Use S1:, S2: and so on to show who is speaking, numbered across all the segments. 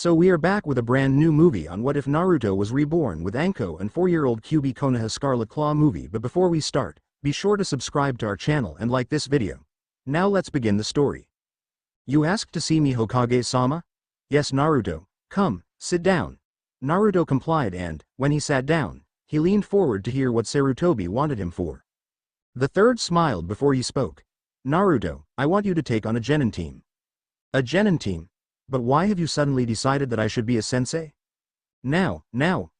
S1: So we are back with a brand new movie on What If Naruto Was Reborn with Anko and 4-year-old kyubbi Konoha Scarlet Claw movie, but before we start, be sure to subscribe to our channel and like this video. Now let's begin the story. You asked to see me, Hokage-sama? Yes, Naruto, come, sit down. Naruto complied and, when he sat down, he leaned forward to hear what Sarutobi wanted him for. The third smiled before he spoke. Naruto, I want you to take on a genin team. A genin team? But why have you suddenly decided that I should be a sensei? Now,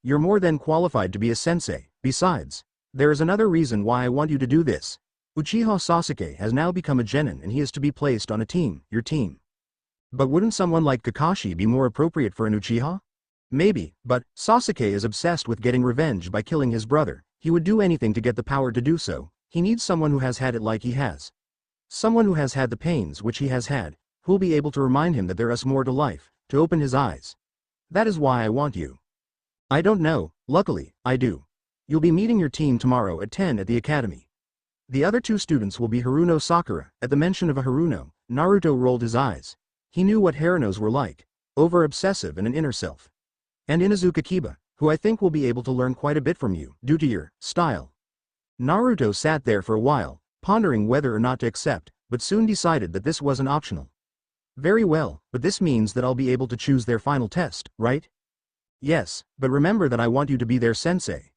S1: you're more than qualified to be a sensei. Besides, there is another reason why I want you to do this. Uchiha Sasuke has now become a genin and he is to be placed on a team, your team. But wouldn't someone like Kakashi be more appropriate for an Uchiha? Maybe, but Sasuke is obsessed with getting revenge by killing his brother. He would do anything to get the power to do so. He needs someone who has had it like he has. Someone who has had the pains which he has had, who'll be able to remind him that there is more to life, to open his eyes. That is why I want you. I don't know, luckily, I do. You'll be meeting your team tomorrow at 10 at the academy. The other two students will be Haruno Sakura. At the mention of a Haruno, Naruto rolled his eyes. He knew what Harunos were like, over-obsessive and an inner self. And Inuzuka Kiba, who I think will be able to learn quite a bit from you, due to your style. Naruto sat there for a while, pondering whether or not to accept, but soon decided that this wasn't optional. Very well, but this means that I'll be able to choose their final test, right? Yes, but remember that I want you to be their sensei.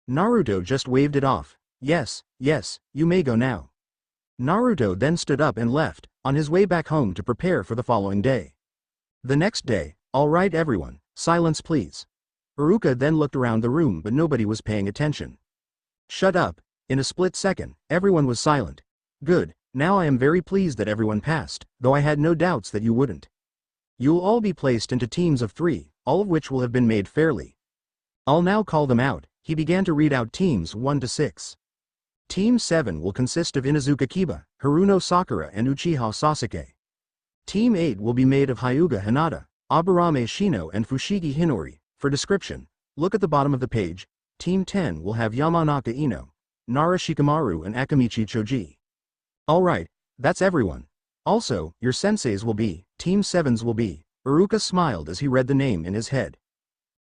S1: Naruto just waved it off. Yes, you may go now. Naruto then stood up and left, on his way back home to prepare for the following day. The next day, all right everyone, silence please. Iruka then looked around the room but nobody was paying attention. Shut up. In a split second, everyone was silent. Good. Now I am very pleased that everyone passed, though I had no doubts that you wouldn't. You'll all be placed into teams of 3, all of which will have been made fairly. I'll now call them out. He began to read out teams 1 to 6. Team 7 will consist of Inuzuka Kiba, Haruno Sakura and Uchiha Sasuke. Team 8 will be made of Hyuga Hinata, Aburame Shino and Fushigi Hinori. For description, look at the bottom of the page. Team 10 will have Yamanaka Ino, Nara Shikamaru and Akamichi Choji. Alright, that's everyone. Also, your senseis will be, Team 7's will be. Iruka smiled as he read the name in his head.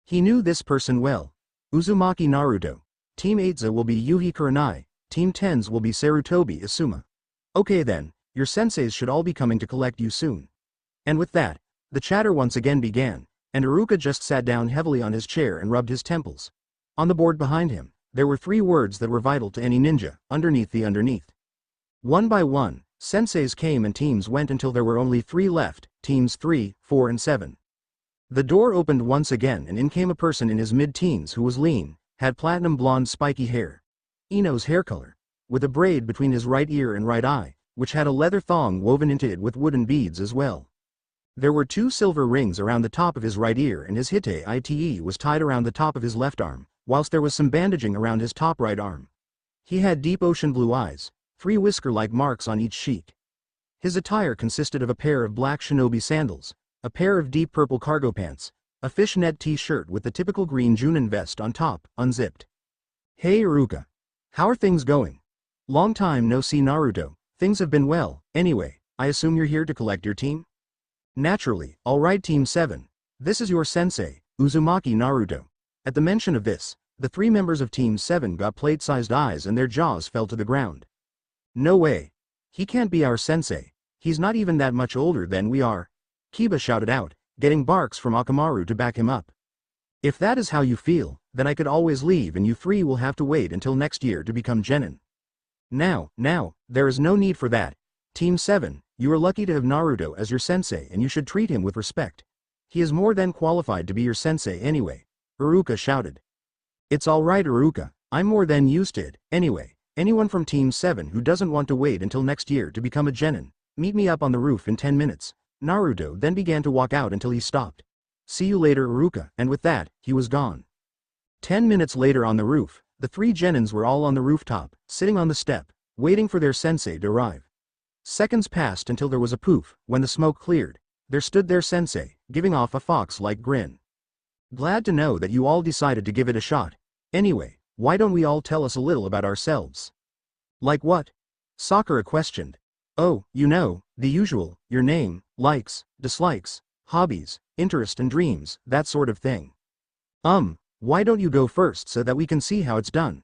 S1: He knew this person well. Uzumaki Naruto. Team 8's will be Yuhi Kurenai. Team 10's will be Sarutobi Asuma. Okay then, your senseis should all be coming to collect you soon. And with that, the chatter once again began, and Iruka just sat down heavily on his chair and rubbed his temples. On the board behind him, there were 3 words that were vital to any ninja, underneath the underneath. One by one, senseis came and teams went until there were only 3 left, teams 3, 4 and 7. The door opened once again and in came a person in his mid-teens who was lean, had platinum blonde spiky hair. Ino's hair color, with a braid between his right ear and right eye, which had a leather thong woven into it with wooden beads as well. There were 2 silver rings around the top of his right ear and his ite was tied around the top of his left arm, whilst there was some bandaging around his top right arm. He had deep ocean blue eyes, 3 whisker-like marks on each cheek. His attire consisted of a pair of black shinobi sandals, a pair of deep purple cargo pants, a fishnet t-shirt with the typical green Chunin vest on top, unzipped. Hey Iruka. How are things going? Long time no see Naruto. Things have been well. Anyway, I assume you're here to collect your team? Naturally. Alright Team 7. This is your sensei, Uzumaki Naruto. At the mention of this, the 3 members of Team 7 got plate-sized eyes and their jaws fell to the ground. No way. He can't be our sensei. He's not even that much older than we are. Kiba shouted out, getting barks from Akamaru to back him up. If that is how you feel, then I could always leave and you 3 will have to wait until next year to become genin. Now, there is no need for that. Team 7, you are lucky to have Naruto as your sensei and you should treat him with respect. He is more than qualified to be your sensei anyway. Iruka shouted. It's alright Iruka, I'm more than used to it. Anyway, anyone from Team 7 who doesn't want to wait until next year to become a genin, meet me up on the roof in 10 minutes. Naruto then began to walk out until he stopped. See you later Iruka, and with that, he was gone. 10 minutes later on the roof, the 3 genins were all on the rooftop, sitting on the step, waiting for their sensei to arrive. Seconds passed until there was a poof. When the smoke cleared, there stood their sensei, giving off a fox-like grin. Glad to know that you all decided to give it a shot. Anyway, why don't we all tell us a little about ourselves? Like what? Sakura questioned. Oh, you know, the usual, your name, likes, dislikes, hobbies, interest and dreams, that sort of thing. Why don't you go first so that we can see how it's done?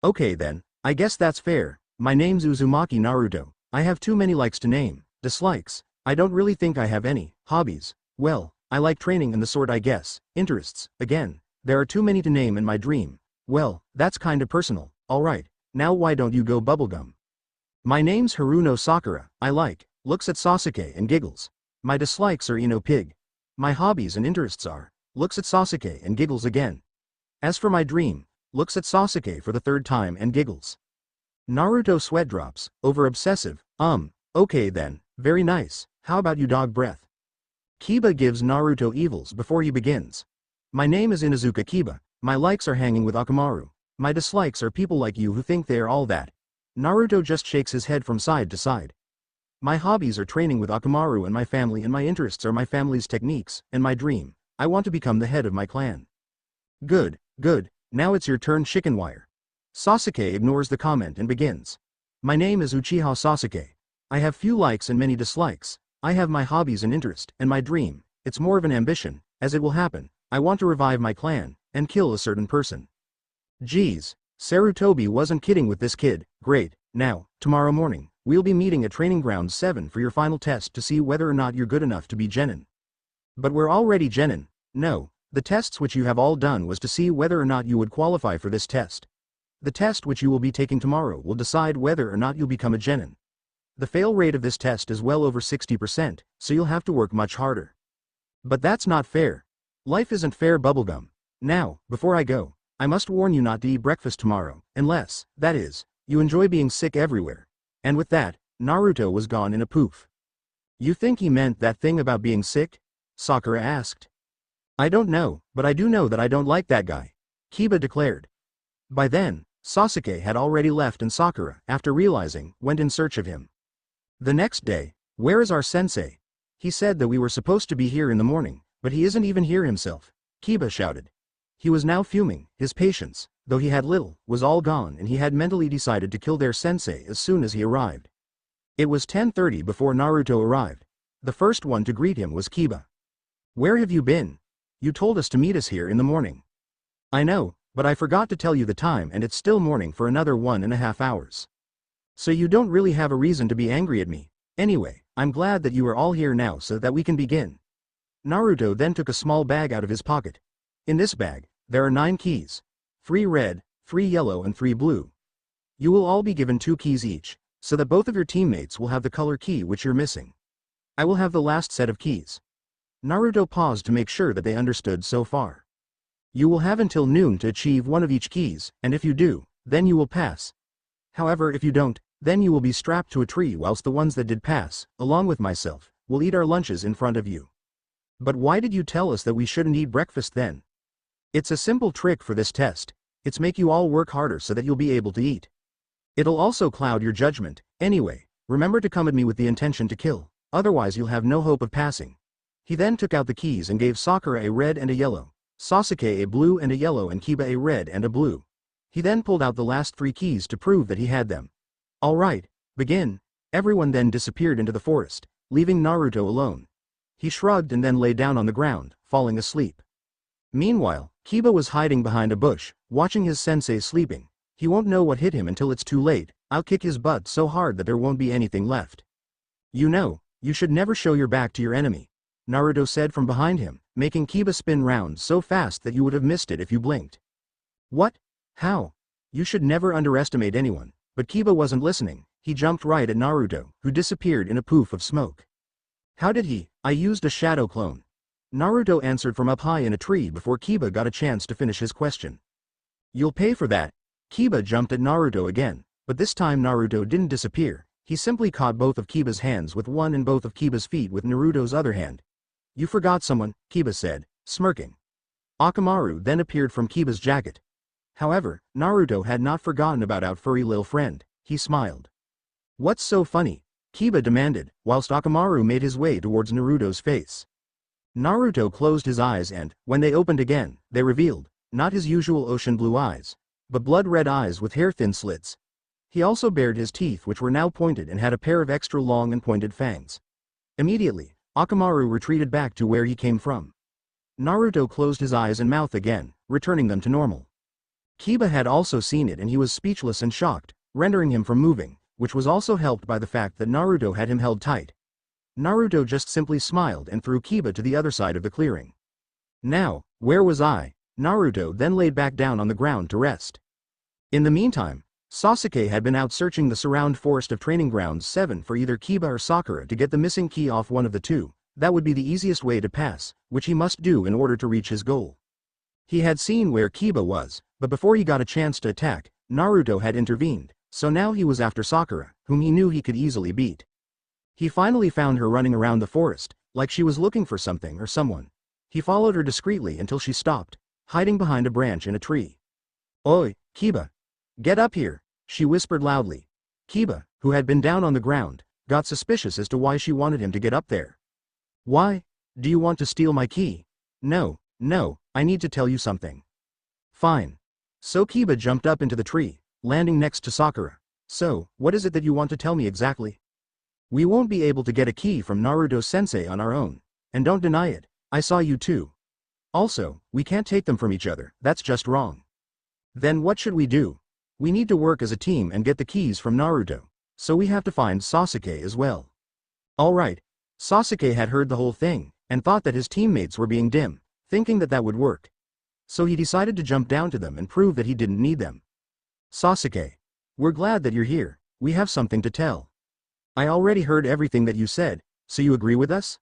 S1: Okay then, I guess that's fair. My name's Uzumaki Naruto. I have too many likes to name. Dislikes, I don't really think I have any. Hobbies, well, I like training and the sort I guess. Interests, again, there are too many to name in my dream. Well, that's kinda personal. Alright, now why don't you go bubblegum? My name's Haruno Sakura. I like, looks at Sasuke and giggles. My dislikes are Ino Pig. My hobbies and interests are, looks at Sasuke and giggles again. As for my dream, looks at Sasuke for the third time and giggles. Naruto sweat drops, over obsessive, okay then, very nice, how about you dog breath? Kiba gives Naruto evils before he begins. My name is Inuzuka Kiba, my likes are hanging with Akamaru. My dislikes are people like you who think they are all that. Naruto just shakes his head from side to side. My hobbies are training with Akamaru and my family, and my interests are my family's techniques, and my dream, I want to become the head of my clan. Good, good, now it's your turn chicken wire. Sasuke ignores the comment and begins. My name is Uchiha Sasuke. I have few likes and many dislikes. I have my hobbies and interest, and my dream, it's more of an ambition, as it will happen, I want to revive my clan, and kill a certain person. Geez, Sarutobi wasn't kidding with this kid. Great, now, tomorrow morning, we'll be meeting at Training Ground 7 for your final test to see whether or not you're good enough to be genin. But we're already genin. No, the tests which you have all done was to see whether or not you would qualify for this test. The test which you will be taking tomorrow will decide whether or not you'll become a genin. The fail rate of this test is well over 60%, so you'll have to work much harder. But that's not fair. Life isn't fair, bubblegum. Now, before I go, I must warn you not to eat breakfast tomorrow, unless, that is, you enjoy being sick everywhere. And with that, Naruto was gone in a poof. You think he meant that thing about being sick? Sakura asked. I don't know, but I do know that I don't like that guy, Kiba declared. By then, Sasuke had already left and Sakura, after realizing, went in search of him. The next day, where is our sensei? He said that we were supposed to be here in the morning, but he isn't even here himself, Kiba shouted. He was now fuming, his patience, though he had little, was all gone, and he had mentally decided to kill their sensei as soon as he arrived. It was 10:30 before Naruto arrived. The first one to greet him was Kiba. Where have you been? You told us to meet us here in the morning. I know, but I forgot to tell you the time, and it's still morning for another 1.5 hours. So you don't really have a reason to be angry at me. Anyway, I'm glad that you are all here now so that we can begin. Naruto then took a small bag out of his pocket. In this bag, there are 9 keys. 3 red, 3 yellow and 3 blue. You will all be given 2 keys each, so that both of your teammates will have the color key which you're missing. I will have the last set of keys. Naruto paused to make sure that they understood so far. You will have until noon to achieve one of each keys, and if you do, then you will pass. However, if you don't, then you will be strapped to a tree whilst the ones that did pass, along with myself, will eat our lunches in front of you. But why did you tell us that we shouldn't eat breakfast then? It's a simple trick for this test. It's make you all work harder so that you'll be able to eat. It'll also cloud your judgment. Anyway, remember to come at me with the intention to kill, otherwise you'll have no hope of passing. He then took out the keys and gave Sakura a red and a yellow, Sasuke a blue and a yellow and Kiba a red and a blue. He then pulled out the last 3 keys to prove that he had them. Alright, begin. Everyone then disappeared into the forest, leaving Naruto alone. He shrugged and then lay down on the ground, falling asleep. Meanwhile, Kiba was hiding behind a bush, watching his sensei sleeping. He won't know what hit him until it's too late. I'll kick his butt so hard that there won't be anything left. You know, you should never show your back to your enemy, Naruto said from behind him, making Kiba spin round so fast that you would have missed it if you blinked. What? How? You should never underestimate anyone. But Kiba wasn't listening. He jumped right at Naruto, who disappeared in a poof of smoke. How did he? I used a shadow clone. Naruto answered from up high in a tree before Kiba got a chance to finish his question. You'll pay for that. Kiba jumped at Naruto again, but this time Naruto didn't disappear. He simply caught both of Kiba's hands with one and both of Kiba's feet with Naruto's other hand. You forgot someone, Kiba said, smirking. Akamaru then appeared from Kiba's jacket. However, Naruto had not forgotten about our furry lil friend. He smiled. What's so funny? Kiba demanded, whilst Akamaru made his way towards Naruto's face. Naruto closed his eyes and, when they opened again, they revealed, not his usual ocean blue eyes, but blood-red eyes with hair-thin slits. He also bared his teeth which were now pointed and had a pair of extra long and pointed fangs. Immediately, Akamaru retreated back to where he came from. Naruto closed his eyes and mouth again, returning them to normal. Kiba had also seen it and he was speechless and shocked, rendering him from moving, which was also helped by the fact that Naruto had him held tight. Naruto just simply smiled and threw Kiba to the other side of the clearing. Now, where was I? Naruto then laid back down on the ground to rest. In the meantime, Sasuke had been out searching the surround forest of Training Grounds 7 for either Kiba or Sakura to get the missing key off one of the two. That would be the easiest way to pass, which he must do in order to reach his goal. He had seen where Kiba was, but before he got a chance to attack, Naruto had intervened, so now he was after Sakura, whom he knew he could easily beat. He finally found her running around the forest, like she was looking for something or someone. He followed her discreetly until she stopped, hiding behind a branch in a tree. "Oi, Kiba! Get up here!" she whispered loudly. Kiba, who had been down on the ground, got suspicious as to why she wanted him to get up there. "Why? Do you want to steal my key?" No, I need to tell you something." "Fine." So Kiba jumped up into the tree, landing next to Sakura. "So, what is it that you want to tell me exactly?" "We won't be able to get a key from Naruto-sensei on our own. And don't deny it, I saw you too. Also, we can't take them from each other, that's just wrong." "Then what should we do?" "We need to work as a team and get the keys from Naruto. So we have to find Sasuke as well." Alright. Sasuke had heard the whole thing, and thought that his teammates were being dim, thinking that that would work. So he decided to jump down to them and prove that he didn't need them. "Sasuke. We're glad that you're here, we have something to tell." "I already heard everything that you said, so you agree with us?"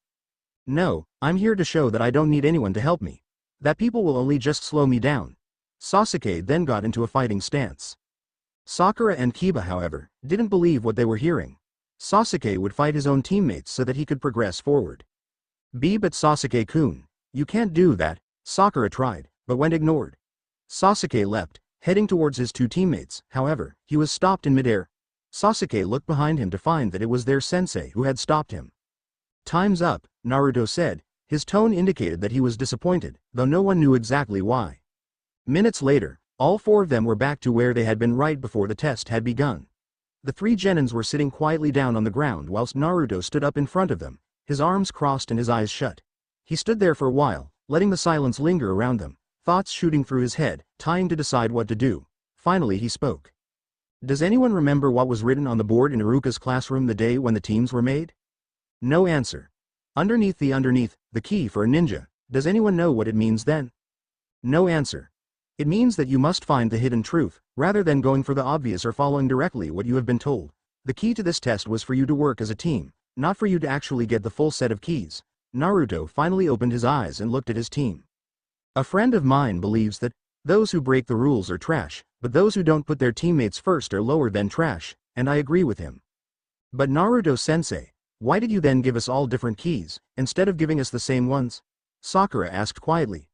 S1: "No, I'm here to show that I don't need anyone to help me. That people will only just slow me down." Sasuke then got into a fighting stance. Sakura and Kiba, however, didn't believe what they were hearing. Sasuke would fight his own teammates so that he could progress forward. But Sasuke-kun, you can't do that," Sakura tried, but went ignored. Sasuke leapt, heading towards his two teammates, however, he was stopped in midair. Sasuke looked behind him to find that it was their sensei who had stopped him. "Time's up," Naruto said. His tone indicated that he was disappointed, though no one knew exactly why. Minutes later, all four of them were back to where they had been right before the test had begun. The three genins were sitting quietly down on the ground whilst Naruto stood up in front of them, his arms crossed and his eyes shut. He stood there for a while, letting the silence linger around them, thoughts shooting through his head, trying to decide what to do. Finally he spoke. "Does anyone remember what was written on the board in Iruka's classroom the day when the teams were made?" No answer. Underneath, the key for a ninja, does anyone know what it means then?" No answer. "It means that you must find the hidden truth, rather than going for the obvious or following directly what you have been told. The key to this test was for you to work as a team, not for you to actually get the full set of keys." Naruto finally opened his eyes and looked at his team. "A friend of mine believes that those who break the rules are trash, but those who don't put their teammates first are lower than trash, and I agree with him." "But Naruto-sensei, why did you then give us all different keys, instead of giving us the same ones?" Sakura asked quietly.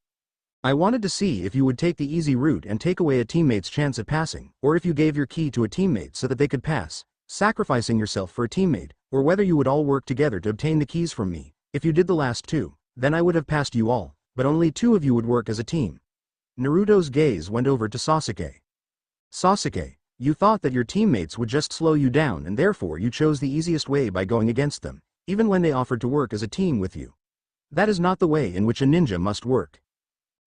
S1: "I wanted to see if you would take the easy route and take away a teammate's chance at passing, or if you gave your key to a teammate so that they could pass, sacrificing yourself for a teammate, or whether you would all work together to obtain the keys from me. If you did the last two, then I would have passed you all, but only two of you would work as a team." Naruto's gaze went over to Sasuke. "Sasuke, you thought that your teammates would just slow you down and therefore you chose the easiest way by going against them, even when they offered to work as a team with you. That is not the way in which a ninja must work.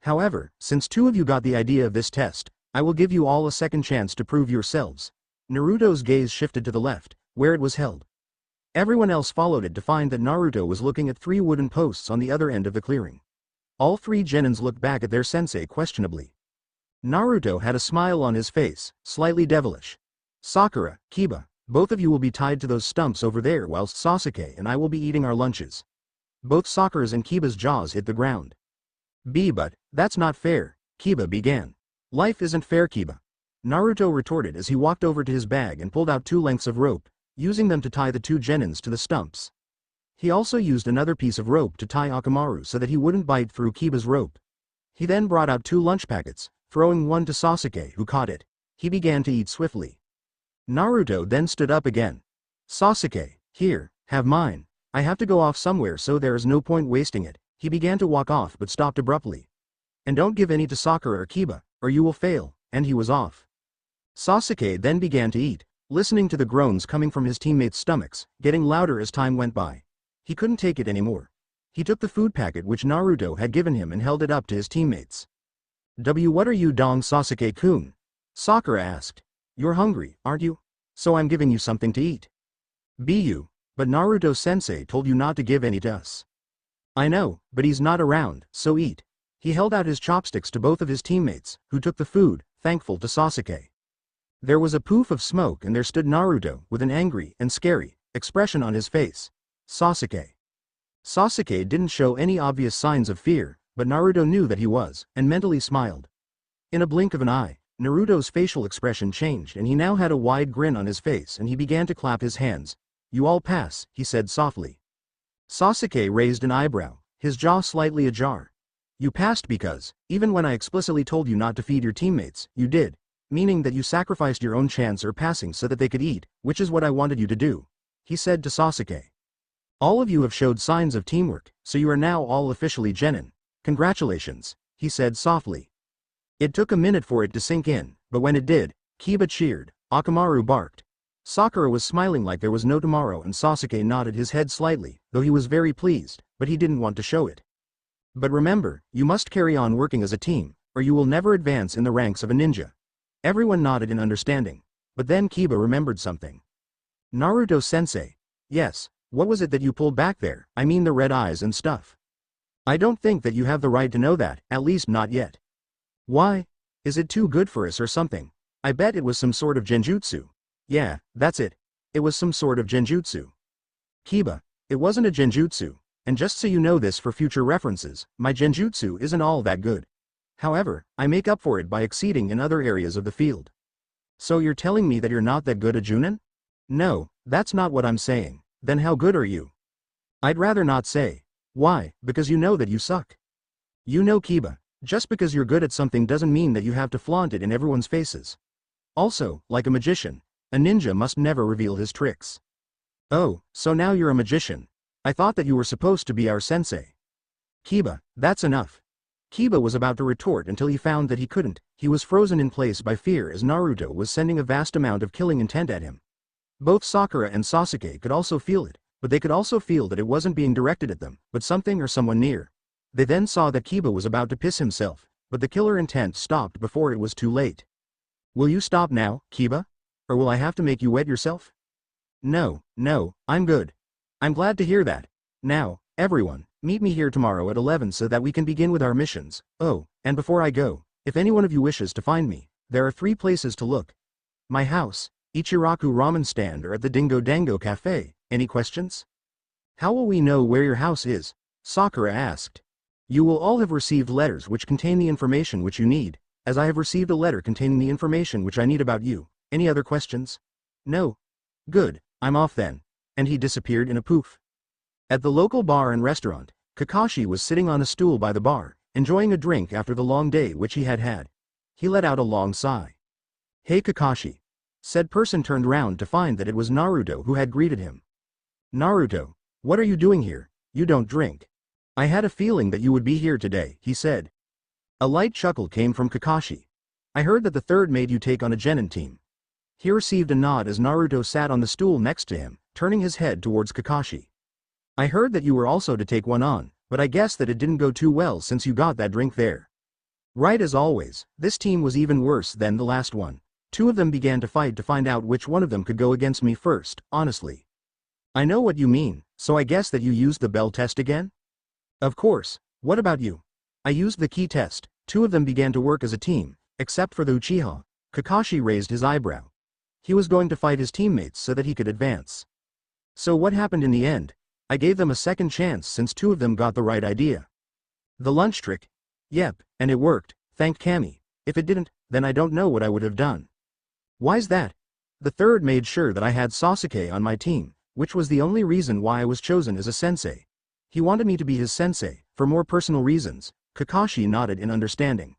S1: However, since two of you got the idea of this test, I will give you all a second chance to prove yourselves." Naruto's gaze shifted to the left, where it was held. Everyone else followed it to find that Naruto was looking at three wooden posts on the other end of the clearing. All three genins looked back at their sensei questionably. Naruto had a smile on his face, slightly devilish. "Sakura, Kiba, both of you will be tied to those stumps over there whilst Sasuke and I will be eating our lunches." Both Sakura's and Kiba's jaws hit the ground. But that's not fair," Kiba began. "Life isn't fair, Kiba," Naruto retorted as he walked over to his bag and pulled out two lengths of rope, using them to tie the two genins to the stumps. He also used another piece of rope to tie Akamaru so that he wouldn't bite through Kiba's rope. He then brought out two lunch packets, throwing one to Sasuke, who caught it. He began to eat swiftly. Naruto then stood up again. "Sasuke, here, have mine. I have to go off somewhere so there is no point wasting it." He began to walk off but stopped abruptly. "And don't give any to Sakura or Kiba, or you will fail," and he was off. Sasuke then began to eat, listening to the groans coming from his teammates' stomachs, getting louder as time went by. He couldn't take it anymore. He took the food packet which Naruto had given him and held it up to his teammates. What are you doing, Sasuke-kun? Sakura asked. You're hungry, aren't you? So I'm giving you something to eat. But Naruto-sensei told you not to give any to us. I know, but he's not around, so eat. He held out his chopsticks to both of his teammates, who took the food, thankful to Sasuke. There was a poof of smoke and there stood Naruto with an angry and scary expression on his face. Sasuke. Sasuke didn't show any obvious signs of fear, but Naruto knew that he was, and mentally smiled. In a blink of an eye, Naruto's facial expression changed and he now had a wide grin on his face and he began to clap his hands. You all pass, he said softly. Sasuke raised an eyebrow, his jaw slightly ajar. You passed because, even when I explicitly told you not to feed your teammates, you did, meaning that you sacrificed your own chance or passing so that they could eat, which is what I wanted you to do, he said to Sasuke. All of you have showed signs of teamwork, so you are now all officially genin. Congratulations, he said softly. It took a minute for it to sink in, but when it did, Kiba cheered, Akamaru barked. Sakura was smiling like there was no tomorrow and Sasuke nodded his head slightly, though he was very pleased, but he didn't want to show it. But remember, you must carry on working as a team, or you will never advance in the ranks of a ninja. Everyone nodded in understanding. But then Kiba remembered something. Naruto-sensei. Yes, what was it that you pulled back there? I mean the red eyes and stuff. I don't think that you have the right to know that, at least not yet. Why? Is it too good for us or something? I bet it was some sort of genjutsu. Yeah, that's it. It was some sort of genjutsu. Kiba, it wasn't a genjutsu, and just so you know this for future references, my genjutsu isn't all that good. However, I make up for it by exceeding in other areas of the field. So you're telling me that you're not that good a Chunin? No, that's not what I'm saying. Then how good are you? I'd rather not say. Why? Because you know that you suck. You know, Kiba, just because you're good at something doesn't mean that you have to flaunt it in everyone's faces. Also, like a magician, a ninja must never reveal his tricks. Oh, so now you're a magician. I thought that you were supposed to be our sensei. Kiba, that's enough. Kiba was about to retort until he found that he couldn't. He was frozen in place by fear as Naruto was sending a vast amount of killing intent at him. Both Sakura and Sasuke could also feel it, but they could also feel that it wasn't being directed at them, but something or someone near. They then saw that Kiba was about to piss himself, but the killer intent stopped before it was too late. Will you stop now, Kiba? Or will I have to make you wet yourself? No, I'm good. I'm glad to hear that. Now, everyone, meet me here tomorrow at 11 so that we can begin with our missions. Oh, and before I go, if any one of you wishes to find me, there are 3 places to look. My house, Ichiraku ramen stand or at the Dingo Dango Cafe. Any questions? How will we know where your house is? Sakura asked. You will all have received letters which contain the information which you need, as I have received a letter containing the information which I need about you. Any other questions? No? Good, I'm off then. And he disappeared in a poof. At the local bar and restaurant, Kakashi was sitting on a stool by the bar, enjoying a drink after the long day which he had had. He let out a long sigh. Hey Kakashi. Said person turned round to find that it was Naruto who had greeted him. Naruto, what are you doing here? You don't drink. I had a feeling that you would be here today, he said. A light chuckle came from Kakashi. I heard that the third made you take on a genin team. He received a nod as Naruto sat on the stool next to him, turning his head towards Kakashi. I heard that you were also to take one on, but I guess that it didn't go too well since you got that drink there. Right as always, this team was even worse than the last one. 2 of them began to fight to find out which one of them could go against me first, honestly. I know what you mean, so I guess that you used the bell test again? Of course, what about you? I used the key test. 2 of them began to work as a team, except for the Uchiha. Kakashi raised his eyebrow. He was going to fight his teammates so that he could advance. So what happened in the end? I gave them a second chance since 2 of them got the right idea. The lunch trick? Yep, and it worked, thanked Kami. If it didn't, then I don't know what I would have done. Why's that? The third made sure that I had Sasuke on my team, which was the only reason why I was chosen as a sensei. He wanted me to be his sensei, for more personal reasons. Kakashi nodded in understanding.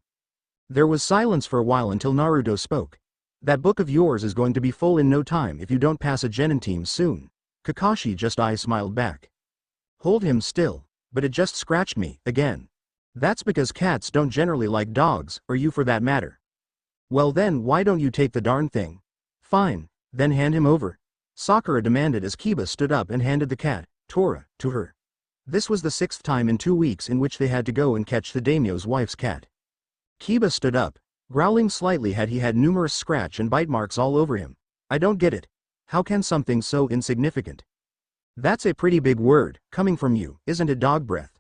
S1: There was silence for a while until Naruto spoke. That book of yours is going to be full in no time if you don't pass a genin team soon. Kakashi just smiled back. Hold him still, but it just scratched me, again. That's because cats don't generally like dogs, or you for that matter. Well then why don't you take the darn thing? Fine, then hand him over. Sakura demanded as Kiba stood up and handed the cat Tora, to her. This was the 6th time in 2 weeks in which they had to go and catch the daimyo's wife's cat. Kiba stood up, growling slightly. He had numerous scratch and bite marks all over him. I don't get it. How can something so insignificant? That's a pretty big word, coming from you, isn't it, dog breath?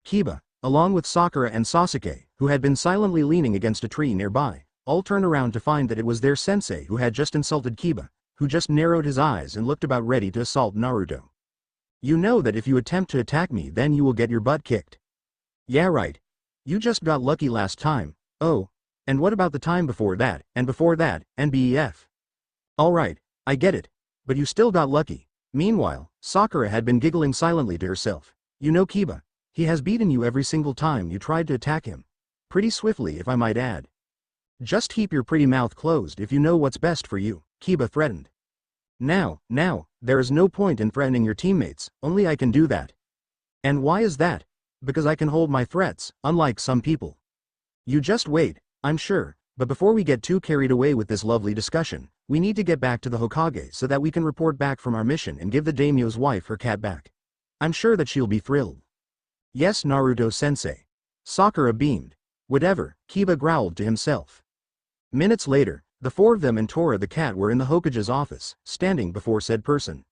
S1: Kiba, along with Sakura and Sasuke, who had been silently leaning against a tree nearby, all turned around to find that it was their sensei who had just insulted Kiba, who just narrowed his eyes and looked about ready to assault Naruto. You know that if you attempt to attack me then you will get your butt kicked. Yeah right. You just got lucky last time. Oh, and what about the time before that, and BEF? Alright, I get it. But you still got lucky. Meanwhile, Sakura had been giggling silently to herself. You know Kiba. He has beaten you every single time you tried to attack him. Pretty swiftly if I might add. Just keep your pretty mouth closed if you know what's best for you, Kiba threatened. Now, there is no point in threatening your teammates, only I can do that. And why is that? Because I can hold my threats, unlike some people. You just wait, I'm sure, but before we get too carried away with this lovely discussion, we need to get back to the Hokage so that we can report back from our mission and give the daimyo's wife her cat back. I'm sure that she'll be thrilled. Yes, Naruto-sensei. Sakura beamed. Whatever, Kiba growled to himself. Minutes later, the 4 of them and Tora the cat were in the Hokage's office, standing before said person.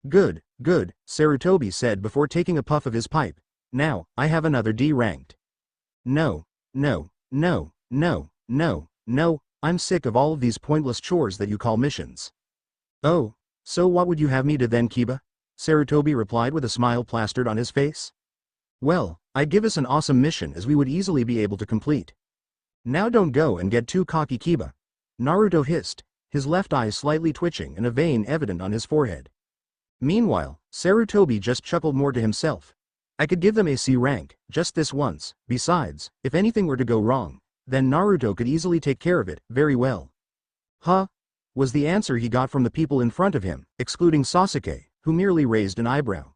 S1: Good, Sarutobi said before taking a puff of his pipe. Now, I have another D ranked. No, I'm sick of all of these pointless chores that you call missions. Oh, so what would you have me do then, Kiba? Sarutobi replied with a smile plastered on his face. Well, I'd give us an awesome mission as we would easily be able to complete. Now don't go and get too cocky, Kiba. Naruto hissed, his left eye slightly twitching and a vein evident on his forehead. Meanwhile, Sarutobi just chuckled more to himself. I could give them a C rank, just this once. Besides, if anything were to go wrong, then Naruto could easily take care of it, very well. Huh? Was the answer he got from the people in front of him, excluding Sasuke, who merely raised an eyebrow.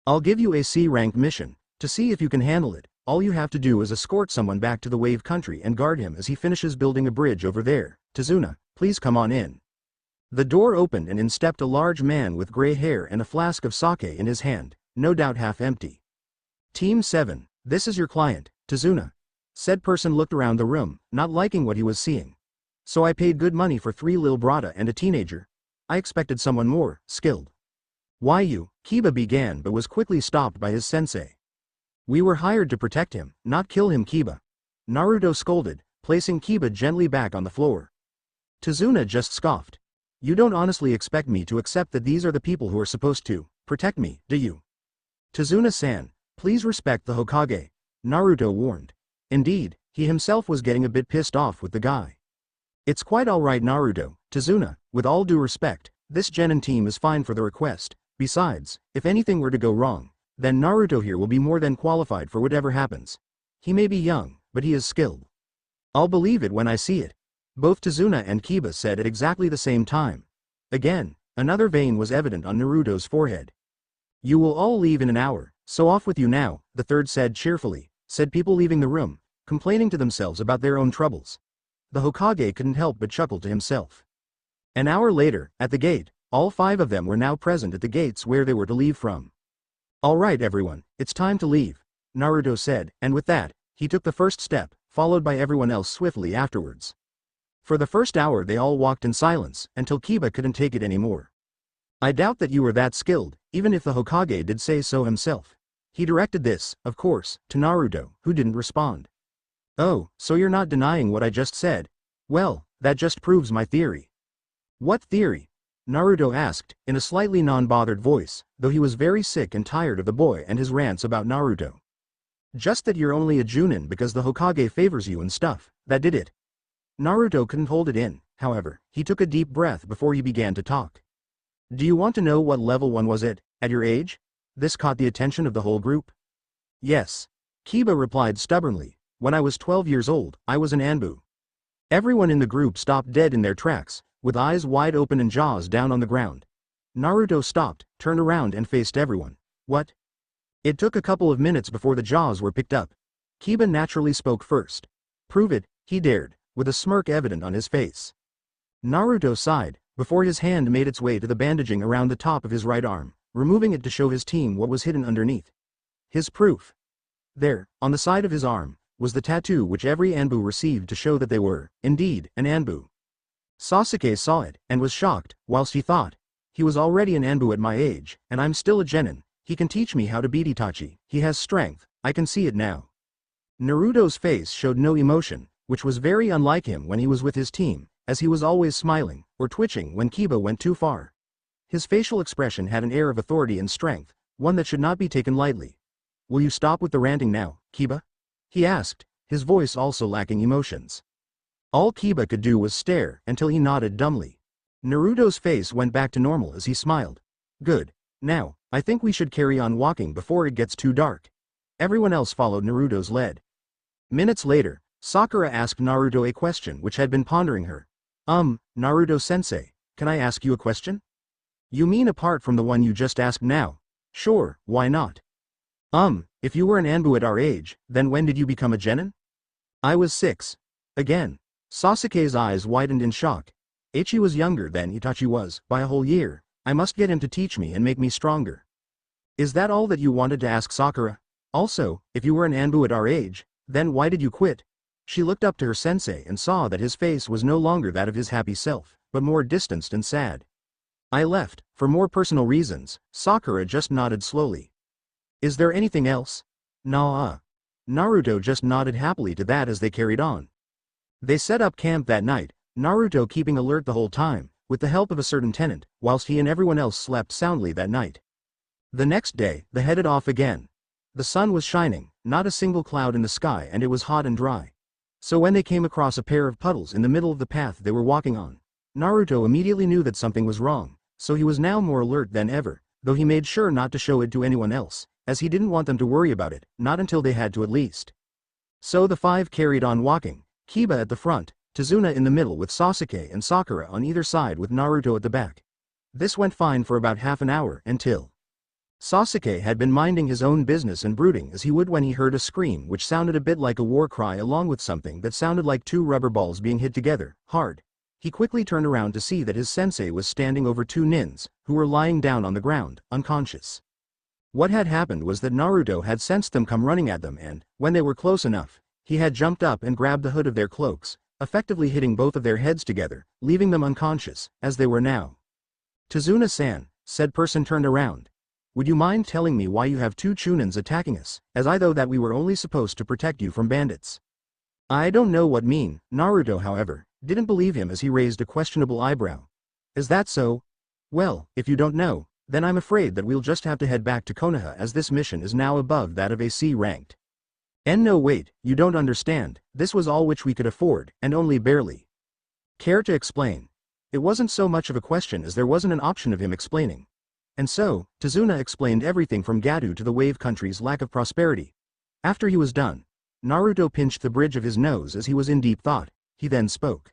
S1: I'll give you a C rank mission. To see if you can handle it, all you have to do is escort someone back to the Wave Country and guard him as he finishes building a bridge over there. Tazuna, please come on in. The door opened and in stepped a large man with gray hair and a flask of sake in his hand, no doubt half empty. Team 7, this is your client, Tazuna. Said person looked around the room, not liking what he was seeing. So I paid good money for 3 lil brata and a teenager. I expected someone more skilled. Why you? Kiba began but was quickly stopped by his sensei. We were hired to protect him, not kill him, Kiba. Naruto scolded, placing Kiba gently back on the floor. Tazuna just scoffed. You don't honestly expect me to accept that these are the people who are supposed to protect me, do you? Tazuna-san, please respect the Hokage, Naruto warned. Indeed, he himself was getting a bit pissed off with the guy. It's quite alright, Naruto, Tazuna, with all due respect, this genin team is fine for the request. Besides, if anything were to go wrong, then Naruto here will be more than qualified for whatever happens. He may be young, but he is skilled. I'll believe it when I see it. Both Tazuna and Kiba said at exactly the same time. Again, another vein was evident on Naruto's forehead. You will all leave in an hour, so off with you now, the third said cheerfully, said people leaving the room, complaining to themselves about their own troubles. The Hokage couldn't help but chuckle to himself. An hour later, at the gate, all 5 of them were now present at the gates where they were to leave from. Alright everyone, it's time to leave, Naruto said, and with that, he took the first step, followed by everyone else swiftly afterwards. For the first hour they all walked in silence, until Kiba couldn't take it anymore. I doubt that you are that skilled, even if the Hokage did say so himself. He directed this, of course, to Naruto, who didn't respond. Oh, so you're not denying what I just said? Well, that just proves my theory. What theory? Naruto asked, in a slightly non-bothered voice, though he was very sick and tired of the boy and his rants about Naruto. Just that you're only a Chunin because the Hokage favors you and stuff, that did it. Naruto couldn't hold it in, however, he took a deep breath before he began to talk. Do you want to know what level 1 was at your age? This caught the attention of the whole group. Yes. Kiba replied stubbornly, when I was 12 years old, I was an Anbu. Everyone in the group stopped dead in their tracks, with eyes wide open and jaws down on the ground. Naruto stopped, turned around and faced everyone. What? It took a couple of minutes before the jaws were picked up. Kiba naturally spoke first. Prove it, he dared, with a smirk evident on his face. Naruto sighed, before his hand made its way to the bandaging around the top of his right arm, removing it to show his team what was hidden underneath. His proof. There, on the side of his arm, was the tattoo which every Anbu received to show that they were, indeed, an Anbu. Sasuke saw it, and was shocked, whilst he thought, he was already an Anbu at my age, and I'm still a genin. He can teach me how to beat Itachi. He has strength, I can see it now. Naruto's face showed no emotion, which was very unlike him when he was with his team, as he was always smiling, or twitching when Kiba went too far. His facial expression had an air of authority and strength, one that should not be taken lightly. Will you stop with the ranting now, Kiba? He asked, his voice also lacking emotions. All Kiba could do was stare until he nodded dumbly. Naruto's face went back to normal as he smiled. Good. Now, I think we should carry on walking before it gets too dark. Everyone else followed Naruto's lead. Minutes later, Sakura asked Naruto a question which had been pondering her. Naruto-sensei, can I ask you a question? You mean apart from the one you just asked now? Sure, why not? If you were an Anbu at our age, then when did you become a genin? I was 6. Again. Sasuke's eyes widened in shock. Itachi was younger than Itachi was, by a whole year. I must get him to teach me and make me stronger. Is that all that you wanted to ask, Sakura? Also, if you were an Anbu at our age, then why did you quit? She looked up to her sensei and saw that his face was no longer that of his happy self, but more distanced and sad. I left, for more personal reasons. Sakura just nodded slowly. Is there anything else? Nah. Naruto just nodded happily to that as they carried on. They set up camp that night, Naruto keeping alert the whole time, with the help of a certain tenant, whilst he and everyone else slept soundly that night. The next day, they headed off again. The sun was shining, not a single cloud in the sky, and it was hot and dry. So when they came across a pair of puddles in the middle of the path they were walking on, Naruto immediately knew that something was wrong, so he was now more alert than ever, though he made sure not to show it to anyone else, as he didn't want them to worry about it, not until they had to at least. So the 5 carried on walking, Kiba at the front, Tazuna in the middle with Sasuke and Sakura on either side with Naruto at the back. This went fine for about half an hour until Sasuke had been minding his own business and brooding as he would when he heard a scream which sounded a bit like a war cry along with something that sounded like 2 rubber balls being hit together, hard. He quickly turned around to see that his sensei was standing over 2 nins, who were lying down on the ground, unconscious. What had happened was that Naruto had sensed them come running at them and, when they were close enough, he had jumped up and grabbed the hood of their cloaks, effectively hitting both of their heads together, leaving them unconscious, as they were now. Tazuna-san, said person turned around. Would you mind telling me why you have 2 Chunins attacking us, as I thought that we were only supposed to protect you from bandits? I don't know what mean. Naruto, however, didn't believe him as he raised a questionable eyebrow. Is that so? Well, if you don't know, then I'm afraid that we'll just have to head back to Konoha as this mission is now above that of a C-ranked. And no wait, you don't understand, this was all which we could afford, and only barely. Care to explain? It wasn't so much of a question as there wasn't an option of him explaining. And so, Tazuna explained everything from Gato to the Wave Country's lack of prosperity. After he was done, Naruto pinched the bridge of his nose as he was in deep thought. He then spoke.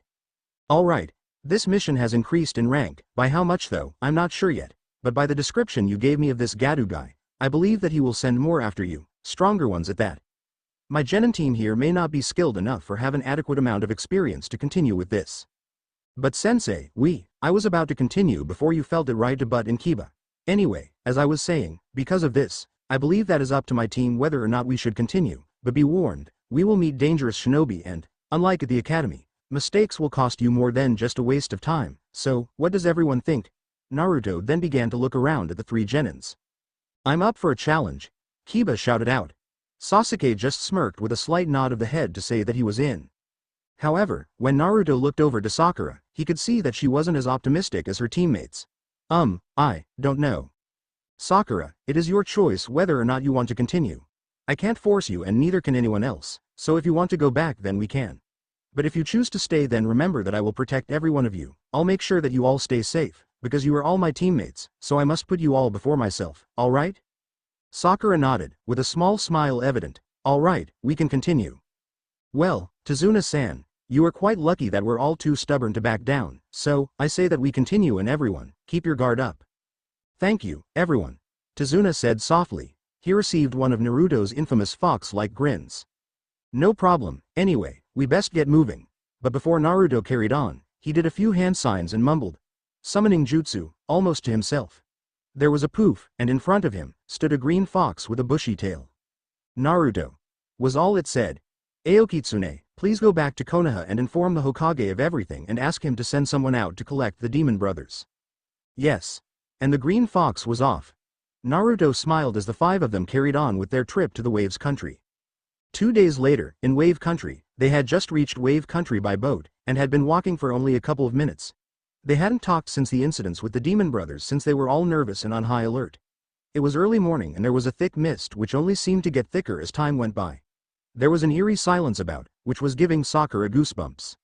S1: Alright, this mission has increased in rank, by how much though, I'm not sure yet, but by the description you gave me of this Gato guy, I believe that he will send more after you, stronger ones at that. My genin team here may not be skilled enough or have an adequate amount of experience to continue with this. But sensei, I was about to continue before you felt it right to butt in Kiba. Anyway, as I was saying, because of this, I believe that is up to my team whether or not we should continue, but be warned, we will meet dangerous shinobi and, unlike at the academy, mistakes will cost you more than just a waste of time, so, what does everyone think? Naruto then began to look around at the 3 genins. I'm up for a challenge, Kiba shouted out. Sasuke just smirked with a slight nod of the head to say that he was in. However, when Naruto looked over to Sakura, he could see that she wasn't as optimistic as her teammates. I don't know. Sakura, it is your choice whether or not you want to continue. I can't force you and neither can anyone else, so if you want to go back then we can. But if you choose to stay then remember that I will protect every one of you, I'll make sure that you all stay safe, because you are all my teammates, so I must put you all before myself, alright? Sakura nodded, with a small smile evident. Alright, we can continue. Well, Tazuna-san, you are quite lucky that we're all too stubborn to back down, so, I say that we continue and everyone, keep your guard up. Thank you, everyone. Tazuna said softly. He received one of Naruto's infamous fox-like grins. No problem, anyway, we best get moving. But before Naruto carried on, he did a few hand signs and mumbled. Summoning jutsu, almost to himself. There was a poof, and in front of him stood a green fox with a bushy tail. Naruto, was all it said. Aokitsune, please go back to Konoha and inform the Hokage of everything and ask him to send someone out to collect the demon brothers. Yes. And the green fox was off. Naruto smiled as the five of them carried on with their trip to the Waves Country. 2 days later, in Wave Country, they had just reached Wave Country by boat, and had been walking for only a couple of minutes. They hadn't talked since the incidents with the demon brothers since they were all nervous and on high alert. It was early morning and there was a thick mist which only seemed to get thicker as time went by. There was an eerie silence about, which was giving Sakura goosebumps.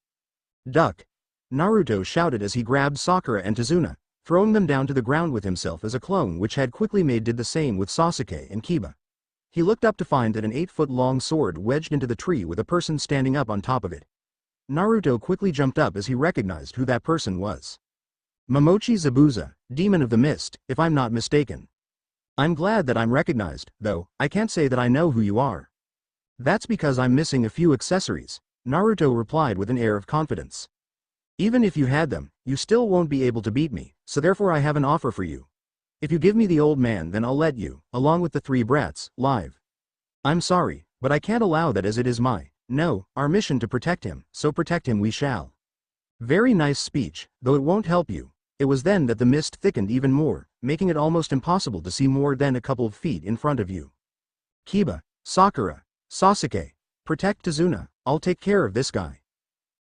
S1: Duck! Naruto shouted as he grabbed Sakura and Tazuna, throwing them down to the ground with himself as a clone which had quickly made did the same with Sasuke and Kiba. He looked up to find that an 8-foot-long sword wedged into the tree with a person standing up on top of it. Naruto quickly jumped up as he recognized who that person was. Momochi Zabuza, Demon of the Mist, if I'm not mistaken. I'm glad that I'm recognized, though I can't say that I know who you are. That's because I'm missing a few accessories, Naruto replied with an air of confidence. Even if you had them, you still won't be able to beat me, so therefore I have an offer for you. If you give me the old man then I'll let you, along with the 3 brats, live. I'm sorry, but I can't allow that as it is our mission to protect him, so protect him we shall. Very nice speech, though it won't help you. It was then that the mist thickened even more, making it almost impossible to see more than a couple of feet in front of you. Kiba, Sakura, Sasuke, protect Tazuna, I'll take care of this guy.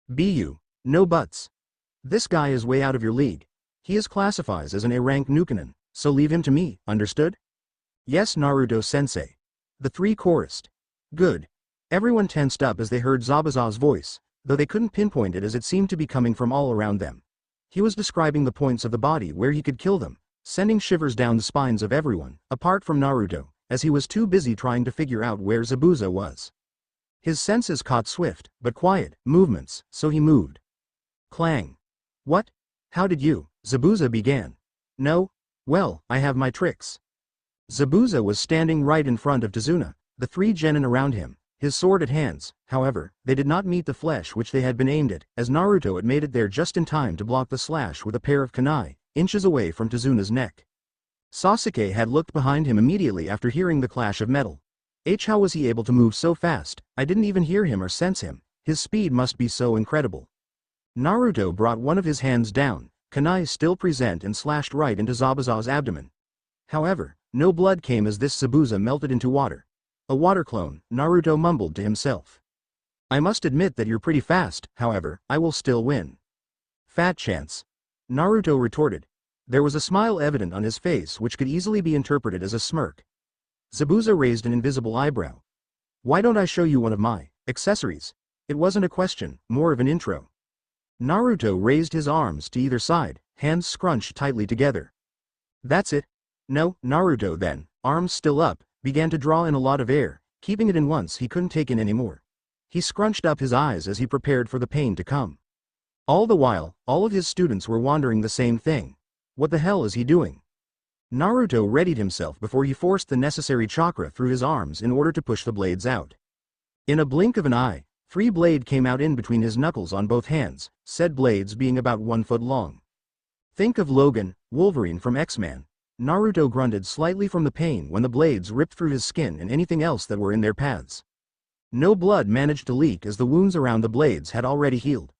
S1: Bu, no buts. This guy is way out of your league. He is classified as an A-rank Nukenin, so leave him to me, understood? Yes Naruto-sensei. The 3 chorused. Good. Everyone tensed up as they heard Zabuza's voice, though they couldn't pinpoint it as it seemed to be coming from all around them. He was describing the points of the body where he could kill them, sending shivers down the spines of everyone, apart from Naruto, as he was too busy trying to figure out where Zabuza was. His senses caught swift, but quiet, movements, so he moved. Clang. What? How did you? Zabuza began. No? Well, I have my tricks. Zabuza was standing right in front of Tazuna, the 3 genin around him, his sword at hands. However, they did not meet the flesh which they had been aimed at, as Naruto had made it there just in time to block the slash with a pair of kunai, inches away from Tazuna's neck. Sasuke had looked behind him immediately after hearing the clash of metal. How was he able to move so fast? I didn't even hear him or sense him. His speed must be so incredible. Naruto brought one of his hands down, kunai still present, and slashed right into Zabuza's abdomen. However, no blood came as this Zabuza melted into water. A water clone, Naruto mumbled to himself. I must admit that you're pretty fast, however, I will still win. Fat chance. Naruto retorted. There was a smile evident on his face which could easily be interpreted as a smirk. Zabuza raised an invisible eyebrow. Why don't I show you one of my accessories? It wasn't a question, more of an intro. Naruto raised his arms to either side, hands scrunched tightly together. That's it. No, Naruto then, arms still up, began to draw in a lot of air, keeping it in once he couldn't take in anymore. He scrunched up his eyes as he prepared for the pain to come. All the while, all of his students were wondering the same thing. What the hell is he doing? Naruto readied himself before he forced the necessary chakra through his arms in order to push the blades out. In a blink of an eye, 3 blades came out in between his knuckles on both hands, said blades being about 1 foot long. Think of Logan, Wolverine from X-Men. Naruto grunted slightly from the pain when the blades ripped through his skin and anything else that were in their paths. No blood managed to leak as the wounds around the blades had already healed.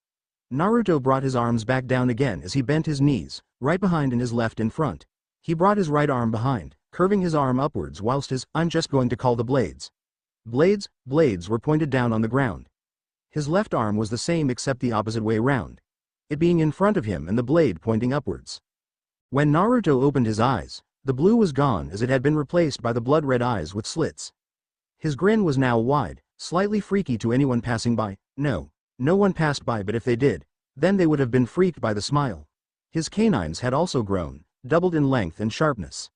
S1: Naruto brought his arms back down again as he bent his knees, right behind and his left in front. He brought his right arm behind, curving his arm upwards whilst his, I'm just going to call the blades. Blades were pointed down on the ground. His left arm was the same except the opposite way round, it being in front of him and the blade pointing upwards. When Naruto opened his eyes, the blue was gone as it had been replaced by the blood-red eyes with slits. His grin was now wide, slightly freaky to anyone passing by. No one passed by, but if they did, then they would have been freaked by the smile. His canines had also grown, doubled in length and sharpness.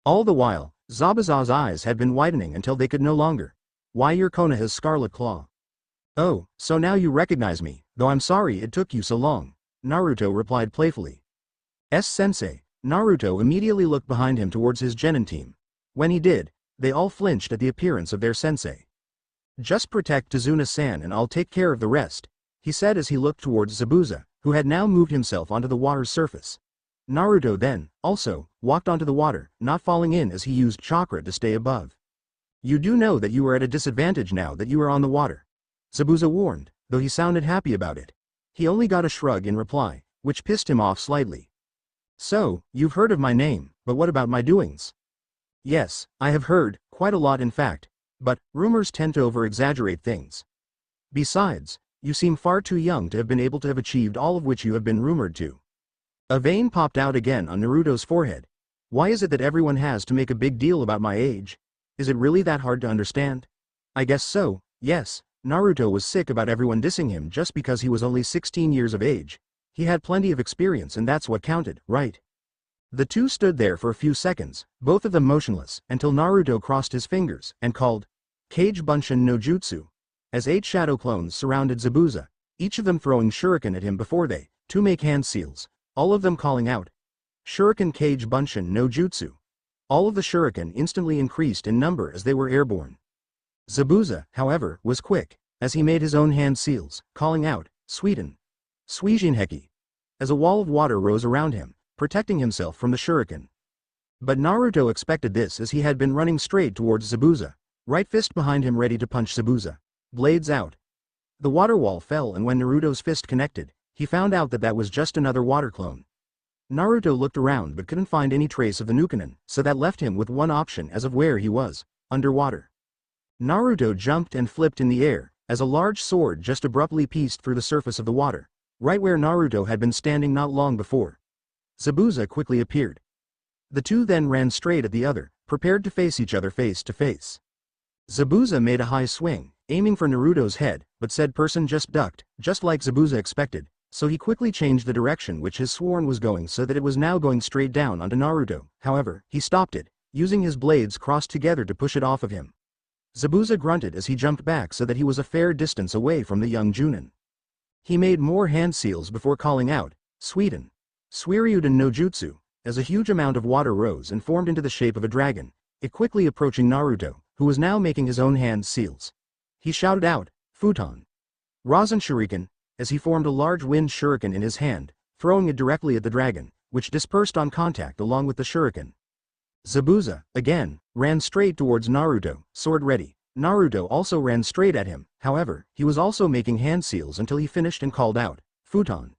S1: All the while, Zabuza's eyes had been widening until they could no longer. Why, you're Konoha's Scarlet Claw. Oh, so now you recognize me, though I'm sorry it took you so long, Naruto replied playfully. Sensei. Naruto immediately looked behind him towards his genin team. When he did, they all flinched at the appearance of their sensei. Just protect Tazuna-san and I'll take care of the rest, he said as he looked towards Zabuza, who had now moved himself onto the water's surface. Naruto then, also, walked onto the water, not falling in as he used chakra to stay above. You do know that you are at a disadvantage now that you are on the water. Zabuza warned, though he sounded happy about it. He only got a shrug in reply, which pissed him off slightly. So, you've heard of my name, but what about my doings? Yes, I have heard, quite a lot in fact, but rumors tend to over-exaggerate things. Besides, you seem far too young to have been able to have achieved all of which you have been rumored to. A vein popped out again on Naruto's forehead. Why is it that everyone has to make a big deal about my age? Is it really that hard to understand? I guess so, yes. Naruto was sick about everyone dissing him just because he was only 16 years of age. He had plenty of experience and that's what counted, right? The two stood there for a few seconds, both of them motionless, until Naruto crossed his fingers and called, Kage Bunshin no Jutsu. As 8 shadow clones surrounded Zabuza, each of them throwing shuriken at him before they, to make hand seals, all of them calling out, Shuriken Kage Bunshin no Jutsu. All of the shuriken instantly increased in number as they were airborne. Zabuza, however, was quick, as he made his own hand seals, calling out, Suijin. Suijinheki. As a wall of water rose around him, protecting himself from the shuriken. But Naruto expected this as he had been running straight towards Zabuza, right fist behind him ready to punch Zabuza. Blades out. The water wall fell and when Naruto's fist connected, he found out that that was just another water clone. Naruto looked around but couldn't find any trace of the Nukenin, so that left him with one option as of where he was, underwater. Naruto jumped and flipped in the air, as a large sword just abruptly pierced through the surface of the water, right where Naruto had been standing not long before. Zabuza quickly appeared. The two then ran straight at the other, prepared to face each other face to face. Zabuza made a high swing, aiming for Naruto's head, but said person just ducked, just like Zabuza expected, so he quickly changed the direction which his sworn was going so that it was now going straight down onto Naruto. However, he stopped it, using his blades crossed together to push it off of him. Zabuza grunted as he jumped back so that he was a fair distance away from the young Chunin. He made more hand seals before calling out, Suijin. Suiryuden no Jutsu, as a huge amount of water rose and formed into the shape of a dragon, it quickly approaching Naruto, who was now making his own hand seals. He shouted out, Futon. Rasen Shuriken, as he formed a large wind shuriken in his hand, throwing it directly at the dragon, which dispersed on contact along with the shuriken. Zabuza, again, ran straight towards Naruto, sword ready. Naruto also ran straight at him, however, he was also making hand seals until he finished and called out, Futon.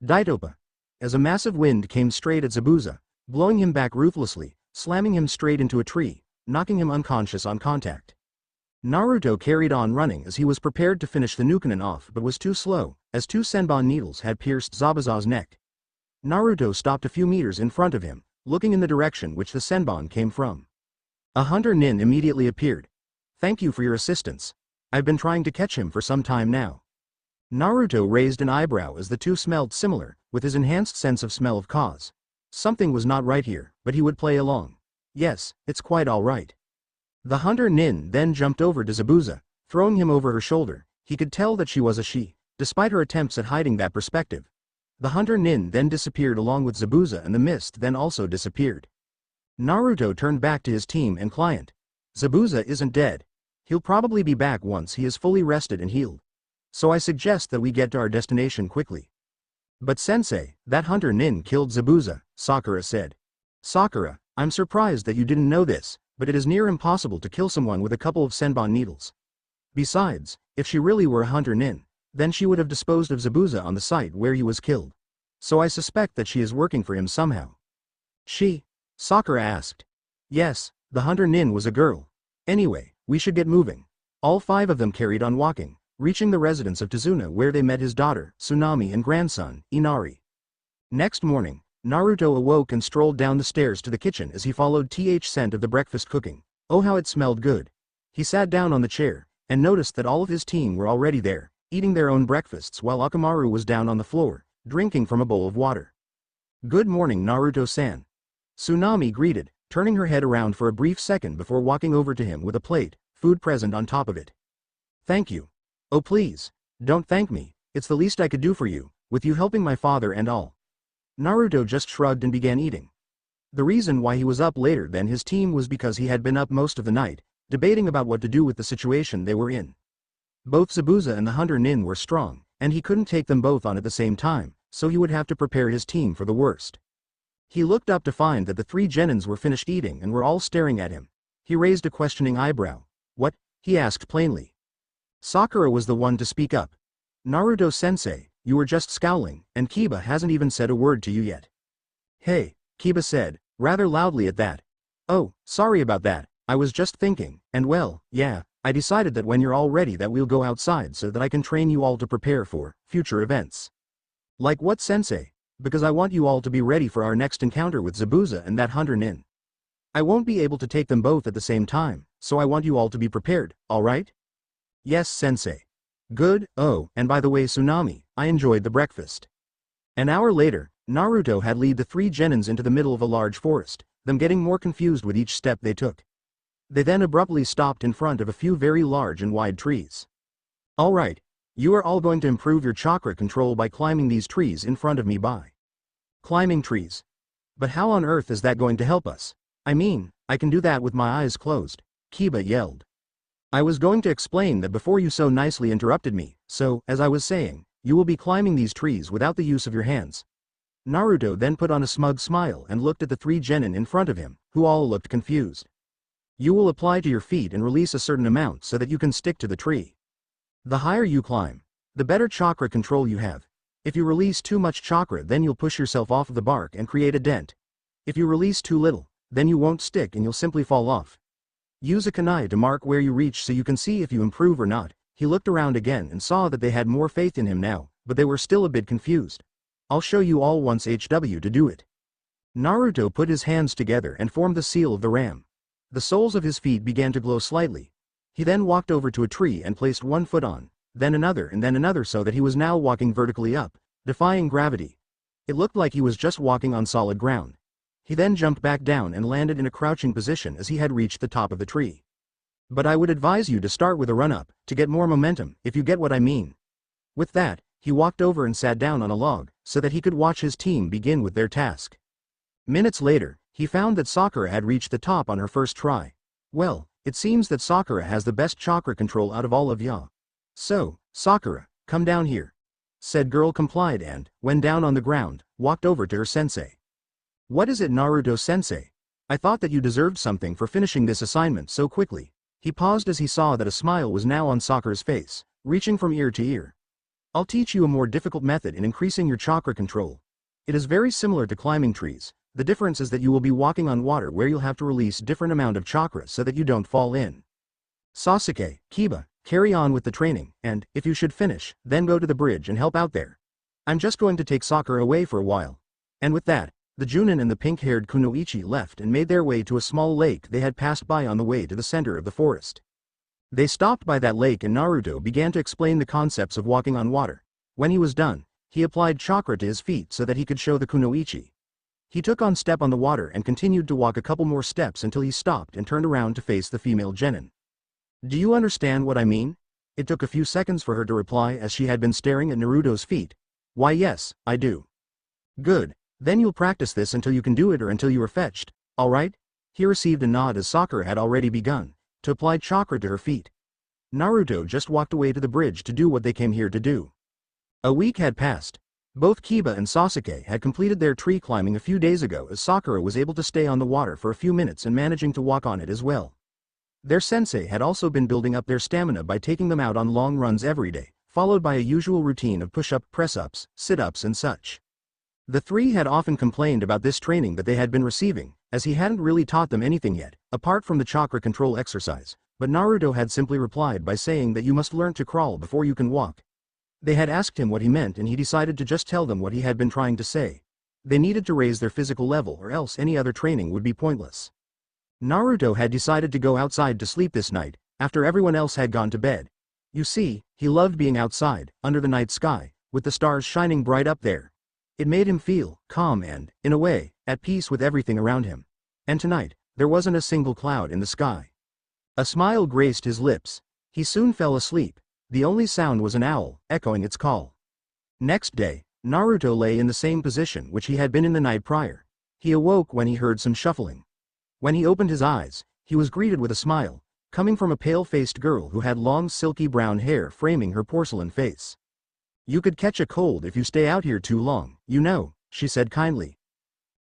S1: Daitopa. As a massive wind came straight at Zabuza, blowing him back ruthlessly, slamming him straight into a tree, knocking him unconscious on contact. Naruto carried on running as he was prepared to finish the Nukenin off but was too slow, as 2 senbon needles had pierced Zabuza's neck. Naruto stopped a few meters in front of him, looking in the direction which the senbon came from. A hunter nin immediately appeared. Thank you for your assistance. I've been trying to catch him for some time now. Naruto raised an eyebrow as the two smelled similar, with his enhanced sense of smell of cause. Something was not right here, but he would play along. Yes, it's quite all right. The hunter nin then jumped over to Zabuza, throwing him over her shoulder. He could tell that she was a she, despite her attempts at hiding that perspective. The hunter nin then disappeared along with Zabuza and the mist then also disappeared. Naruto turned back to his team and client. Zabuza isn't dead. He'll probably be back once he is fully rested and healed. So I suggest that we get to our destination quickly. But sensei, that hunter nin killed Zabuza, Sakura said. Sakura, I'm surprised that you didn't know this, but it is near impossible to kill someone with a couple of senbon needles. Besides, if she really were a hunter nin, then she would have disposed of Zabuza on the site where he was killed. So I suspect that she is working for him somehow. She? Sakura asked. Yes, the hunter nin was a girl. Anyway, we should get moving. All 5 of them carried on walking, reaching the residence of Tazuna where they met his daughter, Tsunami and grandson, Inari. Next morning, Naruto awoke and strolled down the stairs to the kitchen as he followed scent of the breakfast cooking. Oh how it smelled good. He sat down on the chair, and noticed that all of his team were already there, eating their own breakfasts while Akamaru was down on the floor, drinking from a bowl of water. Good morning Naruto-san. Tsunami greeted, turning her head around for a brief second before walking over to him with a plate, food present on top of it. Thank you. Oh please, don't thank me, it's the least I could do for you, with you helping my father and all. Naruto just shrugged and began eating. The reason why he was up later than his team was because he had been up most of the night, debating about what to do with the situation they were in. Both Zabuza and the hunter nin were strong, and he couldn't take them both on at the same time, so he would have to prepare his team for the worst. He looked up to find that the 3 genins were finished eating and were all staring at him. He raised a questioning eyebrow. "What?" he asked plainly. Sakura was the one to speak up. "Naruto-sensei, you were just scowling, and Kiba hasn't even said a word to you yet." "Hey," Kiba said, rather loudly at that. "Oh, sorry about that, I was just thinking, and well, yeah, I decided that when you're all ready that we'll go outside so that I can train you all to prepare for future events." "Like what, sensei?" "Because I want you all to be ready for our next encounter with Zabuza and that hunter Nin. I won't be able to take them both at the same time, so I want you all to be prepared, alright?" "Yes, sensei." "Good. Oh, and by the way, Tsunami, I enjoyed the breakfast." An hour later, Naruto had led the 3 genins into the middle of a large forest, them getting more confused with each step they took. They then abruptly stopped in front of a few very large and wide trees. "Alright, you are all going to improve your chakra control by climbing these trees in front of me by." "Climbing trees? But how on earth is that going to help us? I mean, I can do that with my eyes closed," Kiba yelled. "I was going to explain that before you so nicely interrupted me, so, as I was saying, you will be climbing these trees without the use of your hands." Naruto then put on a smug smile and looked at the 3 genin in front of him, who all looked confused. "You will apply to your feet and release a certain amount so that you can stick to the tree. The higher you climb, the better chakra control you have. If you release too much chakra, then you'll push yourself off of the bark and create a dent. If you release too little, then you won't stick and you'll simply fall off. Use a kunai to mark where you reach so you can see if you improve or not." He looked around again and saw that they had more faith in him now, but they were still a bit confused. "I'll show you all once HW to do it." Naruto put his hands together and formed the seal of the ram. The soles of his feet began to glow slightly. He then walked over to a tree and placed one foot on, then another so that he was now walking vertically up, defying gravity. It looked like he was just walking on solid ground. He then jumped back down and landed in a crouching position as he had reached the top of the tree. "But I would advise you to start with a run-up, to get more momentum, if you get what I mean." With that, he walked over and sat down on a log, so that he could watch his team begin with their task. Minutes later, he found that Sakura had reached the top on her first try. "Well, it seems that Sakura has the best chakra control out of all of ya. So, Sakura, come down here." Said girl complied and, when down on the ground, walked over to her sensei. "What is it, Naruto-sensei? I thought that you deserved something for finishing this assignment so quickly." He paused as he saw that a smile was now on Sakura's face, reaching from ear to ear. "I'll teach you a more difficult method in increasing your chakra control. It is very similar to climbing trees. The difference is that you will be walking on water where you'll have to release different amount of chakra so that you don't fall in. Sasuke, Kiba, carry on with the training, and, if you should finish, then go to the bridge and help out there. I'm just going to take Sakura away for a while." And with that, the Chunin and the pink-haired Kunoichi left and made their way to a small lake they had passed by on the way to the center of the forest. They stopped by that lake and Naruto began to explain the concepts of walking on water. When he was done, he applied chakra to his feet so that he could show the Kunoichi. He took on step on the water and continued to walk a couple more steps until he stopped and turned around to face the female genin. "Do you understand what I mean?" It took a few seconds for her to reply as she had been staring at Naruto's feet. "Why yes, I do." "Good. Then you'll practice this until you can do it or until you are fetched, alright?" He received a nod as Sakura had already begun to apply chakra to her feet. Naruto just walked away to the bridge to do what they came here to do. A week had passed. Both Kiba and Sasuke had completed their tree climbing a few days ago as Sakura was able to stay on the water for a few minutes and managing to walk on it as well. Their sensei had also been building up their stamina by taking them out on long runs every day, followed by a usual routine of push-up, press-ups, sit-ups and such. The three had often complained about this training that they had been receiving, as he hadn't really taught them anything yet, apart from the chakra control exercise, but Naruto had simply replied by saying that you must learn to crawl before you can walk. They had asked him what he meant and he decided to just tell them what he had been trying to say. They needed to raise their physical level or else any other training would be pointless. Naruto had decided to go outside to sleep this night, after everyone else had gone to bed. You see, he loved being outside, under the night sky, with the stars shining bright up there. It made him feel calm and, in a way, at peace with everything around him. And tonight, there wasn't a single cloud in the sky. A smile graced his lips. He soon fell asleep. The only sound was an owl, echoing its call. Next day, Naruto lay in the same position which he had been in the night prior. He awoke when he heard some shuffling. When he opened his eyes, he was greeted with a smile, coming from a pale-faced girl who had long silky brown hair framing her porcelain face. "You could catch a cold if you stay out here too long, you know," she said kindly.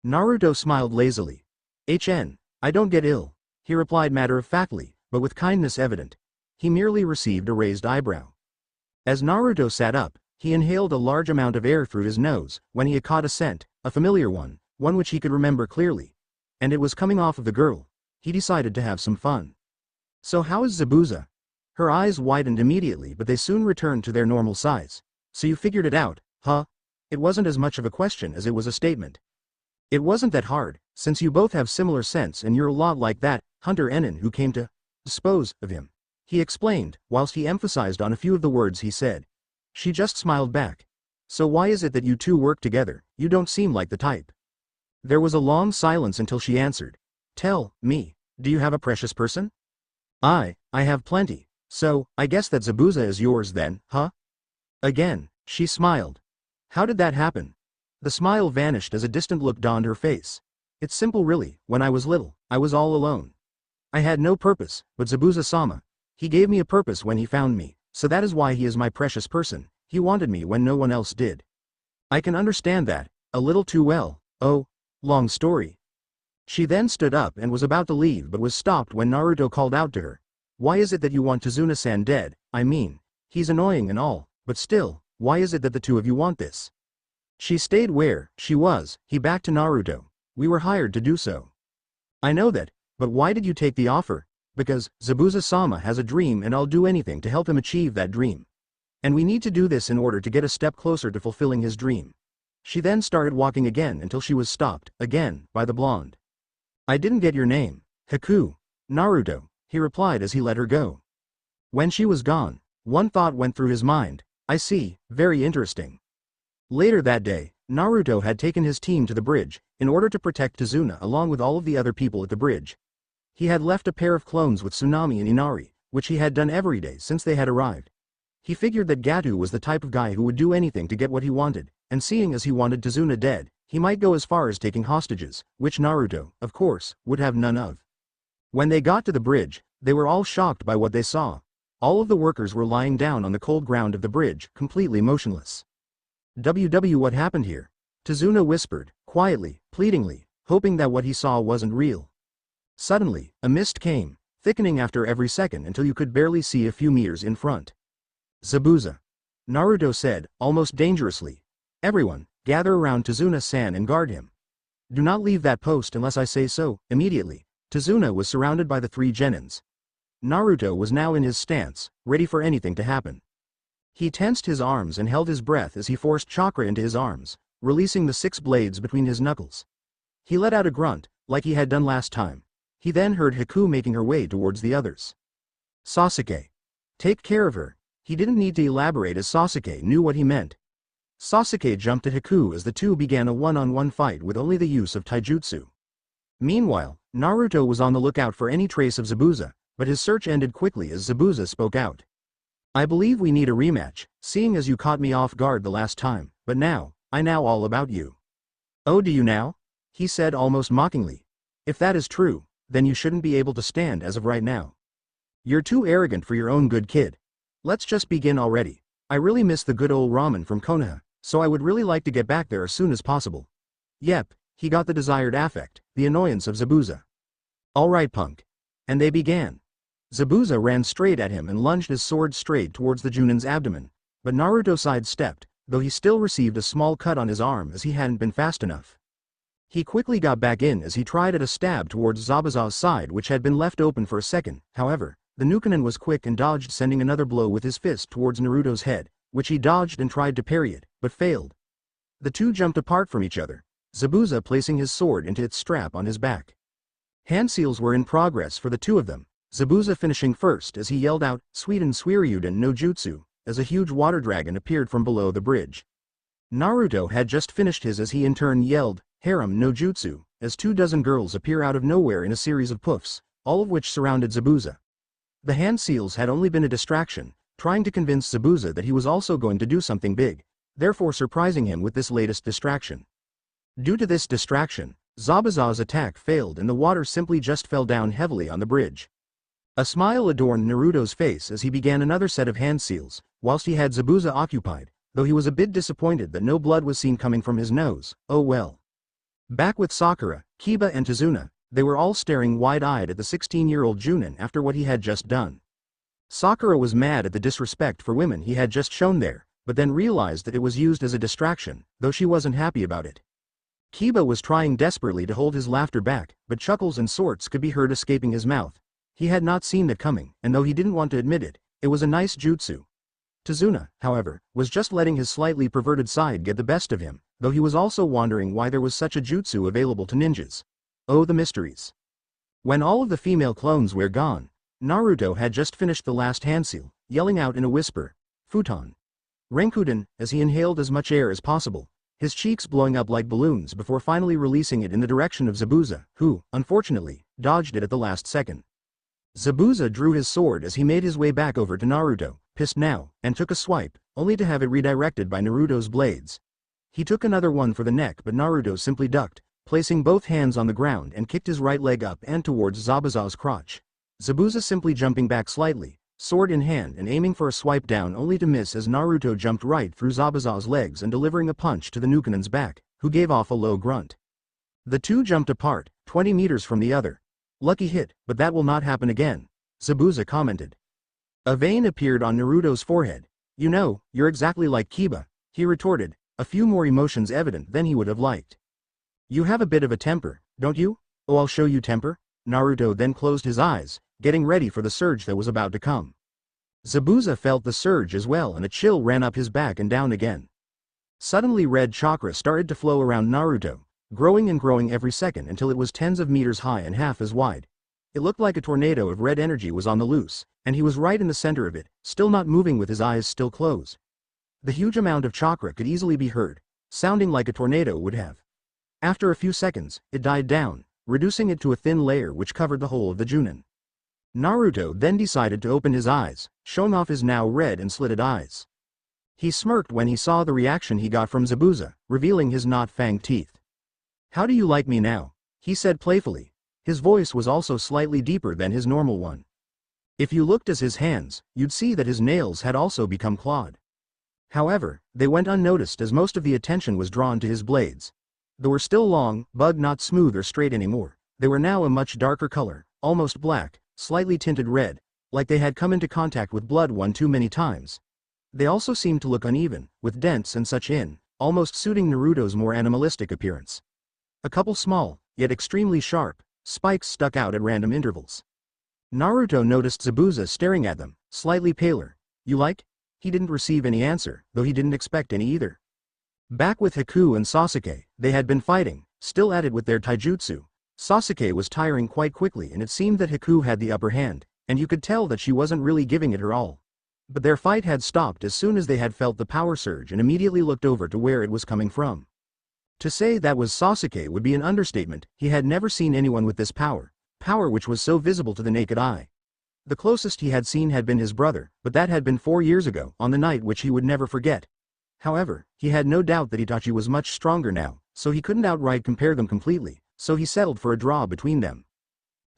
S1: Naruto smiled lazily. I don't get ill, he replied matter-of-factly, but with kindness evident. He merely received a raised eyebrow. As Naruto sat up, he inhaled a large amount of air through his nose, when he had caught a scent, a familiar one which he could remember clearly. And it was coming off of the girl. He decided to have some fun. So how is Zabuza? Her eyes widened immediately, but they soon returned to their normal size. So you figured it out, huh? It wasn't as much of a question as it was a statement. It wasn't that hard, since you both have similar sense and you're a lot like that Hunter Enin who came to dispose of him, he explained, whilst he emphasized on a few of the words he said. She just smiled back. So why is it that you two work together? You don't seem like the type. There was a long silence until she answered. Tell me, do you have a precious person? I have plenty, so I guess that Zabuza is yours then, huh? Again, she smiled. How did that happen? The smile vanished as a distant look dawned her face. It's simple really, when I was little, I was all alone. I had no purpose, but Zabuza-sama, he gave me a purpose when he found me, so that is why he is my precious person. He wanted me when no one else did. I can understand that, a little too well. Oh, long story. She then stood up and was about to leave but was stopped when Naruto called out to her. Why is it that you want Tazuna-san dead? I mean, he's annoying and all, but still, why is it that the two of you want this? She stayed where she was. He backed to Naruto. We were hired to do so. I know that, but why did you take the offer? Because Zabuza-sama has a dream and I'll do anything to help him achieve that dream. And we need to do this in order to get a step closer to fulfilling his dream. She then started walking again until she was stopped, again, by the blonde. I didn't get your name. Haku. Naruto, he replied as he let her go. When she was gone, one thought went through his mind. I see, very interesting. Later that day, Naruto had taken his team to the bridge, in order to protect Tazuna along with all of the other people at the bridge. He had left a pair of clones with Tsunami and Inari, which he had done every day since they had arrived. He figured that Gato was the type of guy who would do anything to get what he wanted, and seeing as he wanted Tazuna dead, he might go as far as taking hostages, which Naruto, of course, would have none of. When they got to the bridge, they were all shocked by what they saw. All of the workers were lying down on the cold ground of the bridge, completely motionless. What happened here? Tazuna whispered, quietly, pleadingly, hoping that what he saw wasn't real. Suddenly, a mist came, thickening after every second until you could barely see a few meters in front. Zabuza. Naruto said, almost dangerously. Everyone, gather around Tazuna-san and guard him. Do not leave that post unless I say so. Immediately, Tazuna was surrounded by the three genins. Naruto was now in his stance, ready for anything to happen. He tensed his arms and held his breath as he forced chakra into his arms, releasing the 6 blades between his knuckles. He let out a grunt, like he had done last time. He then heard Haku making her way towards the others. Sasuke. Take care of her. He didn't need to elaborate as Sasuke knew what he meant. Sasuke jumped at Haku as the two began a one-on-one fight with only the use of taijutsu. Meanwhile, Naruto was on the lookout for any trace of Zabuza, but his search ended quickly as Zabuza spoke out. I believe we need a rematch, seeing as you caught me off guard the last time, but now, I know all about you. Oh, do you now? He said almost mockingly. If that is true, then you shouldn't be able to stand as of right now. You're too arrogant for your own good, kid. Let's just begin already. I really miss the good old ramen from Konoha, so I would really like to get back there as soon as possible. Yep, he got the desired affect, the annoyance of Zabuza. Alright, punk. And they began. Zabuza ran straight at him and lunged his sword straight towards the Chunin's abdomen, but Naruto sidestepped, though he still received a small cut on his arm as he hadn't been fast enough. He quickly got back in as he tried at a stab towards Zabuza's side, which had been left open for a second. However, the Nukenin was quick and dodged, sending another blow with his fist towards Naruto's head, which he dodged and tried to parry it, but failed. The two jumped apart from each other, Zabuza placing his sword into its strap on his back. Hand seals were in progress for the two of them, Zabuza finishing first as he yelled out, Suiden Suiryuden no Jutsu, as a huge water dragon appeared from below the bridge. Naruto had just finished his as he in turn yelled, Harem no Jutsu, as 24 girls appear out of nowhere in a series of poofs, all of which surrounded Zabuza. The hand seals had only been a distraction, trying to convince Zabuza that he was also going to do something big, therefore surprising him with this latest distraction. Due to this distraction, Zabuza's attack failed and the water simply just fell down heavily on the bridge. A smile adorned Naruto's face as he began another set of hand seals, whilst he had Zabuza occupied, though he was a bit disappointed that no blood was seen coming from his nose. Oh well. Back with Sakura, Kiba and Tazuna, they were all staring wide-eyed at the 16-year-old Chunin after what he had just done. Sakura was mad at the disrespect for women he had just shown there, but then realized that it was used as a distraction, though she wasn't happy about it. Kiba was trying desperately to hold his laughter back, but chuckles and snorts could be heard escaping his mouth. He had not seen that coming, and though he didn't want to admit it, it was a nice jutsu. Tazuna, however, was just letting his slightly perverted side get the best of him, though he was also wondering why there was such a jutsu available to ninjas. Oh, the mysteries. When all of the female clones were gone, Naruto had just finished the last hand seal, yelling out in a whisper, "Futon." Renkuden, as he inhaled as much air as possible, his cheeks blowing up like balloons before finally releasing it in the direction of Zabuza, who, unfortunately, dodged it at the last second. Zabuza drew his sword as he made his way back over to Naruto, pissed now, and took a swipe, only to have it redirected by Naruto's blades. He took another one for the neck, but Naruto simply ducked, placing both hands on the ground and kicked his right leg up and towards Zabuza's crotch. Zabuza simply jumping back slightly, sword in hand and aiming for a swipe down only to miss as Naruto jumped right through Zabuza's legs and delivering a punch to the Nukanen's back, who gave off a low grunt. The two jumped apart, 20 meters from the other. "Lucky hit, but that will not happen again," Zabuza commented. A vein appeared on Naruto's forehead. "You know, you're exactly like Kiba," he retorted, a few more emotions evident than he would have liked. "You have a bit of a temper, don't you? Oh, I'll show you temper." Naruto then closed his eyes, getting ready for the surge that was about to come. Zabuza felt the surge as well and a chill ran up his back and down again. Suddenly red chakra started to flow around Naruto, growing and growing every second until it was tens of meters high and half as wide. It looked like a tornado of red energy was on the loose, and he was right in the center of it, still not moving with his eyes still closed. The huge amount of chakra could easily be heard, sounding like a tornado would have. After a few seconds, it died down, reducing it to a thin layer which covered the whole of the Chunin. Naruto then decided to open his eyes, showing off his now red and slitted eyes. He smirked when he saw the reaction he got from Zabuza, revealing his not-fanged teeth. "How do you like me now?" he said playfully. His voice was also slightly deeper than his normal one. If you looked at his hands, you'd see that his nails had also become clawed. However, they went unnoticed as most of the attention was drawn to his blades. They were still long, but not smooth or straight anymore. They were now a much darker color, almost black, slightly tinted red, like they had come into contact with blood one too many times. They also seemed to look uneven, with dents and such in, almost suiting Naruto's more animalistic appearance. A couple small, yet extremely sharp, spikes stuck out at random intervals. Naruto noticed Zabuza staring at them, slightly paler. "You like?" He didn't receive any answer, though he didn't expect any either. Back with Haku and Sasuke, they had been fighting, still at it with their taijutsu. Sasuke was tiring quite quickly and it seemed that Haku had the upper hand, and you could tell that she wasn't really giving it her all. But their fight had stopped as soon as they had felt the power surge and immediately looked over to where it was coming from. To say that was Sasuke would be an understatement. He had never seen anyone with this power which was so visible to the naked eye. The closest he had seen had been his brother, but that had been 4 years ago, on the night which he would never forget. However, he had no doubt that Itachi was much stronger now, so he couldn't outright compare them completely, so he settled for a draw between them.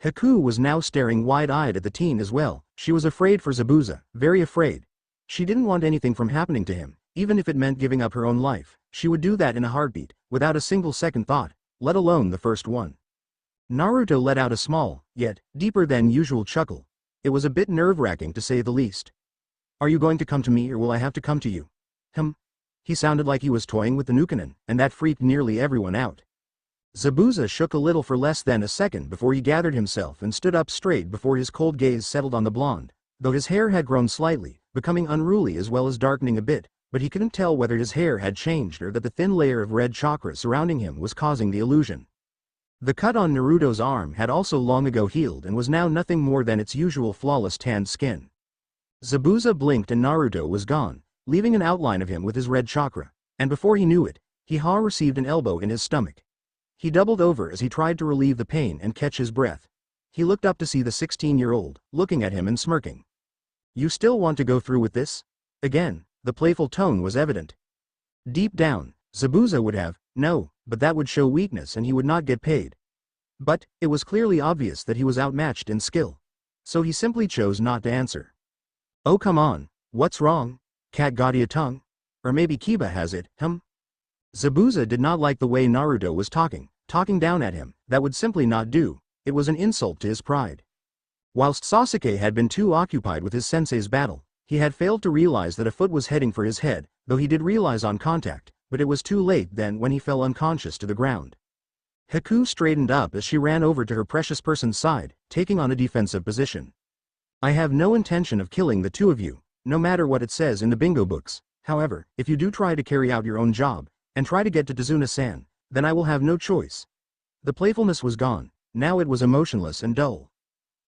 S1: Haku was now staring wide-eyed at the teen as well. She was afraid for Zabuza, very afraid. She didn't want anything from happening to him, even if it meant giving up her own life. She would do that in a heartbeat, without a single second thought, let alone the first one. Naruto let out a small, yet deeper than usual chuckle. It was a bit nerve-wracking to say the least. "Are you going to come to me or will I have to come to you?" He sounded like he was toying with the Nukanen, and that freaked nearly everyone out. Zabuza shook a little for less than a second before he gathered himself and stood up straight before his cold gaze settled on the blonde, though his hair had grown slightly, becoming unruly as well as darkening a bit, but he couldn't tell whether his hair had changed or that the thin layer of red chakra surrounding him was causing the illusion. The cut on Naruto's arm had also long ago healed and was now nothing more than its usual flawless tanned skin. Zabuza blinked and Naruto was gone, leaving an outline of him with his red chakra, and before he knew it, he received an elbow in his stomach. He doubled over as he tried to relieve the pain and catch his breath. He looked up to see the 16-year-old, looking at him and smirking. "You still want to go through with this?" Again, the playful tone was evident. Deep down, Zabuza would have, no, but that would show weakness and he would not get paid. But, it was clearly obvious that he was outmatched in skill. So he simply chose not to answer. "Oh come on, what's wrong? Cat got a tongue? Or maybe Kiba has it, Zabuza did not like the way Naruto was talking, talking down at him, that would simply not do. It was an insult to his pride. Whilst Sasuke had been too occupied with his sensei's battle, he had failed to realize that a foot was heading for his head, though he did realize on contact, but it was too late then when he fell unconscious to the ground. Haku straightened up as she ran over to her precious person's side, taking on a defensive position. I have no intention of killing the two of you, no matter what it says in the bingo books. However, if you do try to carry out your own job, and try to get to Tazuna-san, then I will have no choice. The playfulness was gone, now it was emotionless and dull.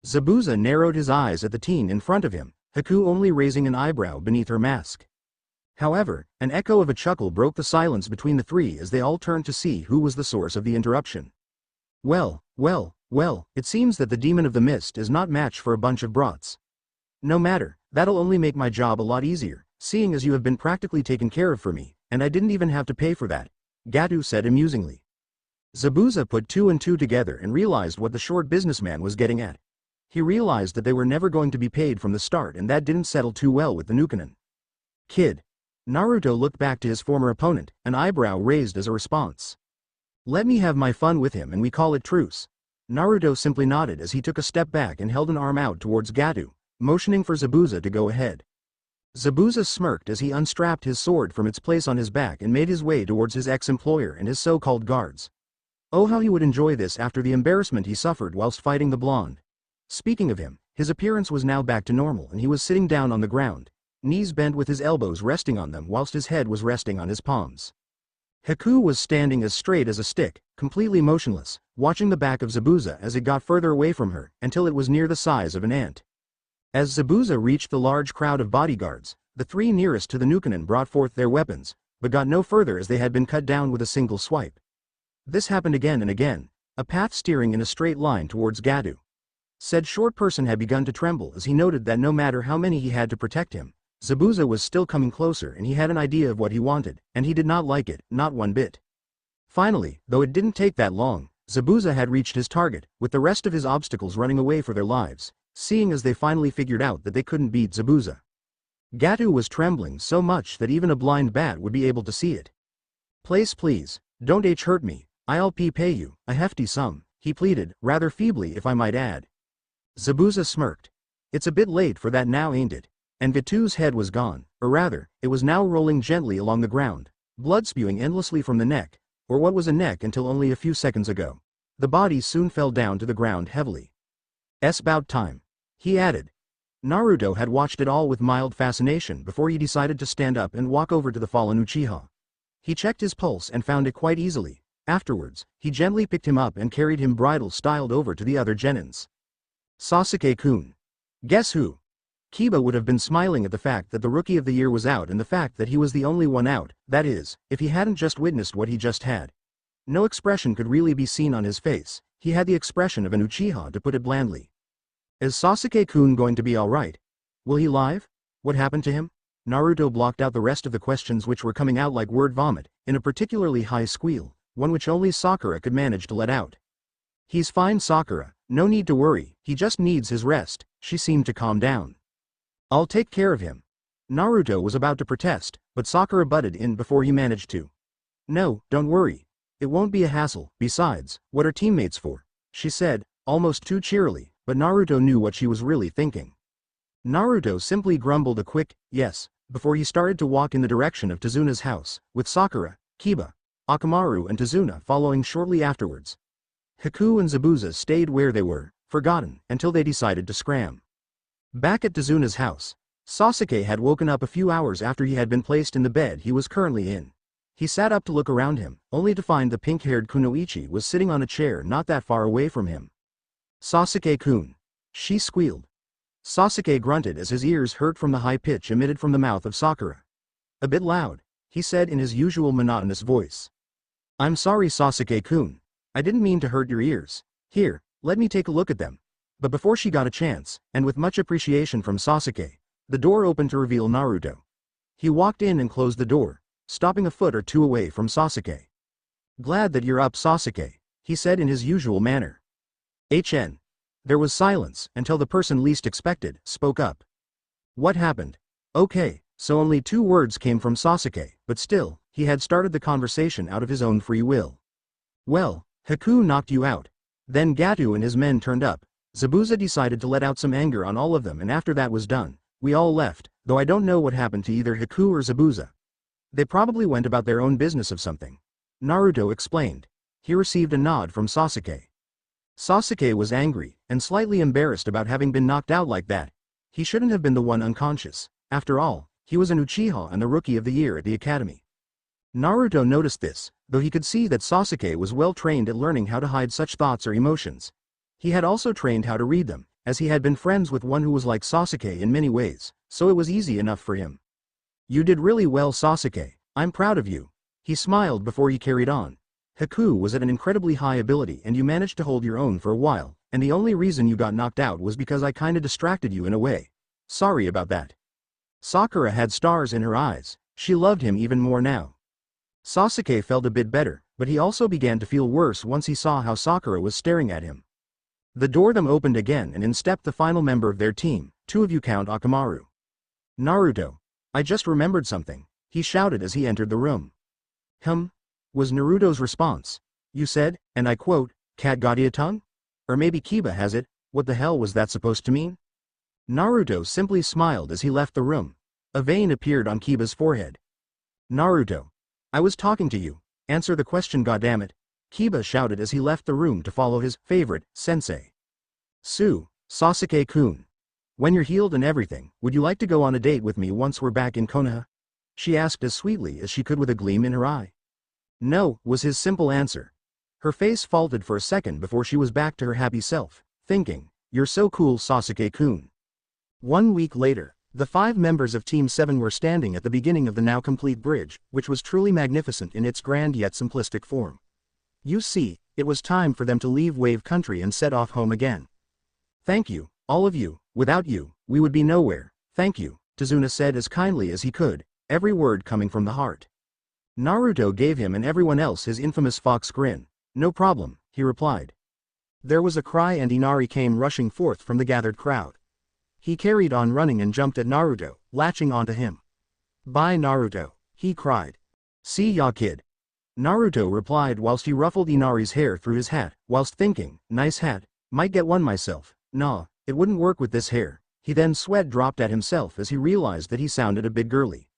S1: Zabuza narrowed his eyes at the teen in front of him, Haku only raising an eyebrow beneath her mask. However, an echo of a chuckle broke the silence between the three as they all turned to see who was the source of the interruption. Well, it seems that the demon of the mist is not match for a bunch of brats. No matter, that'll only make my job a lot easier, seeing as you have been practically taken care of for me, and I didn't even have to pay for that, Gato said amusingly. Zabuza put two and two together and realized what the short businessman was getting at. He realized that they were never going to be paid from the start, and that didn't settle too well with the Nukanen. Kid. Naruto looked back to his former opponent, an eyebrow raised as a response. Let me have my fun with him and we call it truce. Naruto simply nodded as he took a step back and held an arm out towards Gato, motioning for Zabuza to go ahead. Zabuza smirked as he unstrapped his sword from its place on his back and made his way towards his ex-employer and his so-called guards. Oh, how he would enjoy this after the embarrassment he suffered whilst fighting the blonde. Speaking of him, his appearance was now back to normal and he was sitting down on the ground, knees bent with his elbows resting on them whilst his head was resting on his palms. Haku was standing as straight as a stick, completely motionless, watching the back of Zabuza as it got further away from her until it was near the size of an ant. As Zabuza reached the large crowd of bodyguards, the three nearest to the Nukanen brought forth their weapons, but got no further as they had been cut down with a single swipe. This happened again and again, a path steering in a straight line towards Gato. Said short person had begun to tremble as he noted that no matter how many he had to protect him, Zabuza was still coming closer and he had an idea of what he wanted, and he did not like it, not one bit. Finally, though it didn't take that long, Zabuza had reached his target, with the rest of his obstacles running away for their lives, seeing as they finally figured out that they couldn't beat Zabuza. Gato was trembling so much that even a blind bat would be able to see it. Please, don't hurt me, I'll pay you a hefty sum, he pleaded, rather feebly if I might add. Zabuza smirked. It's a bit late for that now, ain't it? And Gatu's head was gone, or rather, it was now rolling gently along the ground, blood spewing endlessly from the neck, or what was a neck until only a few seconds ago. The body soon fell down to the ground heavily. "'S about time," he added. Naruto had watched it all with mild fascination before he decided to stand up and walk over to the fallen Uchiha. He checked his pulse and found it quite easily. Afterwards, he gently picked him up and carried him bridle-styled over to the other genins. Sasuke-kun. Guess who? Kiba would have been smiling at the fact that the Rookie of the Year was out and the fact that he was the only one out, that is, if he hadn't just witnessed what he just had. No expression could really be seen on his face, he had the expression of an Uchiha to put it blandly. Is Sasuke-kun going to be alright? Will he live? What happened to him? Naruto blocked out the rest of the questions which were coming out like word vomit, in a particularly high squeal, one which only Sakura could manage to let out. He's fine, Sakura, no need to worry, he just needs his rest, she seemed to calm down. I'll take care of him. Naruto was about to protest, but Sakura butted in before he managed to. No, don't worry. It won't be a hassle, besides, what are teammates for? She said, almost too cheerily, but Naruto knew what she was really thinking. Naruto simply grumbled a quick, yes, before he started to walk in the direction of Tazuna's house, with Sakura, Kiba, Akamaru and Tazuna following shortly afterwards. Haku and Zabuza stayed where they were, forgotten, until they decided to scram. Back at Tazuna's house, Sasuke had woken up a few hours after he had been placed in the bed he was currently in. He sat up to look around him, only to find the pink-haired Kunoichi was sitting on a chair not that far away from him. Sasuke-kun. She squealed. Sasuke grunted as his ears hurt from the high pitch emitted from the mouth of Sakura. A bit loud, he said in his usual monotonous voice. I'm sorry, Sasuke-kun. I didn't mean to hurt your ears. Here, let me take a look at them. But before she got a chance, and with much appreciation from Sasuke, the door opened to reveal Naruto. He walked in and closed the door, stopping a foot or two away from Sasuke. Glad that you're up, Sasuke, he said in his usual manner. HN. There was silence until the person least expected spoke up. What happened? Okay, so only 2 words came from Sasuke, but still, he had started the conversation out of his own free will. Well, Haku knocked you out. Then Gatu and his men turned up. Zabuza decided to let out some anger on all of them, and after that was done, we all left, though I don't know what happened to either Haku or Zabuza. They probably went about their own business of something. Naruto explained. He received a nod from Sasuke. Sasuke was angry, and slightly embarrassed about having been knocked out like that. He shouldn't have been the one unconscious. After all, he was an Uchiha and the Rookie of the Year at the academy. Naruto noticed this, though he could see that Sasuke was well trained at learning how to hide such thoughts or emotions. He had also trained how to read them, as he had been friends with one who was like Sasuke in many ways, so it was easy enough for him. You did really well, Sasuke. I'm proud of you. He smiled before he carried on. Haku was at an incredibly high ability and you managed to hold your own for a while, and the only reason you got knocked out was because I kinda distracted you in a way. Sorry about that. Sakura had stars in her eyes. She loved him even more now. Sasuke felt a bit better, but he also began to feel worse once he saw how Sakura was staring at him. The door then opened again and in stepped the final member of their team, two of you Count Akamaru. Naruto. I just remembered something, he shouted as he entered the room. Was Naruto's response. You said, and I quote, cat got a tongue? Or maybe Kiba has it, what the hell was that supposed to mean? Naruto simply smiled as he left the room. A vein appeared on Kiba's forehead. Naruto. I was talking to you, answer the question goddammit, Kiba shouted as he left the room to follow his favorite, sensei. Sasuke-kun. When you're healed and everything, would you like to go on a date with me once we're back in Konoha? She asked as sweetly as she could with a gleam in her eye. No, was his simple answer. Her face faltered for a second before she was back to her happy self, thinking, you're so cool, Sasuke-kun. 1 week later, the 5 members of Team 7 were standing at the beginning of the now complete bridge, which was truly magnificent in its grand yet simplistic form. You see, it was time for them to leave Wave Country and set off home again. Thank you, all of you, without you, we would be nowhere, thank you, Tazuna said as kindly as he could, every word coming from the heart. Naruto gave him and everyone else his infamous fox grin. No problem, he replied. There was a cry and Inari came rushing forth from the gathered crowd. He carried on running and jumped at Naruto, latching onto him. Bye Naruto, he cried. See ya kid. Naruto replied whilst he ruffled Inari's hair through his hat, whilst thinking, nice hat, might get one myself, nah, it wouldn't work with this hair. He then sweat dropped at himself as he realized that he sounded a bit girly.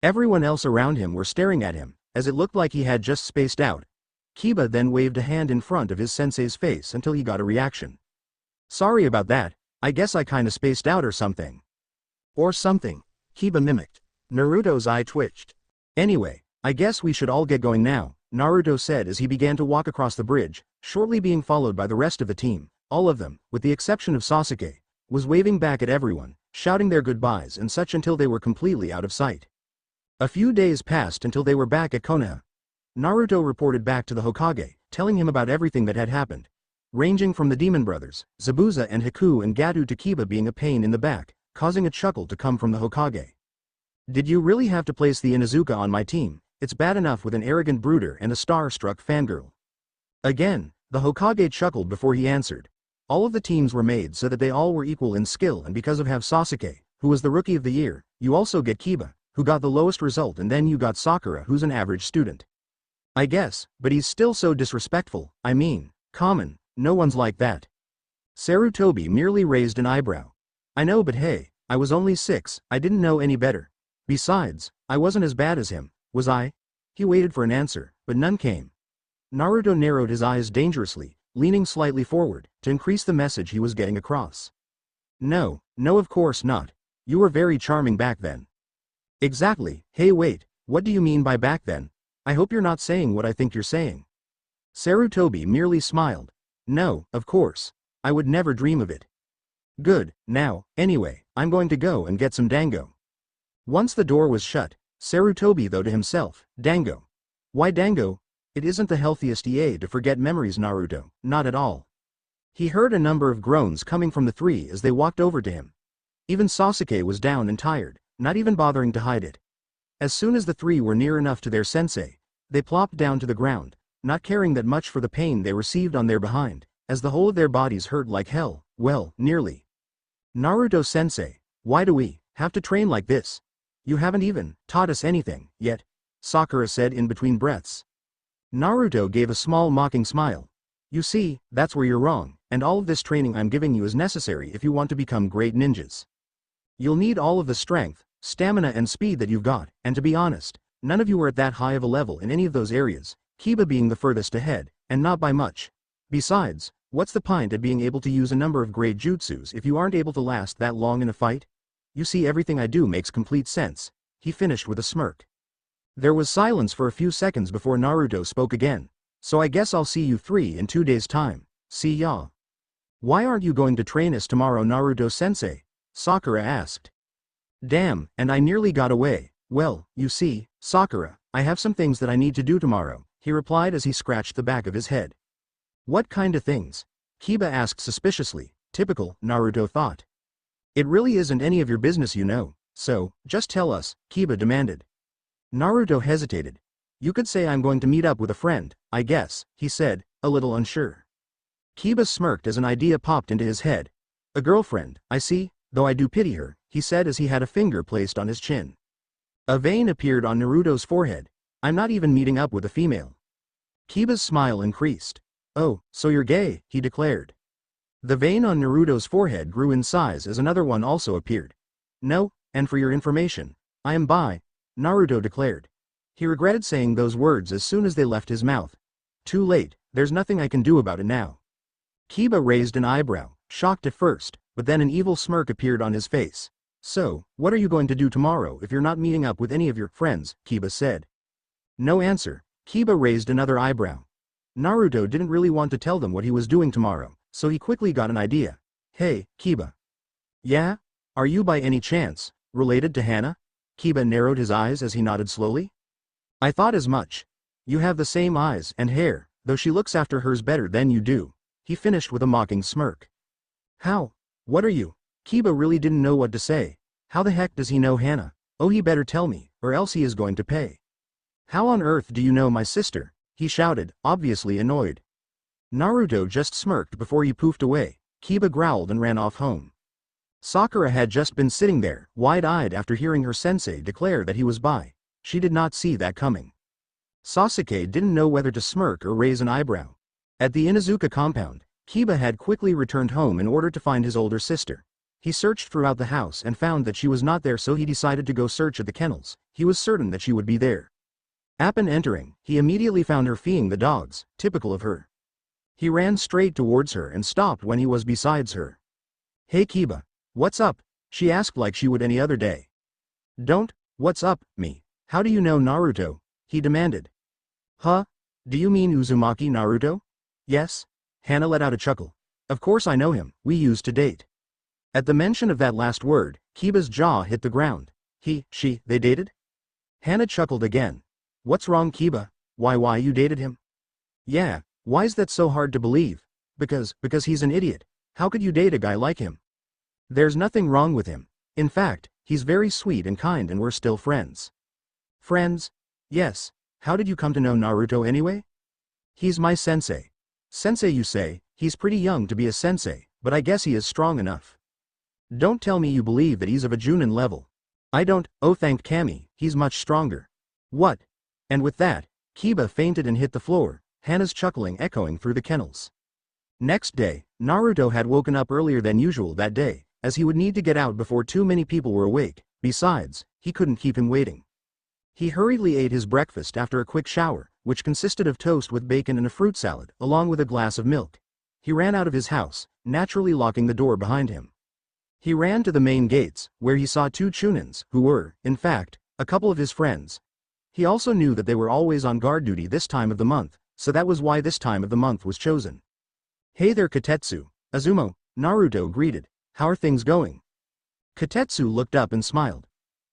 S1: Everyone else around him were staring at him, as it looked like he had just spaced out. Kiba then waved a hand in front of his sensei's face until he got a reaction. Sorry about that, I guess I kinda spaced out or something. Or something, Kiba mimicked. Naruto's eye twitched. Anyway, I guess we should all get going now, Naruto said as he began to walk across the bridge, shortly being followed by the rest of the team. All of them, with the exception of Sasuke, was waving back at everyone, shouting their goodbyes and such until they were completely out of sight. A few days passed until they were back at Konoha. Naruto reported back to the Hokage, telling him about everything that had happened. Ranging from the Demon Brothers, Zabuza and Haku and Gatu to Kiba being a pain in the back, causing a chuckle to come from the Hokage. Did you really have to place the Inuzuka on my team? It's bad enough with an arrogant brooder and a star-struck fangirl. Again, the Hokage chuckled before he answered. All of the teams were made so that they all were equal in skill and because of have Sasuke, who was the Rookie of the Year, you also get Kiba, who got the lowest result and then you got Sakura who's an average student. I guess, but he's still so disrespectful, I mean, common, no one's like that. Sarutobi merely raised an eyebrow. I know but hey, I was only 6, I didn't know any better. Besides, I wasn't as bad as him, was I? He waited for an answer, but none came. Naruto narrowed his eyes dangerously, leaning slightly forward, to increase the message he was getting across. No, of course not. You were very charming back then. Exactly, hey wait, what do you mean by back then? I hope you're not saying what I think you're saying. Sarutobi merely smiled. No, of course. I would never dream of it. Good, now, anyway, I'm going to go and get some dango. Once the door was shut, Sarutobi thought to himself, dango. Why dango? It isn't the healthiest EA to forget memories Naruto, not at all. He heard a number of groans coming from the 3 as they walked over to him. Even Sasuke was down and tired, not even bothering to hide it. As soon as the 3 were near enough to their sensei, they plopped down to the ground, not caring that much for the pain they received on their behind, as the whole of their bodies hurt like hell, well, nearly. Naruto-sensei, why do we have to train like this? You haven't even taught us anything yet, Sakura said in between breaths. Naruto gave a small mocking smile. You see, that's where you're wrong, and all of this training I'm giving you is necessary if you want to become great ninjas. You'll need all of the strength, stamina and speed that you've got, and to be honest, none of you are at that high of a level in any of those areas, Kiba being the furthest ahead, and not by much. Besides, what's the point of being able to use a number of great jutsus if you aren't able to last that long in a fight? You see, everything I do makes complete sense, he finished with a smirk. There was silence for a few seconds before Naruto spoke again. So I guess I'll see you three in 2 days' time. See ya. Why aren't you going to train us tomorrow, Naruto-sensei? Sakura asked. Damn, and I nearly got away. Well, you see, Sakura, I have some things that I need to do tomorrow, he replied as he scratched the back of his head. What kind of things? Kiba asked suspiciously. Typical, Naruto thought. It really isn't any of your business, you know, so, just tell us, Kiba demanded. Naruto hesitated. You could say I'm going to meet up with a friend, I guess, he said, a little unsure. Kiba smirked as an idea popped into his head. A girlfriend, I see, though I do pity her, he said as he had a finger placed on his chin. A vein appeared on Naruto's forehead. I'm not even meeting up with a female. Kiba's smile increased. Oh, so you're gay, he declared. The vein on Naruto's forehead grew in size as another one also appeared. No, and for your information, I am bi, Naruto declared. He regretted saying those words as soon as they left his mouth. Too late, there's nothing I can do about it now. Kiba raised an eyebrow, shocked at first, but then an evil smirk appeared on his face. So, what are you going to do tomorrow if you're not meeting up with any of your friends, Kiba said. No answer. Kiba raised another eyebrow. Naruto didn't really want to tell them what he was doing tomorrow, so he quickly got an idea. Hey, Kiba. Yeah? Are you by any chance related to Hana? Kiba narrowed his eyes as he nodded slowly. I thought as much. You have the same eyes and hair, though she looks after hers better than you do, he finished with a mocking smirk. How? What are you? Kiba really didn't know what to say. How the heck does he know Hana? Oh, he better tell me, or else he is going to pay. How on earth do you know my sister? He shouted, obviously annoyed. Naruto just smirked before he poofed away. Kiba growled and ran off home. Sakura had just been sitting there, wide-eyed after hearing her sensei declare that he was bi. She did not see that coming. Sasuke didn't know whether to smirk or raise an eyebrow. At the Inuzuka compound, Kiba had quickly returned home in order to find his older sister. He searched throughout the house and found that she was not there, so he decided to go search at the kennels. He was certain that she would be there. Upon entering, he immediately found her feeding the dogs, typical of her. He ran straight towards her and stopped when he was beside her. Hey Kiba, what's up? She asked like she would any other day. Don't, what's up, me? How do you know Naruto? He demanded. Huh? Do you mean Uzumaki Naruto? Yes? Hana let out a chuckle. Of course I know him, we used to date. At the mention of that last word, Kiba's jaw hit the ground. They dated? Hana chuckled again. What's wrong, Kiba? Why you dated him? Yeah, why's that so hard to believe? Because he's an idiot. How could you date a guy like him? There's nothing wrong with him. In fact, he's very sweet and kind and we're still friends. Friends? Yes. How did you come to know Naruto anyway? He's my sensei. Sensei, you say? He's pretty young to be a sensei, but I guess he is strong enough. Don't tell me you believe that he's of a Chunin level. I don't. Oh, thank Kami, he's much stronger. What? And with that, Kiba fainted and hit the floor, Hana's chuckling echoing through the kennels. Next day, Naruto had woken up earlier than usual that day, as he would need to get out before too many people were awake. Besides, he couldn't keep him waiting. He hurriedly ate his breakfast after a quick shower, which consisted of toast with bacon and a fruit salad, along with a glass of milk. He ran out of his house, naturally locking the door behind him. He ran to the main gates, where he saw two Chunins, who were, in fact, a couple of his friends. He also knew that they were always on guard duty this time of the month, so that was why this time of the month was chosen. Hey there Katetsu, Azumo, Naruto greeted. How are things going? Katetsu looked up and smiled.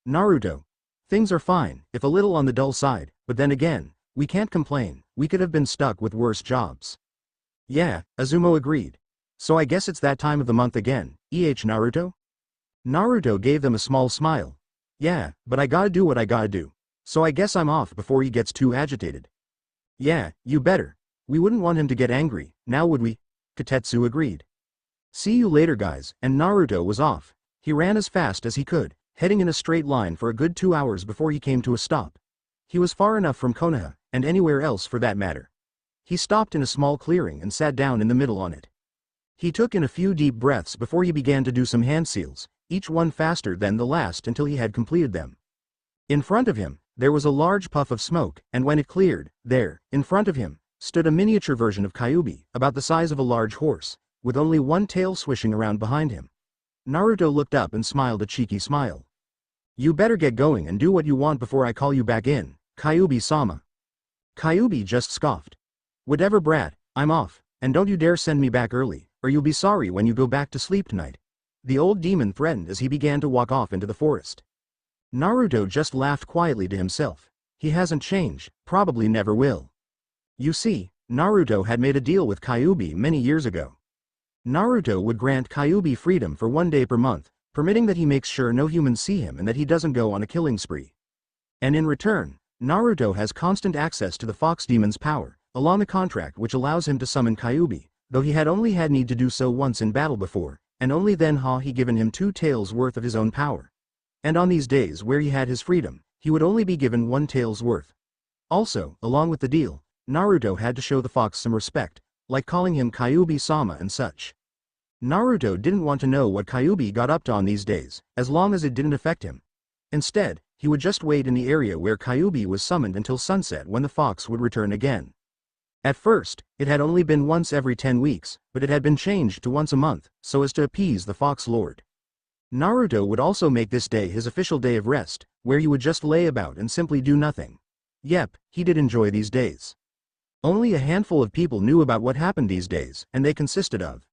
S1: Naruto. Things are fine, if a little on the dull side, but then again, we can't complain, we could have been stuck with worse jobs. Yeah, Azumo agreed. So I guess it's that time of the month again, Naruto? Naruto gave them a small smile. Yeah, but I gotta do what I gotta do. So I guess I'm off before he gets too agitated. Yeah, you better. We wouldn't want him to get angry, now would we? Katetsu agreed. See you later guys, and Naruto was off. He ran as fast as he could, heading in a straight line for a good 2 hours before he came to a stop. He was far enough from Konoha, and anywhere else for that matter. He stopped in a small clearing and sat down in the middle on it. He took in a few deep breaths before he began to do some hand seals, each one faster than the last until he had completed them. In front of him, there was a large puff of smoke, and when it cleared, there, in front of him, stood a miniature version of Kyubbi, about the size of a large horse, with only one tail swishing around behind him. Naruto looked up and smiled a cheeky smile. "You better get going and do what you want before I call you back in, Kyubbi-sama." Kyubbi just scoffed. "Whatever, brat, I'm off, and don't you dare send me back early, or you'll be sorry when you go back to sleep tonight," the old demon threatened as he began to walk off into the forest. Naruto just laughed quietly to himself. He hasn't changed, probably never will. You see, Naruto had made a deal with Kyubbi many years ago. Naruto would grant Kyubbi freedom for 1 day per month, permitting that he makes sure no humans see him and that he doesn't go on a killing spree. And in return, Naruto has constant access to the Fox Demon's power, along a contract which allows him to summon Kyubbi, though he had only had need to do so once in battle before, and only then had he given him 2 taels worth of his own power. And on these days where he had his freedom, he would only be given 1 tael's worth. Also, along with the deal, Naruto had to show the fox some respect, like calling him Kyubbi-sama and such. Naruto didn't want to know what Kyubbi got up to on these days, as long as it didn't affect him. Instead, he would just wait in the area where Kyubbi was summoned until sunset when the fox would return again. At first, it had only been once every 10 weeks, but it had been changed to once a month, so as to appease the Fox Lord. Naruto would also make this day his official day of rest, where he would just lay about and simply do nothing. Yep, he did enjoy these days. Only a handful of people knew about what happened these days, and they consisted of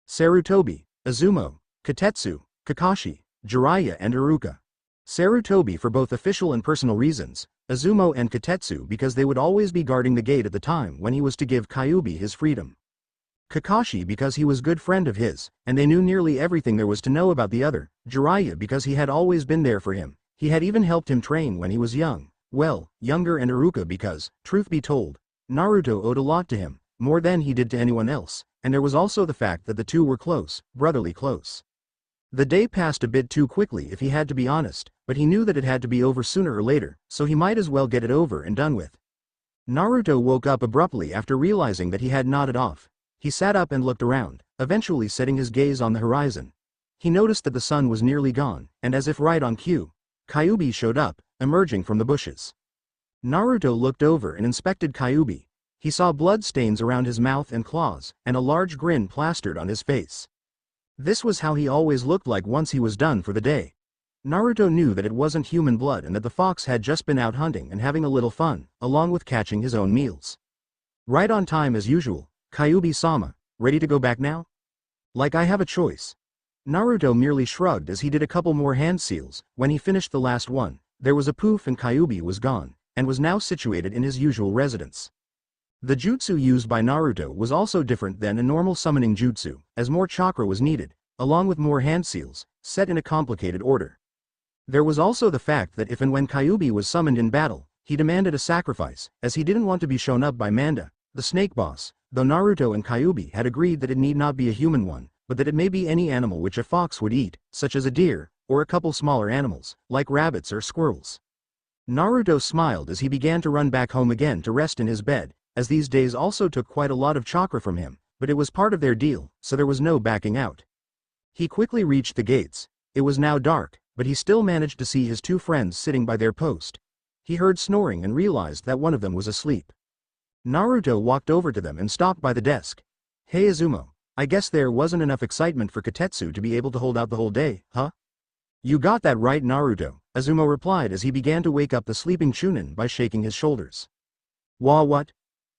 S1: Sarutobi, Izumo, Kotetsu, Kakashi, Jiraiya and Iruka. Sarutobi for both official and personal reasons, Izumo and Kotetsu because they would always be guarding the gate at the time when he was to give Kyubbi his freedom. Kakashi because he was a good friend of his, and they knew nearly everything there was to know about the other, Jiraiya because he had always been there for him, he had even helped him train when he was young, well, younger, and Iruka because, truth be told, Naruto owed a lot to him, more than he did to anyone else, and there was also the fact that the two were close, brotherly close. The day passed a bit too quickly if he had to be honest, but he knew that it had to be over sooner or later, so he might as well get it over and done with. Naruto woke up abruptly after realizing that he had nodded off. He sat up and looked around, eventually setting his gaze on the horizon. He noticed that the sun was nearly gone, and as if right on cue, Kyubbi showed up, emerging from the bushes. Naruto looked over and inspected Kyubbi. He saw blood stains around his mouth and claws, and a large grin plastered on his face. This was how he always looked like once he was done for the day. Naruto knew that it wasn't human blood and that the fox had just been out hunting and having a little fun, along with catching his own meals. Right on time as usual, Kyubbi-sama, ready to go back now? Like I have a choice. Naruto merely shrugged as he did a couple more hand seals. When he finished the last one, there was a poof and Kyubbi was gone, and was now situated in his usual residence. The jutsu used by Naruto was also different than a normal summoning jutsu, as more chakra was needed, along with more hand seals, set in a complicated order. There was also the fact that if and when Kyubbi was summoned in battle, he demanded a sacrifice, as he didn't want to be shown up by Manda, the snake boss, though Naruto and Kyubbi had agreed that it need not be a human one, but that it may be any animal which a fox would eat, such as a deer, or a couple smaller animals, like rabbits or squirrels. Naruto smiled as he began to run back home again to rest in his bed, as these days also took quite a lot of chakra from him, but it was part of their deal, so there was no backing out. He quickly reached the gates. It was now dark, but he still managed to see his 2 friends sitting by their post. He heard snoring and realized that one of them was asleep. Naruto walked over to them and stopped by the desk. "Hey Izumo, I guess there wasn't enough excitement for Kotetsu to be able to hold out the whole day, huh?" "You got that right, Naruto," Izumo replied as he began to wake up the sleeping Chunin by shaking his shoulders. What?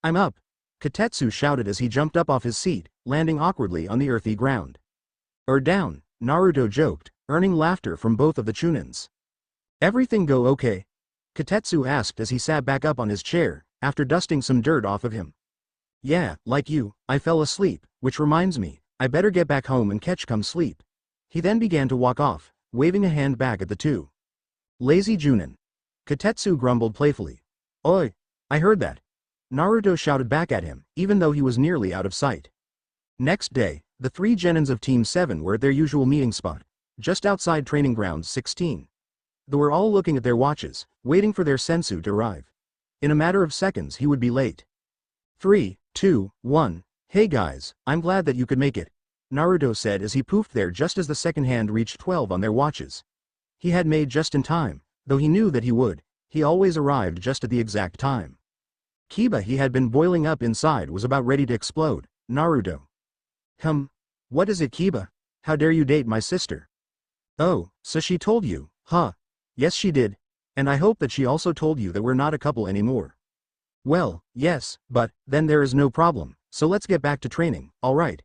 S1: I'm up," Kotetsu shouted as he jumped up off his seat, landing awkwardly on the earthy ground. Down," Naruto joked, earning laughter from both of the Chunins. "Everything go okay?" Kotetsu asked as he sat back up on his chair, after dusting some dirt off of him. "Yeah, like you, I fell asleep, which reminds me, I better get back home and catch some sleep." He then began to walk off, waving a hand back at the 2. "Lazy Junin." Kotetsu grumbled playfully. "Oi, I heard that." Naruto shouted back at him, even though he was nearly out of sight. Next day, the 3 genins of Team 7 were at their usual meeting spot, just outside Training Grounds 16. They were all looking at their watches, waiting for their sensu to arrive. In a matter of seconds he would be late. 3, 2, 1. Hey guys, I'm glad that you could make it, Naruto said as he poofed there just as the second hand reached 12 on their watches. He had made just in time, though he knew that he would. He always arrived just at the exact time. Kiba he had been boiling up inside was about ready to explode. Naruto. What is it, Kiba? How dare you date my sister? Oh, so she told you, huh? Yes she did. And I hope that she also told you that we're not a couple anymore. Well, yes, but, then there is no problem, so let's get back to training, alright?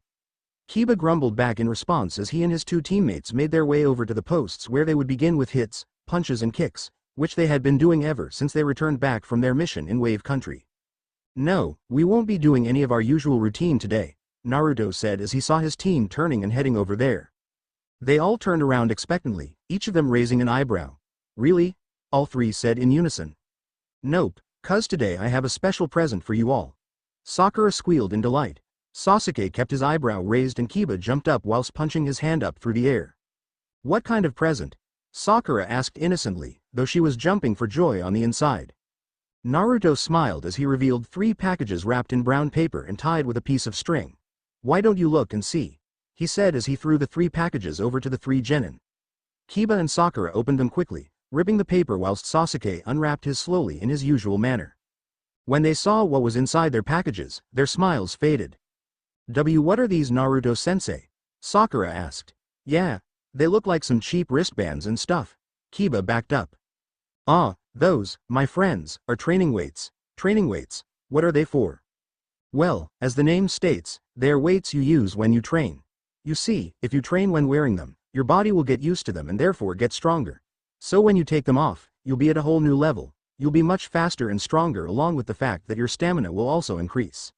S1: Kiba grumbled back in response as he and his two teammates made their way over to the posts where they would begin with hits, punches and kicks, which they had been doing ever since they returned back from their mission in Wave Country. No, we won't be doing any of our usual routine today, Naruto said as he saw his team turning and heading over there. They all turned around expectantly, each of them raising an eyebrow. Really? All three said in unison. Nope, 'cause today I have a special present for you all. Sakura squealed in delight. Sasuke kept his eyebrow raised and Kiba jumped up whilst punching his hand up through the air. What kind of present? Sakura asked innocently, though she was jumping for joy on the inside. Naruto smiled as he revealed 3 packages wrapped in brown paper and tied with a piece of string. Why don't you look and see? He said as he threw the 3 packages over to the 3 genin. Kiba and Sakura opened them quickly, ripping the paper whilst Sasuke unwrapped his slowly in his usual manner. When they saw what was inside their packages, their smiles faded. What are these, Naruto-sensei? Sakura asked. Yeah, they look like some cheap wristbands and stuff. Kiba backed up. Ah, those, my friends, are training weights. Training weights, what are they for? Well, as the name states, they are weights you use when you train. You see, if you train when wearing them, your body will get used to them and therefore get stronger. So when you take them off, you'll be at a whole new level. You'll be much faster and stronger along with the fact that your stamina will also increase.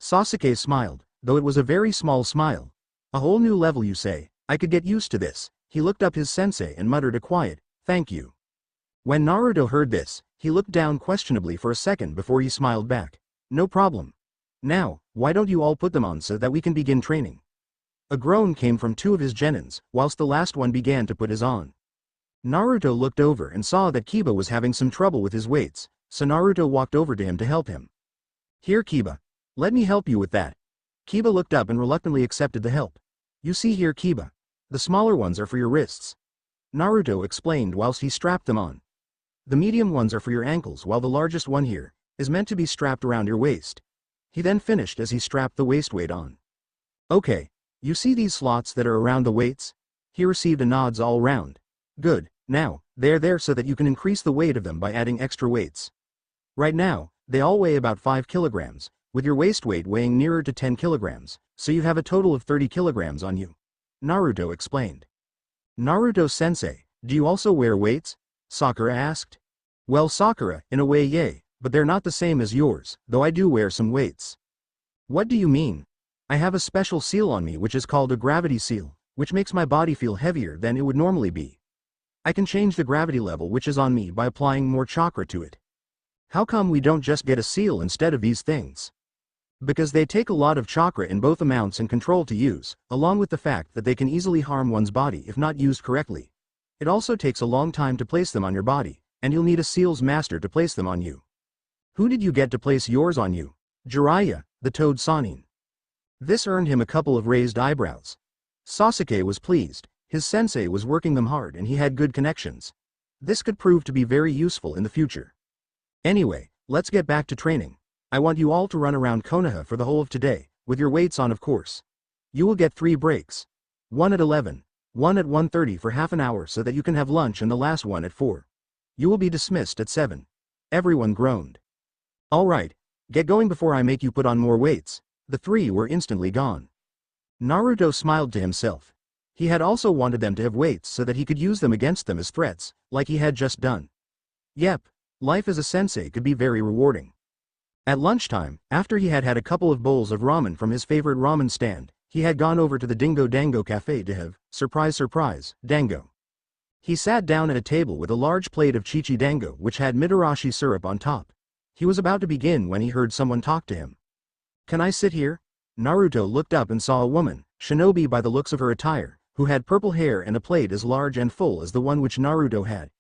S1: Sasuke smiled, though it was a very small smile. A whole new level you say, I could get used to this. He looked up his sensei and muttered a quiet, thank you. When Naruto heard this, he looked down questionably for a second before he smiled back. No problem. Now, why don't you all put them on so that we can begin training? A groan came from 2 of his genins, whilst the last one began to put his on. Naruto looked over and saw that Kiba was having some trouble with his weights, so Naruto walked over to him to help him. Here Kiba. Let me help you with that. Kiba looked up and reluctantly accepted the help. You see here Kiba. The smaller ones are for your wrists. Naruto explained whilst he strapped them on. The medium ones are for your ankles while the largest one here is meant to be strapped around your waist. He then finished as he strapped the waist weight on. Okay, you see these slots that are around the weights? He received a nods all round. Good, now, they're there so that you can increase the weight of them by adding extra weights. Right now, they all weigh about 5 kilograms, with your waist weight weighing nearer to 10 kilograms, so you have a total of 30 kilograms on you. Naruto explained. Naruto-sensei, do you also wear weights? Sakura asked. Well Sakura, in a way yay, but they're not the same as yours, though I do wear some weights. What do you mean? I have a special seal on me which is called a gravity seal, which makes my body feel heavier than it would normally be. I can change the gravity level which is on me by applying more chakra to it. How come we don't just get a seal instead of these things? Because they take a lot of chakra in both amounts and control to use, along with the fact that they can easily harm one's body if not used correctly. It also takes a long time to place them on your body, and you'll need a seal's master to place them on you. Who did you get to place yours on you? Jiraiya, the toad Sanin. This earned him a couple of raised eyebrows. Sasuke was pleased. His sensei was working them hard and he had good connections. This could prove to be very useful in the future. Anyway, let's get back to training. I want you all to run around Konoha for the whole of today, with your weights on of course. You will get 3 breaks. One at 11, one at 1:30 for half an hour so that you can have lunch and the last one at 4. You will be dismissed at 7. Everyone groaned. Alright, get going before I make you put on more weights. The 3 were instantly gone. Naruto smiled to himself. He had also wanted them to have weights so that he could use them against them as threats, like he had just done. Yep, life as a sensei could be very rewarding. At lunchtime, after he had had a couple of bowls of ramen from his favorite ramen stand, he had gone over to the Dingo Dango Cafe to have, surprise surprise, dango. He sat down at a table with a large plate of chichi dango which had mitarashi syrup on top. He was about to begin when he heard someone talk to him. Can I sit here? Naruto looked up and saw a woman, shinobi by the looks of her attire, who had purple hair and a plate as large and full as the one which Naruto had.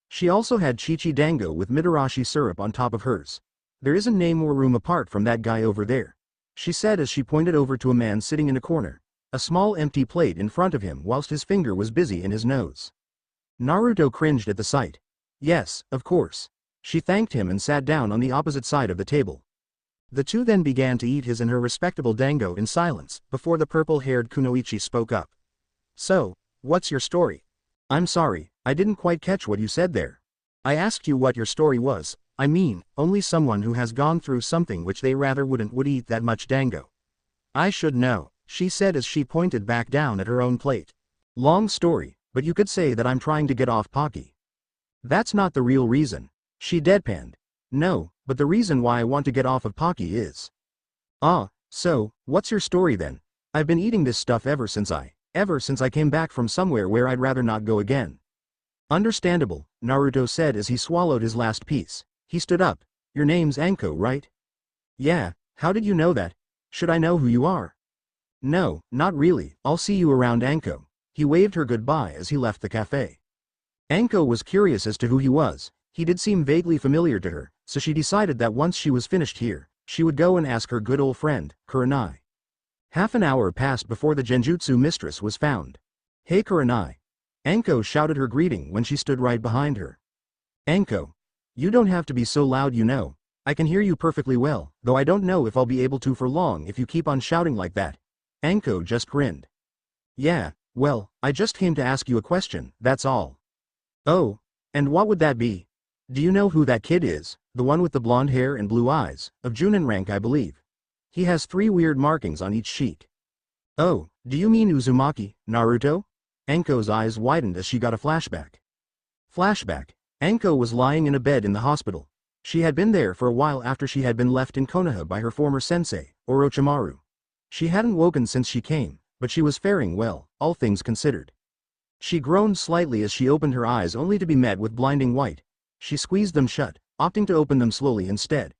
S1: She also had Chichi Dango with Mitarashi syrup on top of hers. There isn't name or room apart from that guy over there, she said as she pointed over to a man sitting in a corner, a small empty plate in front of him whilst his finger was busy in his nose. Naruto cringed at the sight. Yes, of course. She thanked him and sat down on the opposite side of the table. The two then began to eat his and her respectable dango in silence, before the purple-haired Kunoichi spoke up. So, what's your story? I'm sorry, I didn't quite catch what you said there. I asked you what your story was. I mean, only someone who has gone through something which they rather would eat that much dango. I should know, she said as she pointed back down at her own plate. Long story, but you could say that I'm trying to get off Pocky. That's not the real reason, she deadpanned. No, but the reason why I want to get off of Pocky is. Ah, so, what's your story then? I've been eating this stuff ever since I came back from somewhere where I'd rather not go again. Understandable, Naruto said as he swallowed his last piece. He stood up. Your name's Anko, right? Yeah, how did you know that? Should I know who you are? No, not really, I'll see you around Anko. He waved her goodbye as he left the cafe. Anko was curious as to who he was. He did seem vaguely familiar to her, so she decided that once she was finished here, she would go and ask her good old friend, Kurenai. Half an hour passed before the Genjutsu mistress was found. Hey Kurenai. Anko shouted her greeting when she stood right behind her. Anko. You don't have to be so loud, you know. I can hear you perfectly well, though I don't know if I'll be able to for long if you keep on shouting like that. Anko just grinned. Yeah, well, I just came to ask you a question, that's all. Oh, and what would that be? Do you know who that kid is, the one with the blonde hair and blue eyes, of Chunin rank I believe? He has 3 weird markings on each cheek. Oh, do you mean Uzumaki, Naruto? Anko's eyes widened as she got a flashback. Flashback. Anko was lying in a bed in the hospital. She had been there for a while after she had been left in Konoha by her former sensei, Orochimaru. She hadn't woken since she came, but she was faring well, all things considered. She groaned slightly as she opened her eyes only to be met with blinding white. She squeezed them shut, opting to open them slowly instead.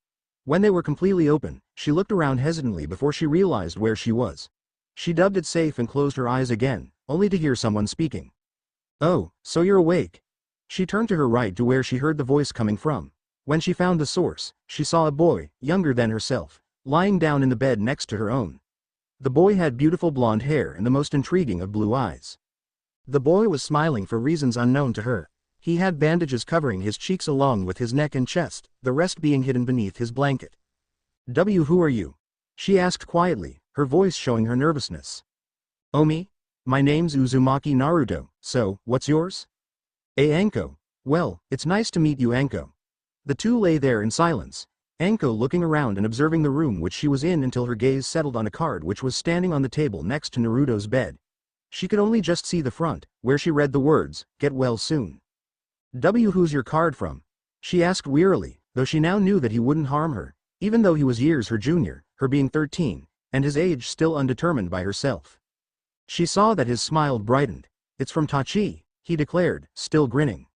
S1: When they were completely open, she looked around hesitantly before she realized where she was. She dubbed it safe and closed her eyes again, only to hear someone speaking. Oh, so you're awake. She turned to her right to where she heard the voice coming from. When she found the source, she saw a boy, younger than herself, lying down in the bed next to her own. The boy had beautiful blonde hair and the most intriguing of blue eyes. The boy was smiling for reasons unknown to her. He had bandages covering his cheeks along with his neck and chest, the rest being hidden beneath his blanket. Who are you? She asked quietly, her voice showing her nervousness. Oh me? My name's Uzumaki Naruto, so, what's yours? Anko. Well, it's nice to meet you, Anko. The two lay there in silence, Anko looking around and observing the room which she was in until her gaze settled on a card which was standing on the table next to Naruto's bed. She could only just see the front, where she read the words, "Get well soon." Who's your card from? She asked wearily, though she now knew that he wouldn't harm her, even though he was years her junior, her being 13, and his age still undetermined by herself. She saw that his smile brightened. It's from Tachi, he declared, still grinning.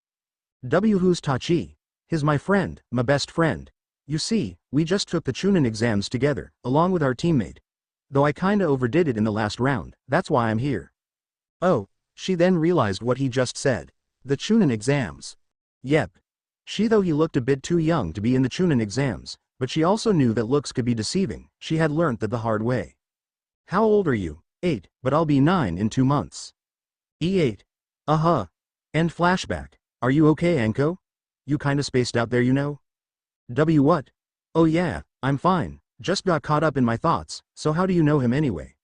S1: Who's Tachi? He's my friend, my best friend. You see, we just took the Chunin exams together, along with our teammate. Though I kinda overdid it in the last round, that's why I'm here. Oh, she then realized what he just said. The Chunin exams. Yep. Though he looked a bit too young to be in the Chunin exams, but she also knew that looks could be deceiving, she had learnt that the hard way. How old are you? 8, but I'll be 9 in 2 months. E8. Uh-huh. End flashback. Are you okay, Anko? You kinda spaced out there, you know? What? Oh yeah, I'm fine, just got caught up in my thoughts, so how do you know him anyway?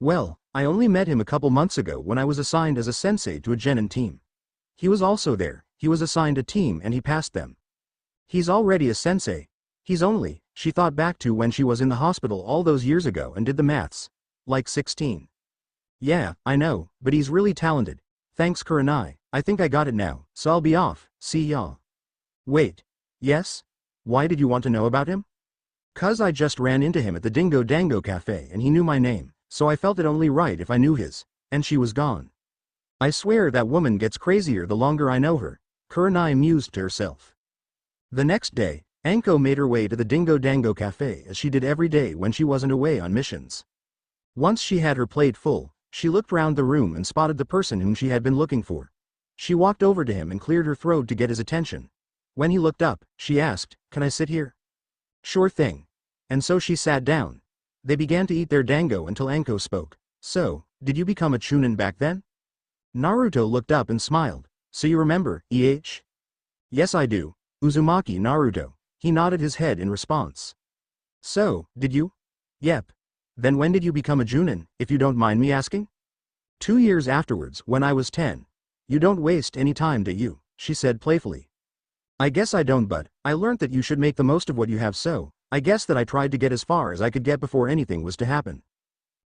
S1: Well, I only met him a couple months ago when I was assigned as a sensei to a genin team. He was also there, he was assigned a team and he passed them. He's already a sensei. She thought back to when she was in the hospital all those years ago and did the maths. Like 16. Yeah, I know, but he's really talented. Thanks Kurenai, I think I got it now, so I'll be off, see ya. Wait. Yes? Why did you want to know about him? 'Cause I just ran into him at the Dingo Dango Cafe and he knew my name, so I felt it only right if I knew his, and she was gone. I swear that woman gets crazier the longer I know her, Kurenai mused to herself. The next day, Anko made her way to the Dingo Dango Cafe as she did every day when she wasn't away on missions. Once she had her plate full, she looked round the room and spotted the person whom she had been looking for. She walked over to him and cleared her throat to get his attention. When he looked up, she asked, "Can I sit here?" "Sure thing." And so she sat down. They began to eat their dango until Anko spoke. "So, did you become a Chunin back then?" Naruto looked up and smiled. "So you remember, eh?" "Yes I do. Uzumaki Naruto." He nodded his head in response. "So, did you?" "Yep." "Then when did you become a Chunin, if you don't mind me asking?" "2 years afterwards, when I was 10. You don't waste any time, do you?" she said playfully. "I guess I don't, but I learnt that you should make the most of what you have, so I guess that I tried to get as far as I could get before anything was to happen."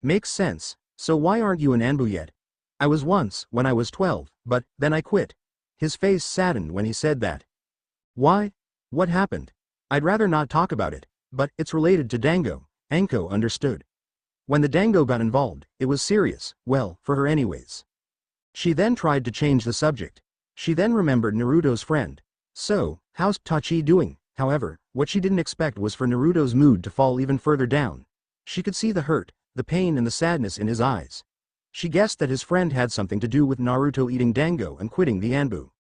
S1: "Makes sense. So why aren't you an Anbu yet?" "I was once, when I was 12, but then I quit." His face saddened when he said that. "Why? What happened?" "I'd rather not talk about it, but it's related to dango." Anko understood. When the dango got involved, it was serious, well, for her anyways. She then tried to change the subject. She then remembered Naruto's friend. "So, how's Tachi doing?" However, what she didn't expect was for Naruto's mood to fall even further down. She could see the hurt, the pain and the sadness in his eyes. She guessed that his friend had something to do with Naruto eating dango and quitting the Anbu.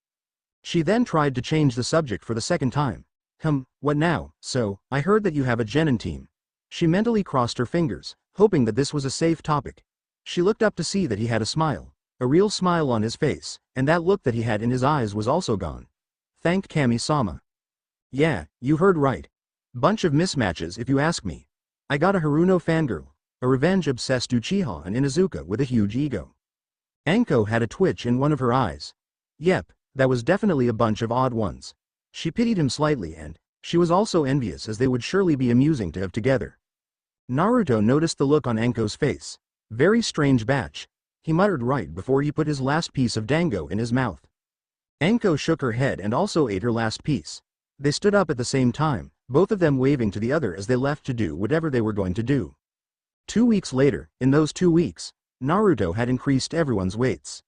S1: She then tried to change the subject for the second time. What now?" "So, I heard that you have a genin team." She mentally crossed her fingers, hoping that this was a safe topic. She looked up to see that he had a smile. A real smile on his face, and that look that he had in his eyes was also gone. Thanked Kami-sama. "Yeah, you heard right. Bunch of mismatches if you ask me. I got a Haruno fangirl, a revenge-obsessed Uchiha and Inuzuka with a huge ego." Anko had a twitch in one of her eyes. Yep, that was definitely a bunch of odd ones. She pitied him slightly and she was also envious as they would surely be amusing to have together. Naruto noticed the look on Anko's face. Very strange batch. He muttered right before he put his last piece of dango in his mouth. Anko shook her head and also ate her last piece. They stood up at the same time, both of them waving to the other as they left to do whatever they were going to do. 2 weeks later, in those 2 weeks, Naruto had increased everyone's weights.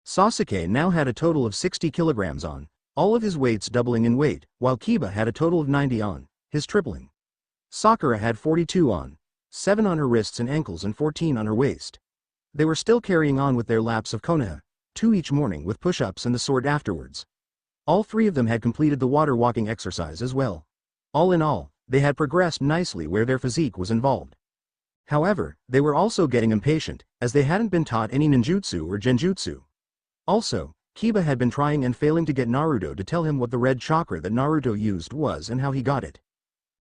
S1: Sasuke now had a total of 60 kilograms on, all of his weights doubling in weight, while Kiba had a total of 90 on, his tripling. Sakura had 42 on, 7 on her wrists and ankles and 14 on her waist. They were still carrying on with their laps of Konoha, 2 each morning with push-ups and the sword afterwards. All 3 of them had completed the water walking exercise as well. All in all, they had progressed nicely where their physique was involved. However, they were also getting impatient, as they hadn't been taught any ninjutsu or genjutsu. Also, Kiba had been trying and failing to get Naruto to tell him what the red chakra that Naruto used was and how he got it.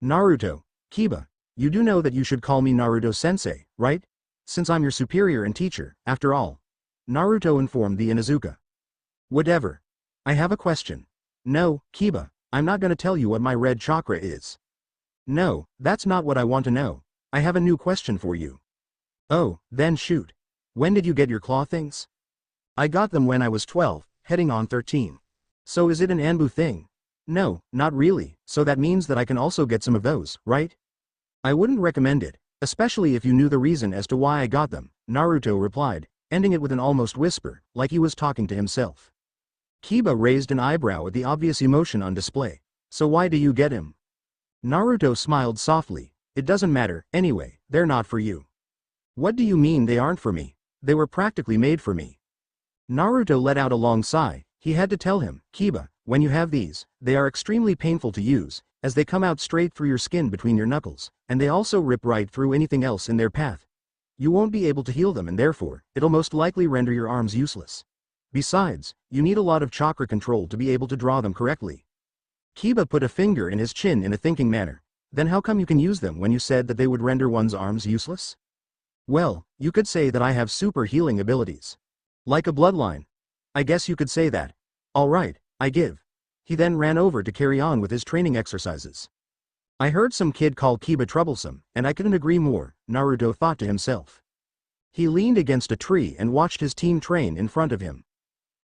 S1: "Naruto, Kiba, you do know that you should call me Naruto-sensei, right? Since I'm your superior and teacher, after all." Naruto informed the Inuzuka. "Whatever. I have a question." "No, Kiba, I'm not gonna tell you what my red chakra is." "No, that's not what I want to know. I have a new question for you." "Oh, then shoot. When did you get your claw things?" "I got them when I was 12, heading on 13. "So is it an Anbu thing?" "No, not really, so that means that I can also get some of those, right?" "I wouldn't recommend it, especially if you knew the reason as to why I got them," Naruto replied, ending it with an almost whisper, like he was talking to himself. Kiba raised an eyebrow at the obvious emotion on display. "So why do you get him?" Naruto smiled softly. "It doesn't matter, anyway, they're not for you." "What do you mean they aren't for me? They were practically made for me." Naruto let out a long sigh. He had to tell him, "Kiba, when you have these, they are extremely painful to use, as they come out straight through your skin between your knuckles, and they also rip right through anything else in their path. You won't be able to heal them and therefore, it'll most likely render your arms useless. Besides, you need a lot of chakra control to be able to draw them correctly." Kiba put a finger in his chin in a thinking manner. "Then how come you can use them when you said that they would render one's arms useless?" "Well, you could say that I have super healing abilities. Like a bloodline. I guess you could say that. Alright, I give." He then ran over to carry on with his training exercises. "I heard some kid call Kiba troublesome, and I couldn't agree more," Naruto thought to himself. He leaned against a tree and watched his team train in front of him.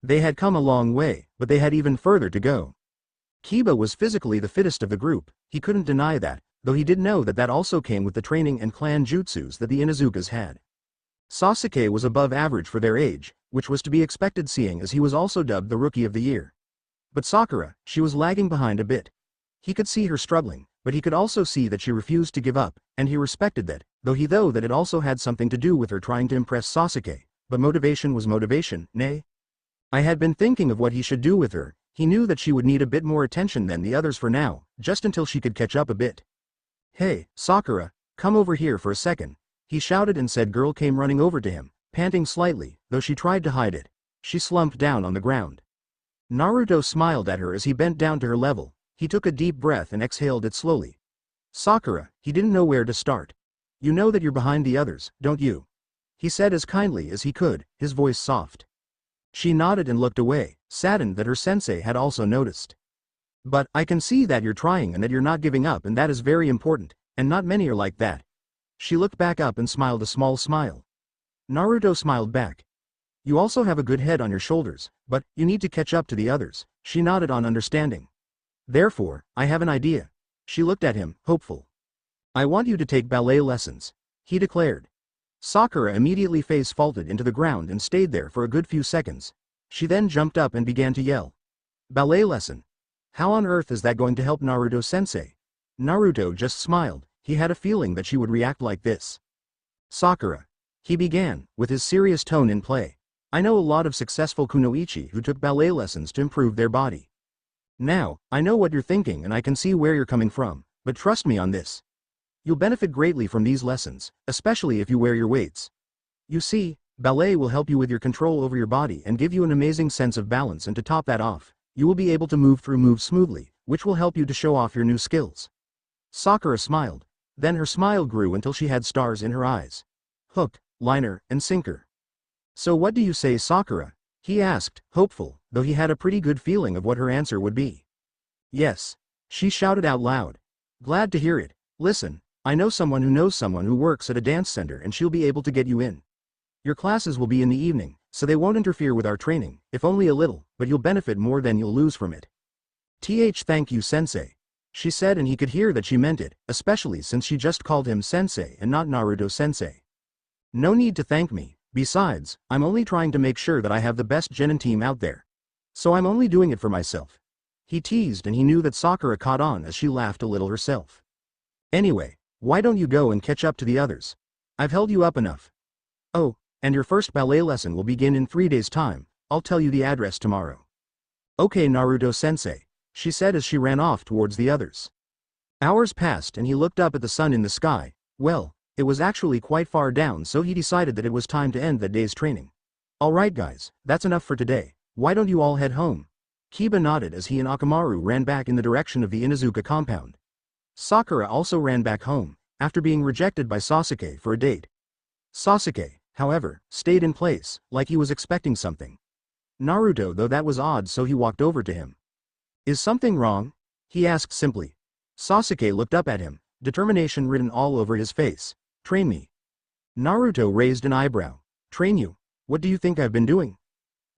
S1: They had come a long way, but they had even further to go. Kiba was physically the fittest of the group, he couldn't deny that, though he did know that that also came with the training and clan jutsus that the Inuzukas had. Sasuke was above average for their age, which was to be expected seeing as he was also dubbed the Rookie of the Year. But Sakura, she was lagging behind a bit. He could see her struggling, but he could also see that she refused to give up, and he respected that, though that it also had something to do with her trying to impress Sasuke, but motivation was motivation, nay? I had been thinking of what he should do with her. He knew that she would need a bit more attention than the others for now, just until she could catch up a bit. Hey, Sakura, come over here for a second, he shouted, and said girl came running over to him, panting slightly, though she tried to hide it. She slumped down on the ground. Naruto smiled at her as he bent down to her level. He took a deep breath and exhaled it slowly. Sakura, he didn't know where to start. You know that you're behind the others, don't you? He said as kindly as he could, his voice soft. She nodded and looked away, saddened that her sensei had also noticed. But, I can see that you're trying and that you're not giving up, and that is very important, and not many are like that. She looked back up and smiled a small smile. Naruto smiled back. You also have a good head on your shoulders, but, you need to catch up to the others. She nodded on understanding. Therefore, I have an idea. She looked at him, hopeful. I want you to take ballet lessons, he declared. Sakura immediately face faulted into the ground and stayed there for a good few seconds. She then jumped up and began to yell. Ballet lesson? How on earth is that going to help Naruto-sensei? Naruto just smiled. He had a feeling that she would react like this. Sakura, he began, with his serious tone in play. I know a lot of successful kunoichi who took ballet lessons to improve their body. Now, I know what you're thinking and I can see where you're coming from, but trust me on this. You'll benefit greatly from these lessons, especially if you wear your weights. You see, ballet will help you with your control over your body and give you an amazing sense of balance, and to top that off, you will be able to move through moves smoothly, which will help you to show off your new skills. Sakura smiled. Then her smile grew until she had stars in her eyes. Hook, liner, and sinker. So what do you say, Sakura? He asked, hopeful, though he had a pretty good feeling of what her answer would be. Yes. She shouted out loud. Glad to hear it. Listen, I know someone who knows someone who works at a dance center and she'll be able to get you in. Your classes will be in the evening, so they won't interfere with our training, if only a little, but you'll benefit more than you'll lose from it. Thank you, sensei. She said, and he could hear that she meant it, especially since she just called him sensei and not Naruto-sensei. No need to thank me. Besides, I'm only trying to make sure that I have the best genin team out there. So I'm only doing it for myself. He teased, and he knew that Sakura caught on as she laughed a little herself. Anyway, why don't you go and catch up to the others? I've held you up enough. Oh, and your first ballet lesson will begin in 3 days' time. I'll tell you the address tomorrow. Okay, Naruto-sensei, she said as she ran off towards the others. Hours passed and he looked up at the sun in the sky. Well, it was actually quite far down, so he decided that it was time to end that day's training. Alright guys, that's enough for today. Why don't you all head home? Kiba nodded as he and Akamaru ran back in the direction of the Inuzuka compound. Sakura also ran back home, after being rejected by Sasuke for a date. Sasuke, however, stayed in place, like he was expecting something. Naruto, though, that was odd, so he walked over to him. Is something wrong? He asked simply. Sasuke looked up at him, determination written all over his face. Train me. Naruto raised an eyebrow. Train you? What do you think I've been doing?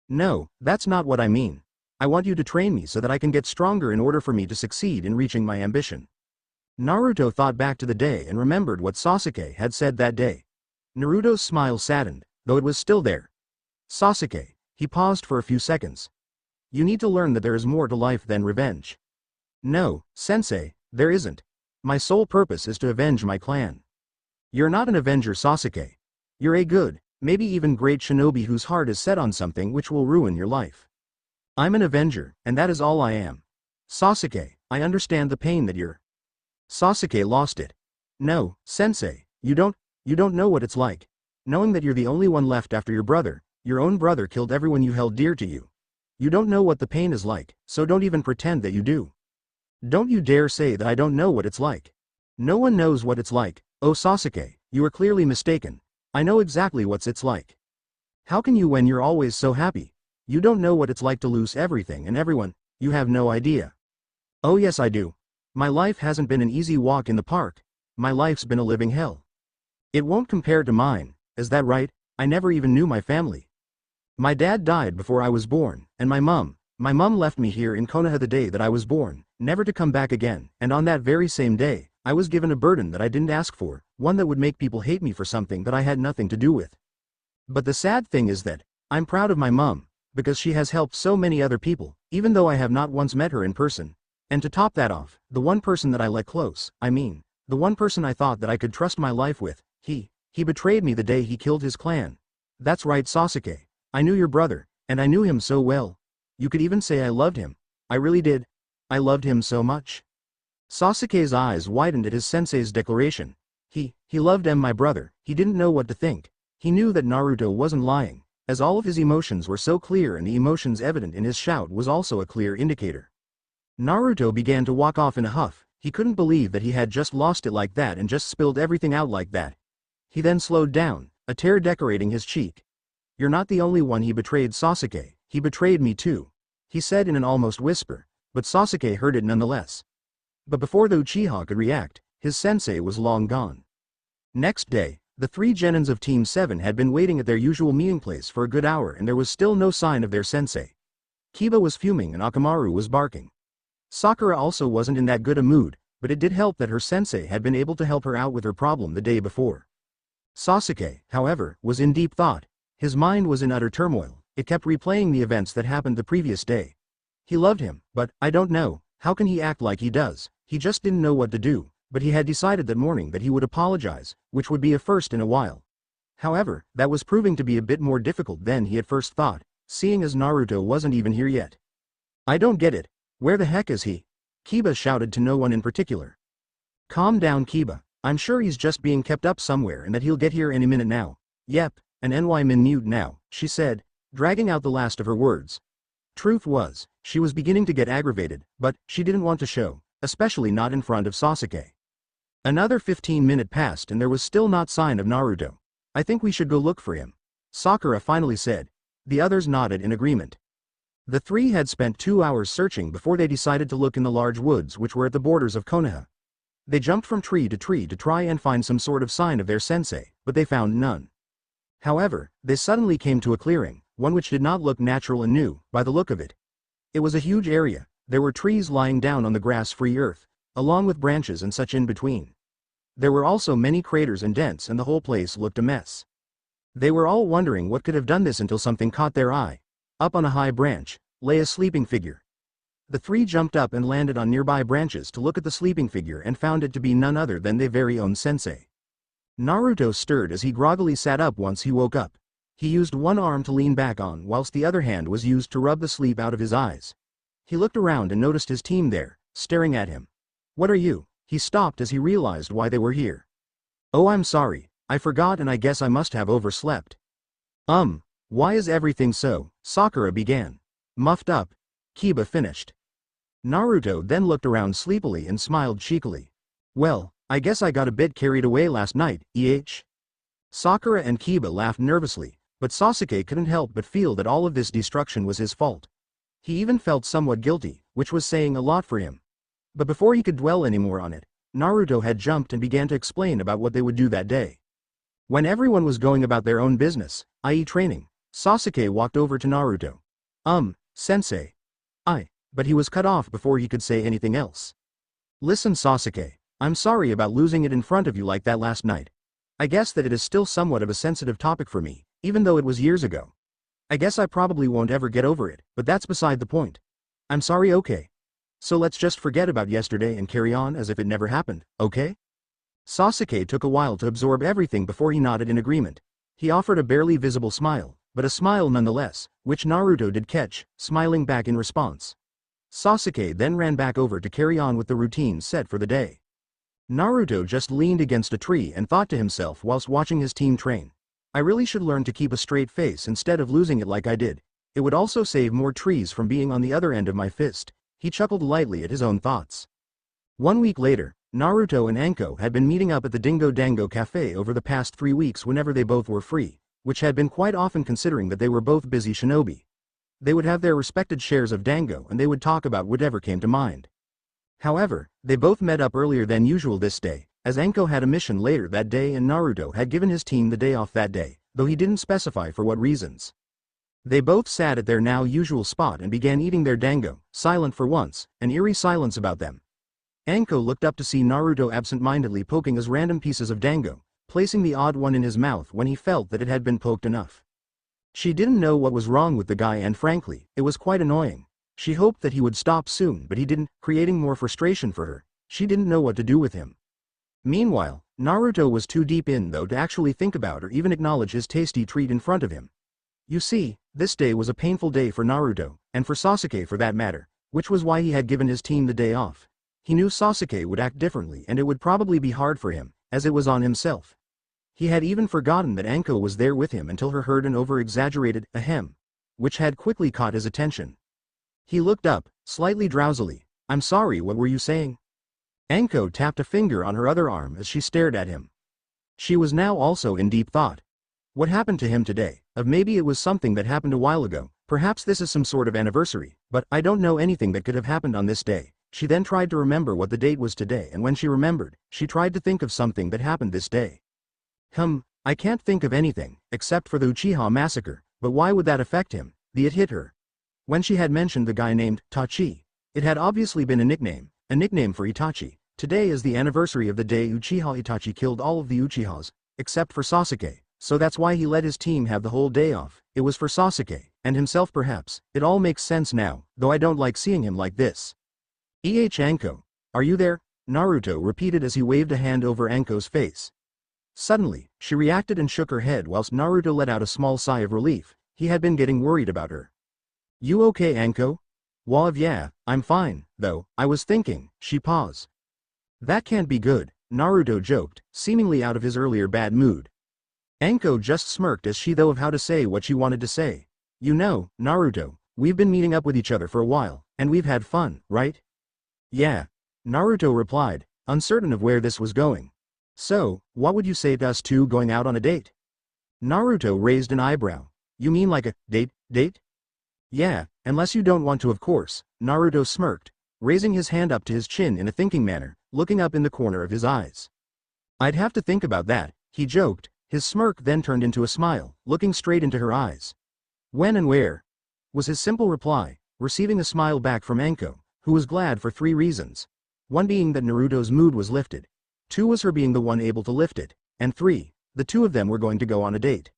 S1: No, that's not what I mean. I want you to train me so that I can get stronger in order for me to succeed in reaching my ambition. Naruto thought back to the day and remembered what Sasuke had said that day. Naruto's smile saddened, though it was still there. Sasuke, he paused for a few seconds. You need to learn that there is more to life than revenge. No, sensei, there isn't. My sole purpose is to avenge my clan. You're not an avenger, Sasuke. You're a good, maybe even great shinobi whose heart is set on something which will ruin your life. I'm an avenger, and that is all I am. Sasuke, I understand the pain that you're. Sasuke lost it. No, sensei, you don't know what it's like. Knowing that you're the only one left after your own brother killed everyone you held dear to you. You don't know what the pain is like, so don't even pretend that you do. Don't you dare say that I don't know what it's like. No one knows what it's like. Oh Sasuke, you are clearly mistaken. I know exactly what it's like. How can you when you're always so happy? You don't know what it's like to lose everything and everyone, you have no idea. Oh yes I do. My life hasn't been an easy walk in the park. My life's been a living hell. It won't compare to mine, is that right? I never even knew my family. My dad died before I was born, and my mom left me here in Konoha the day that I was born, never to come back again, and on that very same day, I was given a burden that I didn't ask for, one that would make people hate me for something that I had nothing to do with. But the sad thing is that, I'm proud of my mom, because she has helped so many other people, even though I have not once met her in person. And to top that off, the one person that I let close, the one person I thought that I could trust my life with, he betrayed me the day he killed his clan. That's right Sasuke, I knew your brother, And I knew him so well. You could even say I loved him. I really did. I loved him so much. Sasuke's eyes widened at his sensei's declaration. He loved my brother. He didn't know what to think. He knew that Naruto wasn't lying, as all of his emotions were so clear and the emotions evident in his shout was also a clear indicator. Naruto began to walk off in a huff. He couldn't believe that he had just lost it like that and just spilled everything out like that. He then slowed down, a tear decorating his cheek. You're not the only one he betrayed, Sasuke. He betrayed me too, he said in an almost whisper, but Sasuke heard it nonetheless. But before the Uchiha could react, his sensei was long gone. Next day, the 3 genins of Team 7 had been waiting at their usual meeting place for a good hour and there was still no sign of their sensei. Kiba was fuming and Akamaru was barking. Sakura also wasn't in that good a mood, but it did help that her sensei had been able to help her out with her problem the day before. Sasuke, however, was in deep thought. His mind was in utter turmoil. It kept replaying the events that happened the previous day. He loved him, but, I don't know, how can he act like he does? He just didn't know what to do, but he had decided that morning that he would apologize, which would be a first in a while. However, that was proving to be a bit more difficult than he had first thought, seeing as Naruto wasn't even here yet. I don't get it. Where the heck is he? Kiba shouted to no one in particular. Calm down, Kiba. I'm sure he's just being kept up somewhere and that he'll get here any minute now. Yep, an NY minute now, she said, dragging out the last of her words. Truth was, she was beginning to get aggravated, but she didn't want to show, especially not in front of Sasuke. Another 15 minutes passed and there was still not sign of Naruto. I think we should go look for him, Sakura finally said. The others nodded in agreement. The 3 had spent 2 hours searching before they decided to look in the large woods which were at the borders of Konoha. They jumped from tree to try and find some sort of sign of their sensei, but they found none. However, they suddenly came to a clearing, one which did not look natural and new, by the look of it. It was a huge area. There were trees lying down on the grass-free earth, along with branches and such in between. There were also many craters and dents and the whole place looked a mess. They were all wondering what could have done this until something caught their eye. Up on a high branch, lay a sleeping figure. The 3 jumped up and landed on nearby branches to look at the sleeping figure and found it to be none other than their very own sensei. Naruto stirred as he groggily sat up once he woke up. He used one arm to lean back on whilst the other hand was used to rub the sleep out of his eyes. He looked around and noticed his team there, staring at him. What are you? He stopped as he realized why they were here. Oh, I'm sorry, I forgot and I guess I must have overslept. Why is everything so? Sakura began. Muffed up. Kiba finished. Naruto then looked around sleepily and smiled cheekily. Well, I guess I got a bit carried away last night, Sakura and Kiba laughed nervously, but Sasuke couldn't help but feel that all of this destruction was his fault. He even felt somewhat guilty, which was saying a lot for him. But before he could dwell anymore on it, Naruto had jumped and began to explain about what they would do that day. When everyone was going about their own business, i.e. training, Sasuke walked over to Naruto. Sensei. But he was cut off before he could say anything else. Listen, Sasuke, I'm sorry about losing it in front of you like that last night. I guess that it is still somewhat of a sensitive topic for me, even though it was years ago. I guess I probably won't ever get over it, but that's beside the point. I'm sorry, okay? So let's just forget about yesterday and carry on as if it never happened, okay? Sasuke took a while to absorb everything before he nodded in agreement. He offered a barely visible smile, but a smile nonetheless, which Naruto did catch, smiling back in response. Sasuke then ran back over to carry on with the routine set for the day. Naruto just leaned against a tree and thought to himself whilst watching his team train. I really should learn to keep a straight face instead of losing it like I did. It would also save more trees from being on the other end of my fist. He chuckled lightly at his own thoughts. 1 week later, Naruto and Anko had been meeting up at the Dingo Dango Cafe over the past 3 weeks whenever they both were free, which had been quite often considering that they were both busy shinobi. They would have their respected shares of dango and they would talk about whatever came to mind. However, they both met up earlier than usual this day, as Anko had a mission later that day and Naruto had given his team the day off that day, though he didn't specify for what reasons. They both sat at their now usual spot and began eating their dango, silent for once, an eerie silence about them. Anko looked up to see Naruto absent-mindedly poking his random pieces of dango, placing the odd one in his mouth when he felt that it had been poked enough. She didn't know what was wrong with the guy and frankly, it was quite annoying. She hoped that he would stop soon but he didn't, creating more frustration for her. She didn't know what to do with him. Meanwhile, Naruto was too deep in though to actually think about or even acknowledge his tasty treat in front of him. You see, this day was a painful day for Naruto, and for Sasuke for that matter, which was why he had given his team the day off. He knew Sasuke would act differently and it would probably be hard for him, as it was on himself. He had even forgotten that Anko was there with him until he heard an over-exaggerated ahem, which had quickly caught his attention. He looked up, slightly drowsily. "I'm sorry, what were you saying?" Anko tapped a finger on her other arm as she stared at him. She was now also in deep thought. What happened to him today? Maybe it was something that happened a while ago, perhaps this is some sort of anniversary, but I don't know anything that could have happened on this day. She then tried to remember what the date was today, and when she remembered, she tried to think of something that happened this day. I can't think of anything, except for the Uchiha massacre, but why would that affect him? It hit her. When she had mentioned the guy named Tachi, it had obviously been a nickname for Itachi. Today is the anniversary of the day Uchiha Itachi killed all of the Uchihas, except for Sasuke, so that's why he let his team have the whole day off. It was for Sasuke, and himself perhaps. It all makes sense now, though I don't like seeing him like this. Anko, are you there? Naruto repeated as he waved a hand over Anko's face. Suddenly, she reacted and shook her head whilst Naruto let out a small sigh of relief. He had been getting worried about her. You okay, Anko? Well, yeah, I'm fine, though, I was thinking. She paused. That can't be good, Naruto joked, seemingly out of his earlier bad mood. Anko just smirked as she thought of how to say what she wanted to say. You know, Naruto, we've been meeting up with each other for a while, and we've had fun, right? Yeah, Naruto replied, uncertain of where this was going. So, what would you say to us two going out on a date? Naruto raised an eyebrow. You mean like a date? Yeah, unless you don't want to, of course, Naruto smirked, raising his hand up to his chin in a thinking manner, looking up in the corner of his eyes. I'd have to think about that, he joked, his smirk then turned into a smile, looking straight into her eyes. When and where? Was his simple reply, receiving a smile back from Anko, who was glad for 3 reasons. 1 being that Naruto's mood was lifted. 2 was her being the one able to lift it, and 3, the two of them were going to go on a date.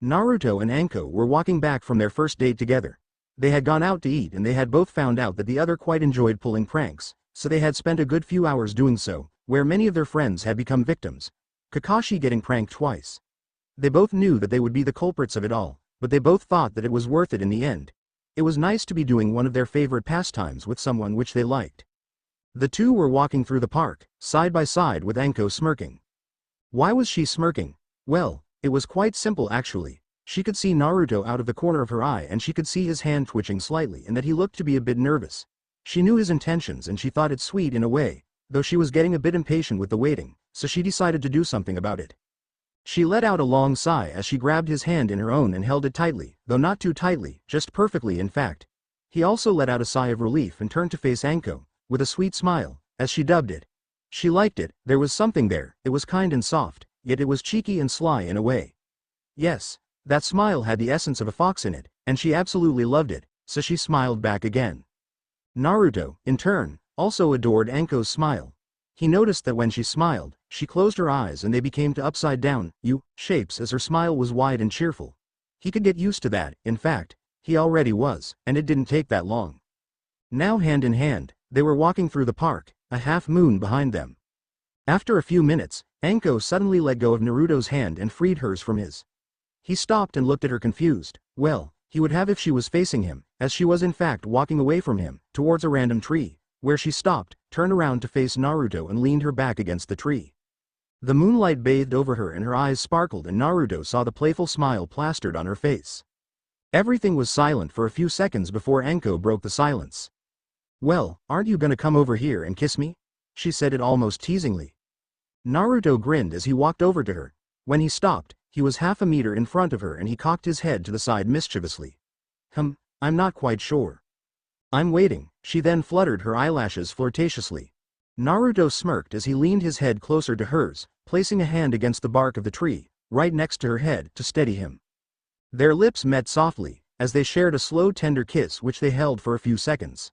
S1: Naruto and Anko were walking back from their first date together. They had gone out to eat and they had both found out that the other quite enjoyed pulling pranks, so they had spent a good few hours doing so, where many of their friends had become victims. Kakashi getting pranked twice. They both knew that they would be the culprits of it all, but they both thought that it was worth it in the end. It was nice to be doing one of their favorite pastimes with someone which they liked. The two were walking through the park, side by side with Anko smirking. Why was she smirking? Well, it was quite simple actually. She could see Naruto out of the corner of her eye and she could see his hand twitching slightly and that he looked to be a bit nervous. She knew his intentions and she thought it sweet in a way, though she was getting a bit impatient with the waiting, so she decided to do something about it. She let out a long sigh as she grabbed his hand in her own and held it tightly, though not too tightly, just perfectly in fact. He also let out a sigh of relief and turned to face Anko, with a sweet smile, as she dubbed it. She liked it, there was something there, it was kind and soft, yet it was cheeky and sly in a way. Yes, that smile had the essence of a fox in it, and she absolutely loved it, so she smiled back again. Naruto, in turn, also adored Anko's smile. He noticed that when she smiled, she closed her eyes and they became to upside-down shapes as her smile was wide and cheerful. He could get used to that, in fact, he already was, and it didn't take that long. Now hand in hand, they were walking through the park, a half-moon behind them. After a few minutes, Anko suddenly let go of Naruto's hand and freed hers from his. He stopped and looked at her confused. Well, he would have if she was facing him, as she was in fact walking away from him, towards a random tree, where she stopped, turned around to face Naruto and leaned her back against the tree. The moonlight bathed over her and her eyes sparkled and Naruto saw the playful smile plastered on her face. Everything was silent for a few seconds before Anko broke the silence. Well, aren't you gonna come over here and kiss me? She said it almost teasingly. Naruto grinned as he walked over to her. When he stopped, he was half a meter in front of her and he cocked his head to the side mischievously. I'm not quite sure. I'm waiting, she then fluttered her eyelashes flirtatiously. Naruto smirked as he leaned his head closer to hers, placing a hand against the bark of the tree, right next to her head, to steady him. Their lips met softly, as they shared a slow tender kiss which they held for a few seconds.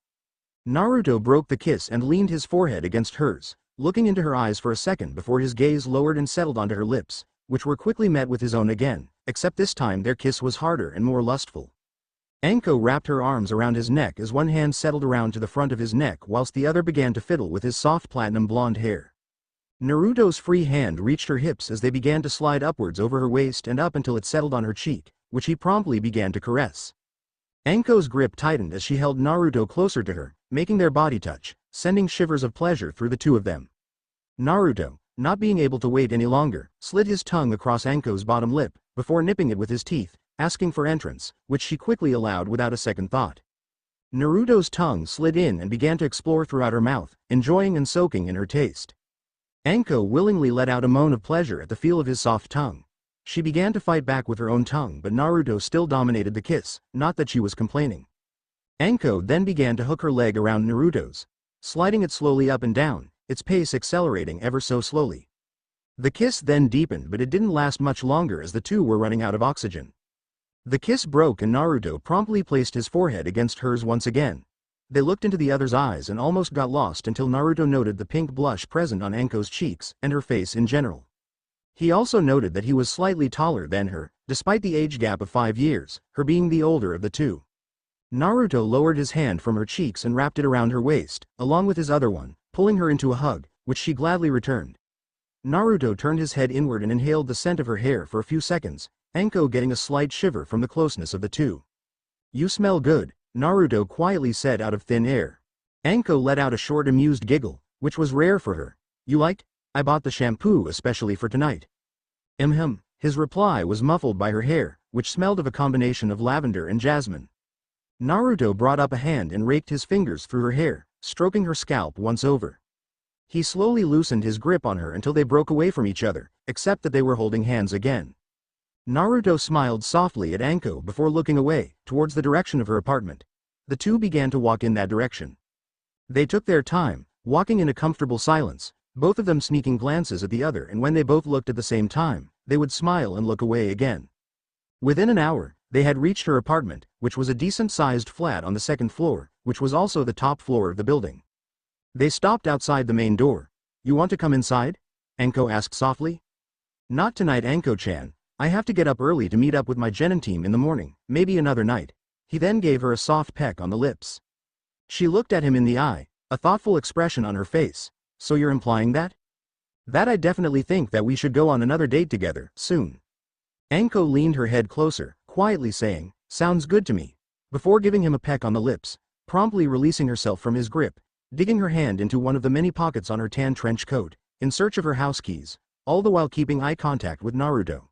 S1: Naruto broke the kiss and leaned his forehead against hers, looking into her eyes for a second before his gaze lowered and settled onto her lips, which were quickly met with his own again, except this time their kiss was harder and more lustful. Anko wrapped her arms around his neck as one hand settled around to the front of his neck whilst the other began to fiddle with his soft platinum blonde hair. Naruto's free hand reached her hips as they began to slide upwards over her waist and up until it settled on her cheek, which he promptly began to caress. Anko's grip tightened as she held Naruto closer to her, making their body touch, sending shivers of pleasure through the two of them. Naruto, not being able to wait any longer, slid his tongue across Anko's bottom lip, before nipping it with his teeth, asking for entrance, which she quickly allowed without a second thought. Naruto's tongue slid in and began to explore throughout her mouth, enjoying and soaking in her taste. Anko willingly let out a moan of pleasure at the feel of his soft tongue. She began to fight back with her own tongue, but Naruto still dominated the kiss, not that she was complaining. Anko then began to hook her leg around Naruto's, sliding it slowly up and down, its pace accelerating ever so slowly. The kiss then deepened, but it didn't last much longer as the two were running out of oxygen. The kiss broke and Naruto promptly placed his forehead against hers once again. They looked into the other's eyes and almost got lost until Naruto noted the pink blush present on Anko's cheeks and her face in general. He also noted that he was slightly taller than her, despite the age gap of 5 years, her being the older of the two. Naruto lowered his hand from her cheeks and wrapped it around her waist, along with his other one, pulling her into a hug, which she gladly returned. Naruto turned his head inward and inhaled the scent of her hair for a few seconds, Anko getting a slight shiver from the closeness of the two. "You smell good," Naruto quietly said out of thin air. Anko let out a short amused giggle, which was rare for her. "You liked? I bought the shampoo especially for tonight." His reply was muffled by her hair, which smelled of a combination of lavender and jasmine. Naruto brought up a hand and raked his fingers through her hair, stroking her scalp once over. He slowly loosened his grip on her until they broke away from each other, except that they were holding hands again. Naruto smiled softly at Anko before looking away, towards the direction of her apartment. The two began to walk in that direction. They took their time, walking in a comfortable silence, both of them sneaking glances at the other, and when they both looked at the same time, they would smile and look away again. Within an hour, they had reached her apartment, which was a decent-sized flat on the second floor, which was also the top floor of the building. They stopped outside the main door. "You want to come inside?" Anko asked softly. "Not tonight, Anko-chan. I have to get up early to meet up with my genin team in the morning, maybe another night." He then gave her a soft peck on the lips. She looked at him in the eye, a thoughtful expression on her face. "So you're implying that?" "That I definitely think that we should go on another date together, soon." Anko leaned her head closer, quietly saying, "Sounds good to me," before giving him a peck on the lips, promptly releasing herself from his grip, digging her hand into one of the many pockets on her tan trench coat, in search of her house keys, all the while keeping eye contact with Naruto.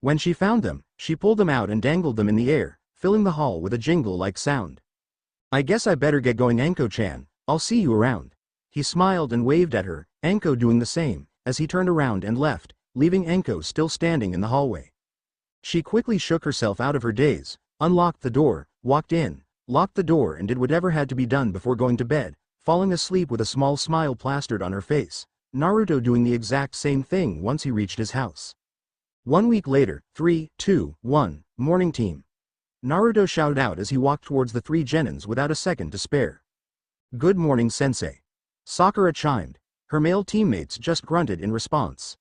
S1: When she found them, she pulled them out and dangled them in the air, filling the hall with a jingle-like sound. "I guess I better get going, Anko-chan. I'll see you around." He smiled and waved at her, Anko doing the same, as he turned around and left, leaving Anko still standing in the hallway. She quickly shook herself out of her daze, unlocked the door, walked in, locked the door and did whatever had to be done before going to bed, falling asleep with a small smile plastered on her face, Naruto doing the exact same thing once he reached his house. 1 week later, 3, 2, 1, morning team. Naruto shouted out as he walked towards the 3 genins without a second to spare. "Good morning, sensei." Sakura chimed. Her male teammates just grunted in response.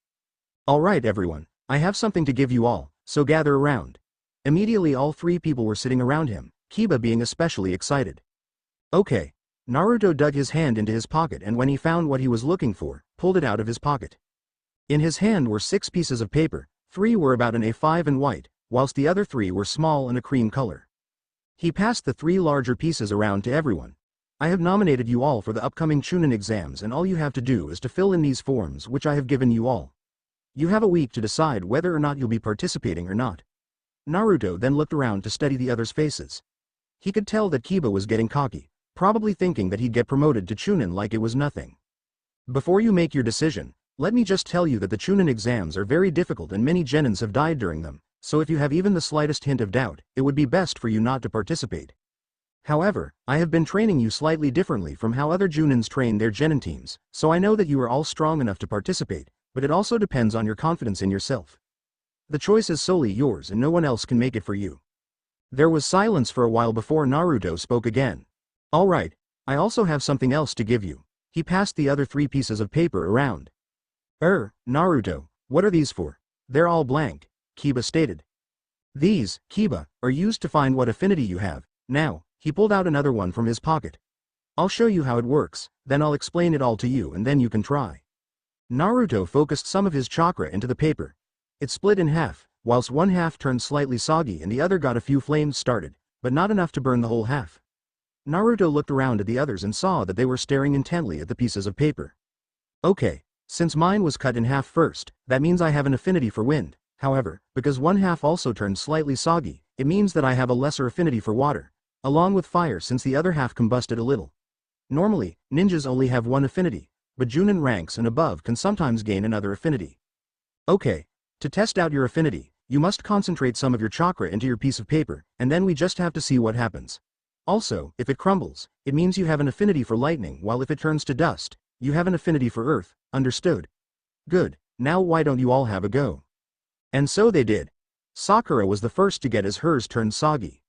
S1: "Alright everyone, I have something to give you all, so gather around." Immediately all 3 people were sitting around him, Kiba being especially excited. "Okay." Naruto dug his hand into his pocket and when he found what he was looking for, pulled it out of his pocket. In his hand were 6 pieces of paper, 3 were about an A5 and white, whilst the other 3 were small and a cream color. He passed the 3 larger pieces around to everyone. "I have nominated you all for the upcoming Chunin exams and all you have to do is to fill in these forms which I have given you all. You have a week to decide whether or not you'll be participating or not." Naruto then looked around to study the others' faces. He could tell that Kiba was getting cocky, probably thinking that he'd get promoted to Chunin like it was nothing. "Before you make your decision, let me just tell you that the Chunin exams are very difficult and many genins have died during them, so if you have even the slightest hint of doubt, it would be best for you not to participate. However, I have been training you slightly differently from how other Junins train their genin teams, so I know that you are all strong enough to participate, but it also depends on your confidence in yourself. The choice is solely yours and no one else can make it for you." There was silence for a while before Naruto spoke again. "Alright, I also have something else to give you." He passed the other 3 pieces of paper around. Naruto, what are these for?" "They're all blank," Kiba stated. "These, Kiba, are used to find what affinity you have." Now, he pulled out another one from his pocket. "I'll show you how it works, then I'll explain it all to you and then you can try." Naruto focused some of his chakra into the paper. It split in half, whilst one half turned slightly soggy and the other got a few flames started, but not enough to burn the whole half. Naruto looked around at the others and saw that they were staring intently at the pieces of paper. Okay, since mine was cut in half first, that means I have an affinity for wind. However, because one half also turned slightly soggy, it means that I have a lesser affinity for water, along with fire since the other half combusted a little. Normally, ninjas only have one affinity, but Chunin ranks and above can sometimes gain another affinity. Okay, to test out your affinity, you must concentrate some of your chakra into your piece of paper, and then we just have to see what happens. Also, if it crumbles, it means you have an affinity for lightning, while if it turns to dust, you have an affinity for earth, understood? Good, now why don't you all have a go? And so they did. Sakura was the first to get as hers turned soggy.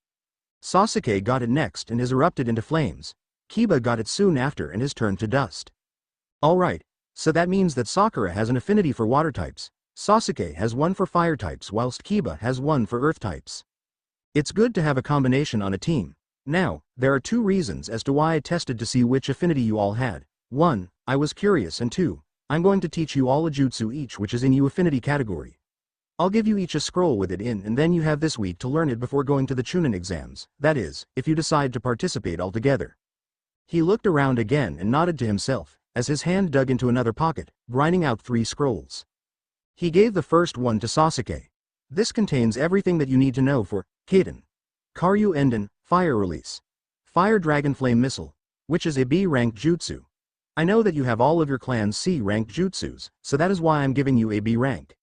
S1: Sasuke got it next and has erupted into flames. Kiba got it soon after and has turned to dust. Alright, so that means that Sakura has an affinity for water types, Sasuke has one for fire types whilst Kiba has one for earth types. It's good to have a combination on a team. Now, there are two reasons as to why I tested to see which affinity you all had. 1, I was curious, and 2, I'm going to teach you all a jutsu each which is in your affinity category. I'll give you each a scroll with it in and then you have this week to learn it before going to the Chunin exams, that is, if you decide to participate altogether. He looked around again and nodded to himself, as his hand dug into another pocket, grinding out 3 scrolls. He gave the first one to Sasuke. This contains everything that you need to know for Kaden. Karyu Enden, Fire Release. Fire Dragon Flame Missile, which is a B-ranked jutsu. I know that you have all of your clan's C-ranked jutsus, so that is why I'm giving you a B rank.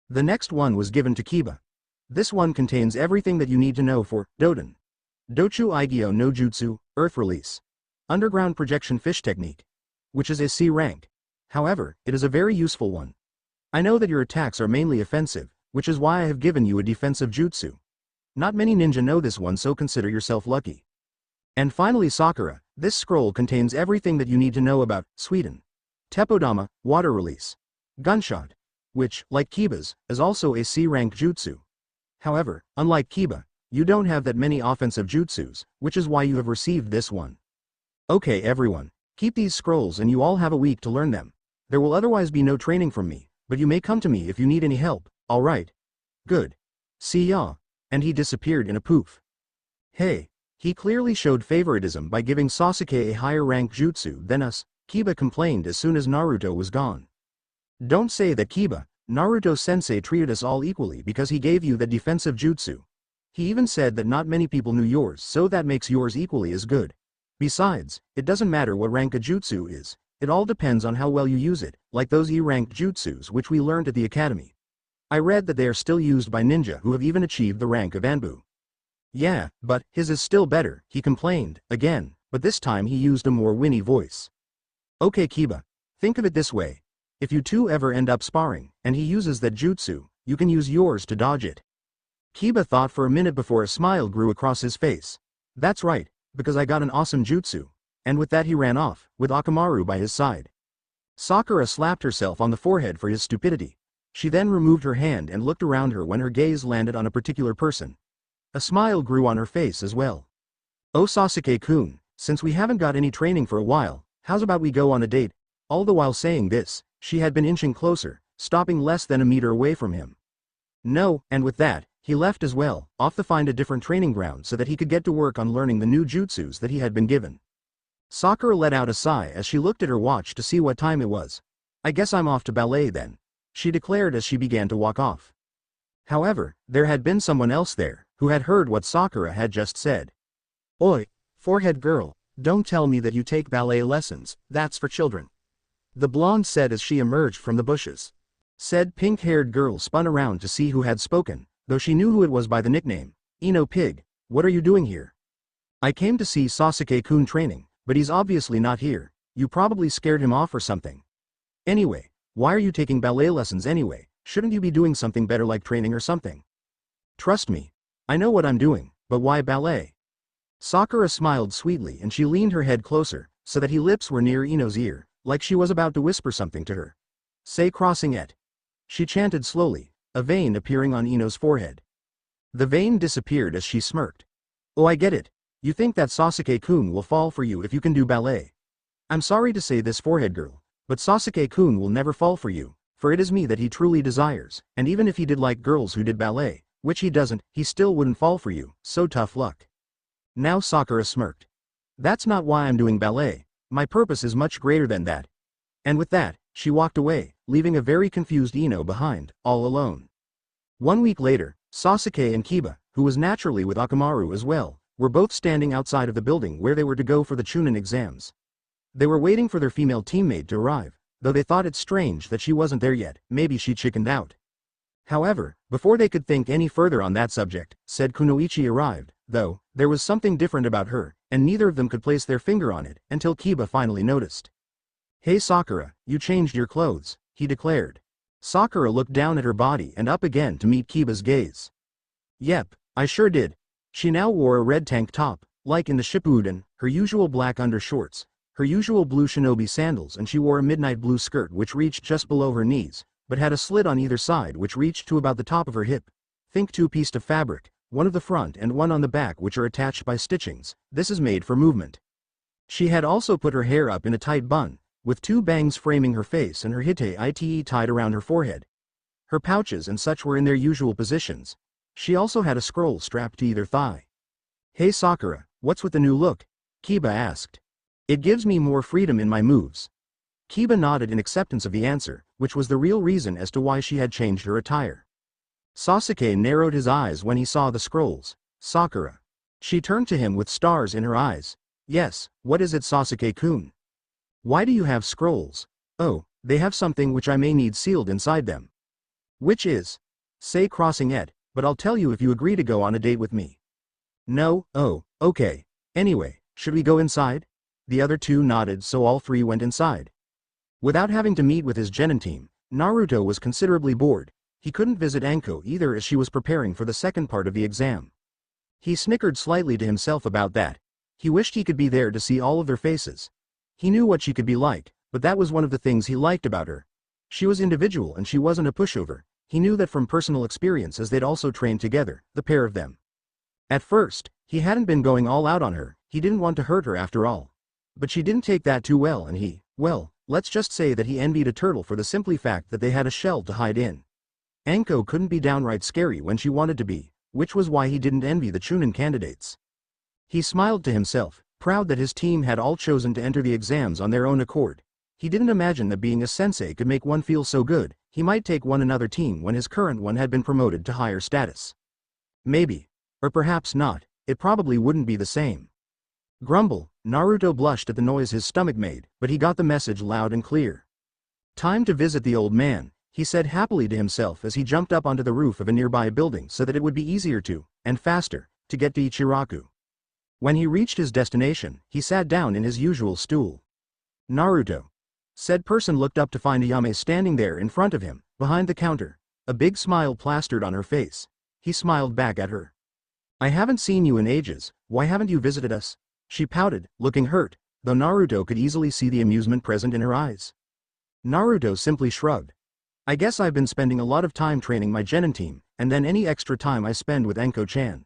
S1: The next one was given to Kiba. This one contains everything that you need to know for Doden. Dochu Aigyo no Jutsu, Earth Release. Underground Projection Fish Technique, which is a C rank. However, it is a very useful one. I know that your attacks are mainly offensive, which is why I have given you a defensive jutsu. Not many ninja know this one, so consider yourself lucky. And finally Sakura, this scroll contains everything that you need to know about Sweden. Teppodama, Water Release. Gunshot, which, like Kiba's, is also a C-rank jutsu. However, unlike Kiba, you don't have that many offensive jutsus, which is why you have received this one. Okay everyone, keep these scrolls and you all have a week to learn them. There will otherwise be no training from me, but you may come to me if you need any help, alright? Good. See ya. And he disappeared in a poof. Hey, he clearly showed favoritism by giving Sasuke a higher rank jutsu than us, Kiba complained as soon as Naruto was gone. Don't say that, Kiba. Naruto sensei treated us all equally because he gave you the defensive jutsu. He even said that not many people knew yours, so that makes yours equally as good. Besides, it doesn't matter what rank a jutsu is, it all depends on how well you use it, like those E-ranked jutsus which we learned at the academy. I read that they are still used by ninja who have even achieved the rank of Anbu. Yeah, but his is still better, he complained, again, but this time he used a more winny voice. Okay Kiba, think of it this way. If you two ever end up sparring, and he uses that jutsu, you can use yours to dodge it. Kiba thought for a minute before a smile grew across his face. That's right, because I got an awesome jutsu. And with that he ran off, with Akamaru by his side. Sakura slapped herself on the forehead for his stupidity. She then removed her hand and looked around her when her gaze landed on a particular person. A smile grew on her face as well. Oh Sasuke-kun, since we haven't got any training for a while, how's about we go on a date? All the while saying this, she had been inching closer, stopping less than a meter away from him. No, and with that, he left as well, off to find a different training ground so that he could get to work on learning the new jutsus that he had been given. Sakura let out a sigh as she looked at her watch to see what time it was. I guess I'm off to ballet then, she declared as she began to walk off. However, there had been someone else there, who had heard what Sakura had just said. Oi, forehead girl, don't tell me that you take ballet lessons, that's for children. The blonde said as she emerged from the bushes. Said pink-haired girl spun around to see who had spoken, though she knew who it was by the nickname. Ino Pig, what are you doing here? I came to see Sasuke-kun training, but he's obviously not here, you probably scared him off or something. Anyway, why are you taking ballet lessons anyway? Shouldn't you be doing something better like training or something? Trust me. I know what I'm doing, but why ballet? Sakura smiled sweetly and she leaned her head closer, so that her lips were near Ino's ear, like she was about to whisper something to her. Say crossing it. She chanted slowly, a vein appearing on Ino's forehead. The vein disappeared as she smirked. Oh I get it. You think that Sasuke-kun will fall for you if you can do ballet. I'm sorry to say this forehead girl, but Sasuke-kun will never fall for you, for it is me that he truly desires, and even if he did like girls who did ballet, which he doesn't, he still wouldn't fall for you, so tough luck. Now Sakura smirked. That's not why I'm doing ballet, my purpose is much greater than that. And with that, she walked away, leaving a very confused Ino behind, all alone. 1 week later, Sasuke and Kiba, who was naturally with Akamaru as well, were both standing outside of the building where they were to go for the Chunin exams. They were waiting for their female teammate to arrive, though they thought it strange that she wasn't there yet, maybe she chickened out. However, before they could think any further on that subject, said Kunoichi arrived, though, there was something different about her, and neither of them could place their finger on it, until Kiba finally noticed. Hey Sakura, you changed your clothes, he declared. Sakura looked down at her body and up again to meet Kiba's gaze. Yep, I sure did. She now wore a red tank top, like in the Shippuden, her usual black undershorts, her usual blue shinobi sandals, and she wore a midnight blue skirt which reached just below her knees, but had a slit on either side which reached to about the top of her hip. Think two pieces of fabric, one of the front and one on the back, which are attached by stitchings. This is made for movement. She had also put her hair up in a tight bun, with two bangs framing her face and her ite tied around her forehead. Her pouches and such were in their usual positions. She also had a scroll strapped to either thigh. Hey Sakura, what's with the new look? Kiba asked. It gives me more freedom in my moves. Kiba nodded in acceptance of the answer, which was the real reason as to why she had changed her attire. Sasuke narrowed his eyes when he saw the scrolls. Sakura. She turned to him with stars in her eyes. Yes, what is it, Sasuke-kun? Why do you have scrolls? Oh, they have something which I may need sealed inside them. Which is? Say crossing it, but I'll tell you if you agree to go on a date with me. No, oh, okay. Anyway, should we go inside? The other two nodded, so all three went inside. Without having to meet with his genin team, Naruto was considerably bored. He couldn't visit Anko either as she was preparing for the second part of the exam. He snickered slightly to himself about that. He wished he could be there to see all of their faces. He knew what she could be like, but that was one of the things he liked about her. She was individual and she wasn't a pushover. He knew that from personal experience as they'd also trained together, the pair of them. At first, he hadn't been going all out on her, he didn't want to hurt her after all. But she didn't take that too well and well, let's just say that he envied a turtle for the simply fact that they had a shell to hide in. Anko couldn't be downright scary when she wanted to be, which was why he didn't envy the Chunin candidates. He smiled to himself, proud that his team had all chosen to enter the exams on their own accord. He didn't imagine that being a sensei could make one feel so good. He might take one another team when his current one had been promoted to higher status. Maybe. Or perhaps not, it probably wouldn't be the same. Grumble, Naruto blushed at the noise his stomach made, but he got the message loud and clear. Time to visit the old man, he said happily to himself as he jumped up onto the roof of a nearby building so that it would be easier to, and faster, to get to Ichiraku. When he reached his destination, he sat down in his usual stool. Naruto. Said person looked up to find Ayame standing there in front of him, behind the counter, a big smile plastered on her face. He smiled back at her. I haven't seen you in ages, why haven't you visited us? She pouted, looking hurt, though Naruto could easily see the amusement present in her eyes. Naruto simply shrugged. I guess I've been spending a lot of time training my genin team, and then any extra time I spend with Anko-chan.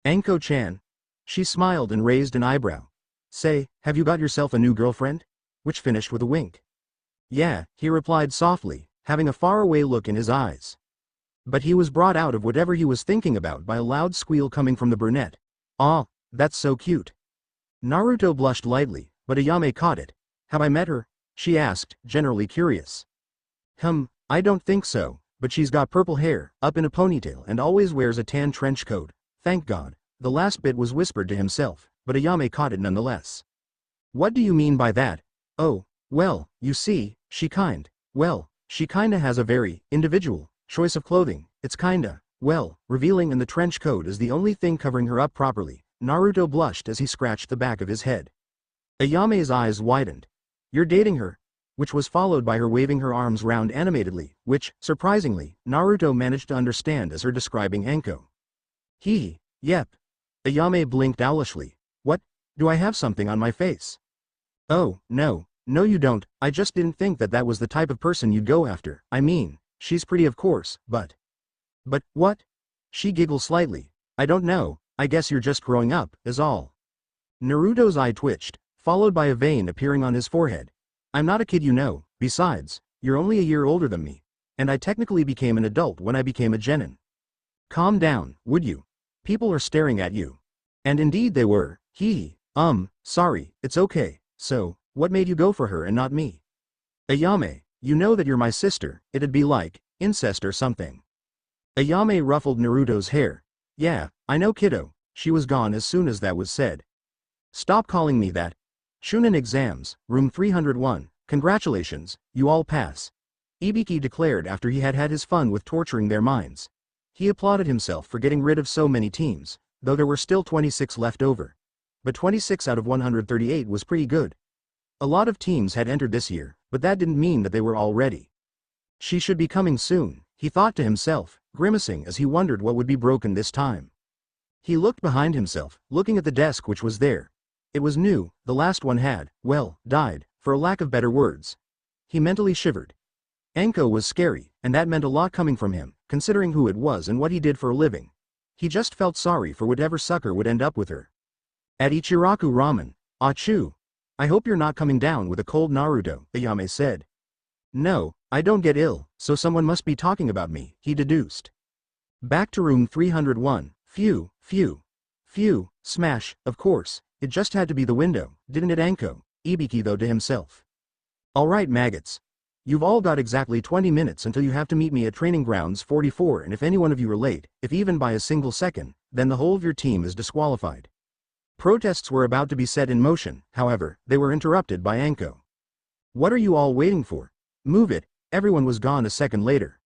S1: Anko-chan? She smiled and raised an eyebrow. Say, have you got yourself a new girlfriend? Which finished with a wink. Yeah, he replied softly, having a faraway look in his eyes. But he was brought out of whatever he was thinking about by a loud squeal coming from the brunette. Aw, that's so cute. Naruto blushed lightly, but Ayame caught it. Have I met her? She asked, generally curious. I don't think so, but she's got purple hair, up in a ponytail and always wears a tan trench coat. Thank God. The last bit was whispered to himself, but Ayame caught it nonetheless. What do you mean by that? Oh, well, you see, she kinda has a very individual choice of clothing. It's kinda, well, revealing, and the trench coat is the only thing covering her up properly. Naruto blushed as he scratched the back of his head. Ayame's eyes widened. You're dating her? Which was followed by her waving her arms round animatedly, which, surprisingly, Naruto managed to understand as her describing Anko. Yep. Ayame blinked owlishly. What? Do I have something on my face? Oh, no you don't, I just didn't think that that was the type of person you'd go after. I mean, she's pretty of course, but what? She giggled slightly. I don't know, I guess you're just growing up, is all. Naruto's eye twitched, followed by a vein appearing on his forehead. I'm not a kid, you know, besides, You're only a year older than me. And I technically became an adult when I became a genin. Calm down, would you? People are staring at you. And indeed they were. Sorry, it's okay. So, what made you go for her and not me? Ayame, you know that you're my sister, it'd be like incest or something. Ayame ruffled Naruto's hair. Yeah, I know kiddo. She was gone as soon as that was said. Stop calling me that. Chunin exams, room 301, congratulations, you all pass. Ibiki declared after he had had his fun with torturing their minds. He applauded himself for getting rid of so many teams, though there were still 26 left over. But 26 out of 138 was pretty good. A lot of teams had entered this year, but that didn't mean that they were all ready. She should be coming soon, he thought to himself, grimacing as he wondered what would be broken this time. He looked behind himself, looking at the desk which was there. It was new, the last one had, well, died, for a lack of better words. He mentally shivered. Anko was scary, and that meant a lot coming from him, considering who it was and what he did for a living. He just felt sorry for whatever sucker would end up with her. At Ichiraku Ramen, Achu. I hope you're not coming down with a cold, Naruto, Ayame said. No, I don't get ill, so someone must be talking about me, he deduced. Back to room 301, phew, smash, of course, it just had to be the window, didn't it Anko? Ibiki though to himself. Alright maggots. You've all got exactly 20 minutes until you have to meet me at training grounds 44 and if any one of you are late, if even by a single second, then the whole of your team is disqualified. Protests were about to be set in motion, however, they were interrupted by Anko. What are you all waiting for? Move it, everyone was gone a second later.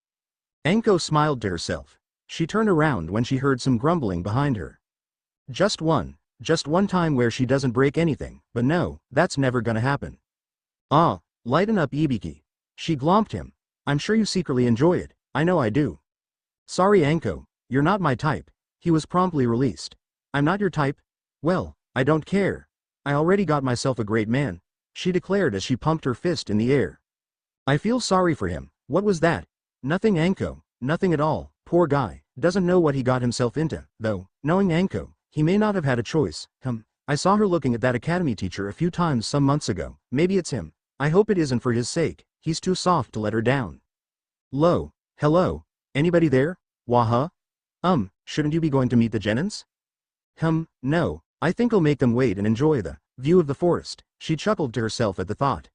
S1: Anko smiled to herself. She turned around when she heard some grumbling behind her. Just one time where she doesn't break anything, but no, that's never gonna happen. Ah, lighten up Ibiki. She glomped him. I'm sure you secretly enjoy it, I know I do. Sorry Anko, you're not my type. He was promptly released. I'm not your type? Well, I don't care. I already got myself a great man, she declared as she pumped her fist in the air. I feel sorry for him, what was that? Nothing Anko, nothing at all, poor guy, doesn't know what he got himself into, though, knowing Anko, he may not have had a choice, I saw her looking at that academy teacher a few times some months ago, maybe it's him, I hope it isn't for his sake, he's too soft to let her down. Hello, anybody there? Waha? Shouldn't you be going to meet the Genins? No, I think I'll make them wait and enjoy the view of the forest, she chuckled to herself at the thought.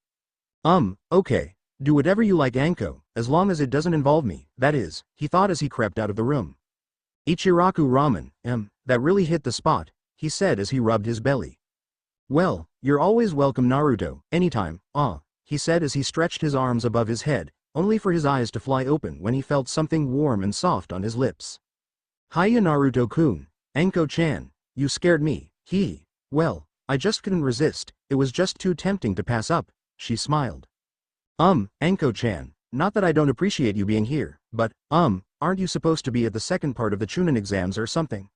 S1: Okay, do whatever you like Anko, as long as it doesn't involve me, that is, he thought as he crept out of the room. Ichiraku Ramen, that really hit the spot, he said as he rubbed his belly. Well, you're always welcome Naruto, anytime, he said as he stretched his arms above his head, only for his eyes to fly open when he felt something warm and soft on his lips. Hiya Naruto-kun, Anko-chan, you scared me, well, I just couldn't resist, it was just too tempting to pass up, she smiled. Anko-chan, not that I don't appreciate you being here, but, aren't you supposed to be at the second part of the Chunin exams or something?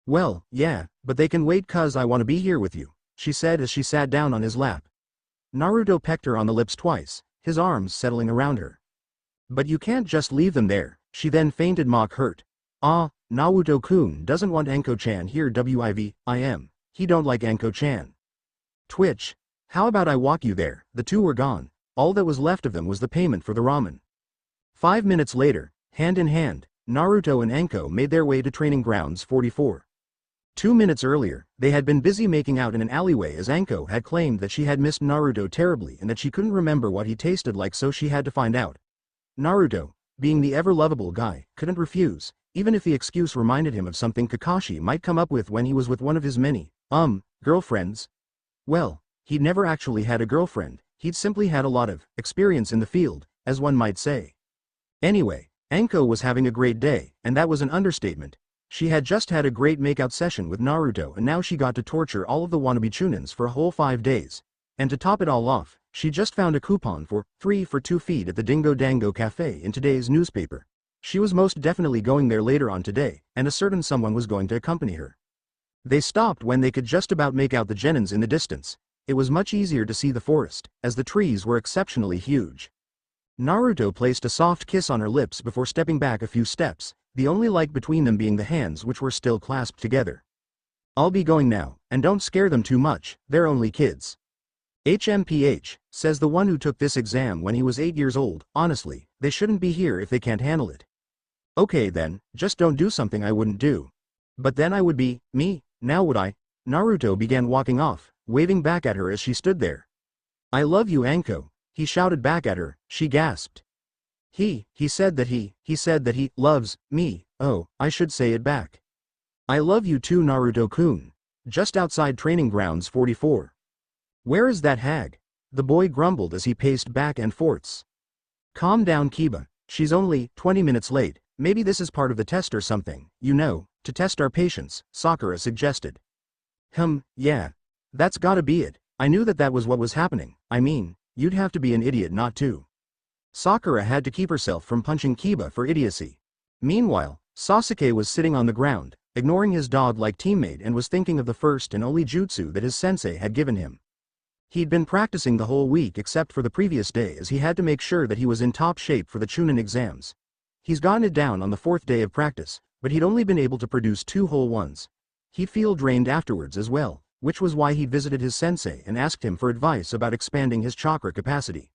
S1: Well, yeah, but they can wait cause I want to be here with you, she said as she sat down on his lap. Naruto pecked her on the lips twice, his arms settling around her. But you can't just leave them there, she then fainted mock hurt. Naruto-kun doesn't want Anko-chan here he don't like Anko-chan. Twitch. How about I walk you there? The two were gone, all that was left of them was the payment for the ramen. 5 minutes later, hand in hand, Naruto and Anko made their way to training grounds 44. 2 minutes earlier, they had been busy making out in an alleyway as Anko had claimed that she had missed Naruto terribly and that she couldn't remember what he tasted like so she had to find out. Naruto, being the ever-lovable guy, couldn't refuse, even if the excuse reminded him of something Kakashi might come up with when he was with one of his many, girlfriends. Well, he'd never actually had a girlfriend, he'd simply had a lot of experience in the field, as one might say. Anyway, Anko was having a great day, and that was an understatement. She had just had a great makeout session with Naruto and now she got to torture all of the wannabe Chunins for a whole 5 days. And to top it all off, she just found a coupon for 3 for 2 feet at the Dingo Dango Cafe in today's newspaper. She was most definitely going there later on today, and a certain someone was going to accompany her. They stopped when they could just about make out the Genins in the distance. It was much easier to see the forest, as the trees were exceptionally huge. Naruto placed a soft kiss on her lips before stepping back a few steps, the only like between them being the hands which were still clasped together. I'll be going now, and don't scare them too much, they're only kids. HMPH, says the one who took this exam when he was 8 years old. Honestly, they shouldn't be here if they can't handle it. Okay then, just don't do something I wouldn't do. But then I would be, me, now would I? Naruto began walking off, waving back at her as she stood there. I love you Anko, he shouted back at her. She gasped. He said that he loves me. Oh, I should say it back. I love you too Naruto-kun. Just outside training grounds 44. Where is that hag? The boy grumbled as he paced back and forths. Calm down Kiba, she's only 20 minutes late, maybe this is part of the test or something, you know, to test our patience, Sakura suggested. Yeah. That's gotta be it, I knew that was what was happening, I mean, you'd have to be an idiot not to. Sakura had to keep herself from punching Kiba for idiocy. Meanwhile, Sasuke was sitting on the ground, ignoring his dog-like teammate and was thinking of the first and only jutsu that his sensei had given him. He'd been practicing the whole week except for the previous day as he had to make sure that he was in top shape for the Chunin exams. He's gotten it down on the 4th day of practice, but he'd only been able to produce 2 whole ones. He'd feel drained afterwards as well, which was why he'd visited his sensei and asked him for advice about expanding his chakra capacity.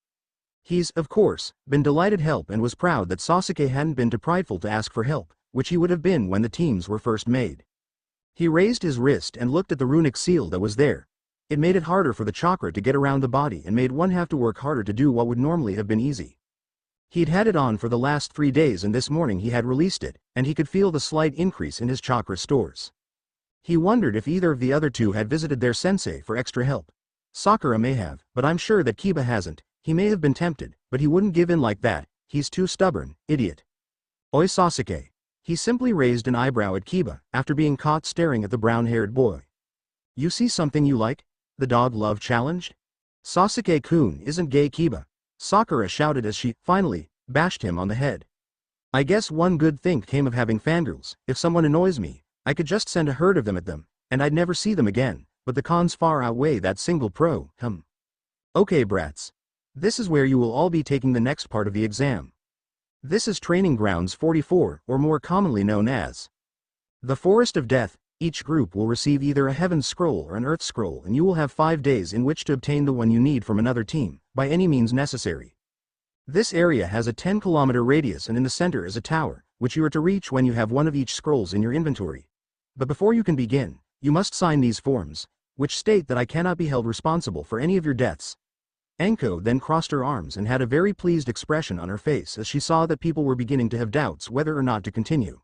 S1: He's, of course, been delighted help and was proud that Sasuke hadn't been too prideful to ask for help, which he would have been when the teams were first made. He raised his wrist and looked at the runic seal that was there. It made it harder for the chakra to get around the body and made one have to work harder to do what would normally have been easy. He'd had it on for the last 3 days and this morning he had released it, and he could feel the slight increase in his chakra stores. He wondered if either of the other two had visited their sensei for extra help. Sakura may have, but I'm sure that Kiba hasn't. He may have been tempted, but he wouldn't give in like that, he's too stubborn, idiot. Oi Sasuke. He simply raised an eyebrow at Kiba, after being caught staring at the brown-haired boy. You see something you like? The dog love challenged. Sasuke-kun isn't gay Kiba. Sakura shouted as she, finally, bashed him on the head. I guess one good thing came of having fangirls. If someone annoys me, I could just send a herd of them at them, and I'd never see them again, but the cons far outweigh that single pro. Okay brats. This is where you will all be taking the next part of the exam. This is Training Grounds 44, or more commonly known as the Forest of Death. Each group will receive either a Heaven Scroll or an Earth Scroll and you will have 5 days in which to obtain the one you need from another team, by any means necessary. This area has a 10-kilometer radius and in the center is a tower, which you are to reach when you have one of each scrolls in your inventory. But before you can begin, you must sign these forms, which state that I cannot be held responsible for any of your deaths. Anko then crossed her arms and had a very pleased expression on her face as she saw that people were beginning to have doubts whether or not to continue.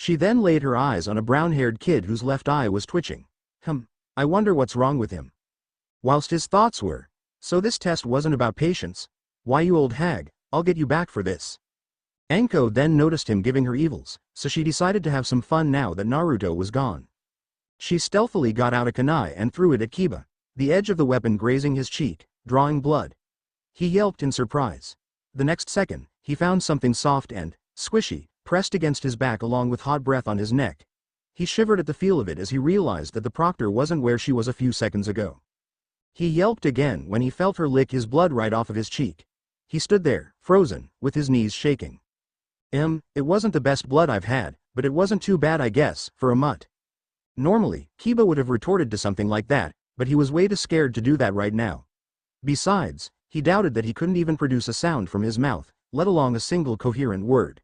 S1: She then laid her eyes on a brown-haired kid whose left eye was twitching. I wonder what's wrong with him. Whilst his thoughts were, so this test wasn't about patience. Why you old hag, I'll get you back for this. Anko then noticed him giving her evils, so she decided to have some fun now that Naruto was gone. She stealthily got out a kunai and threw it at Kiba, the edge of the weapon grazing his cheek, drawing blood. He yelped in surprise. The next second, he found something soft and squishy, pressed against his back along with hot breath on his neck. He shivered at the feel of it as he realized that the proctor wasn't where she was a few seconds ago. He yelped again when he felt her lick his blood right off of his cheek. He stood there, frozen, with his knees shaking. It wasn't the best blood I've had, but it wasn't too bad I guess, for a mutt. Normally, Kiba would have retorted to something like that, but he was way too scared to do that right now. Besides, he doubted that he couldn't even produce a sound from his mouth, let alone a single coherent word.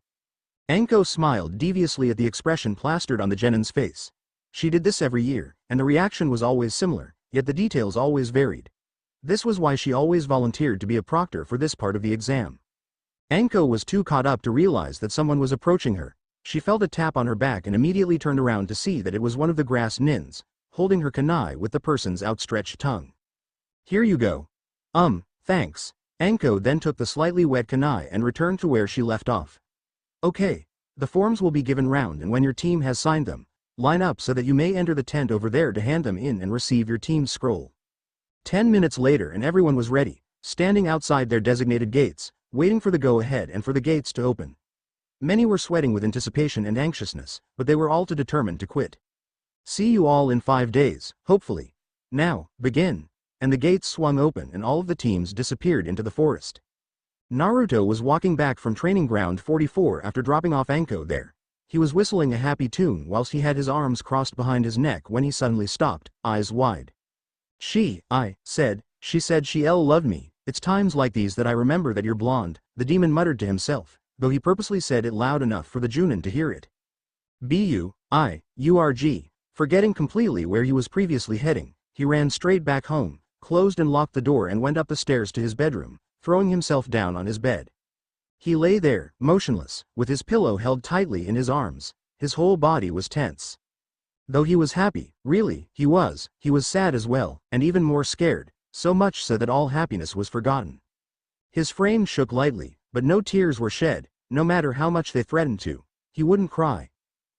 S1: Anko smiled deviously at the expression plastered on the genin's face. She did this every year, and the reaction was always similar, yet the details always varied. This was why she always volunteered to be a proctor for this part of the exam. Anko was too caught up to realize that someone was approaching her. She felt a tap on her back and immediately turned around to see that it was one of the grass nins, holding her kunai with the person's outstretched tongue. Here you go. Thanks. Anko then took the slightly wet kunai and returned to where she left off. Okay. The forms will be given round and when your team has signed them, line up so that you may enter the tent over there to hand them in and receive your team's scroll. 10 minutes later and everyone was ready, standing outside their designated gates, waiting for the go-ahead and for the gates to open. Many were sweating with anticipation and anxiousness, but they were all too determined to quit. See you all in 5 days, hopefully. Now, begin. And the gates swung open and all of the teams disappeared into the forest. Naruto was walking back from Training Ground 44 after dropping off Anko there. He was whistling a happy tune whilst he had his arms crossed behind his neck when he suddenly stopped, eyes wide. I said, She said she loved me. It's times like these that I remember that you're blonde, the demon muttered to himself, though he purposely said it loud enough for the Chunin to hear it. B-U-I-U-R-G. Forgetting completely where he was previously heading, he ran straight back home, closed and locked the door and went up the stairs to his bedroom, throwing himself down on his bed. He lay there, motionless, with his pillow held tightly in his arms. His whole body was tense. Though he was happy, really, he was sad as well, and even more scared, so much so that all happiness was forgotten. His frame shook lightly, but no tears were shed, no matter how much they threatened to. He wouldn't cry.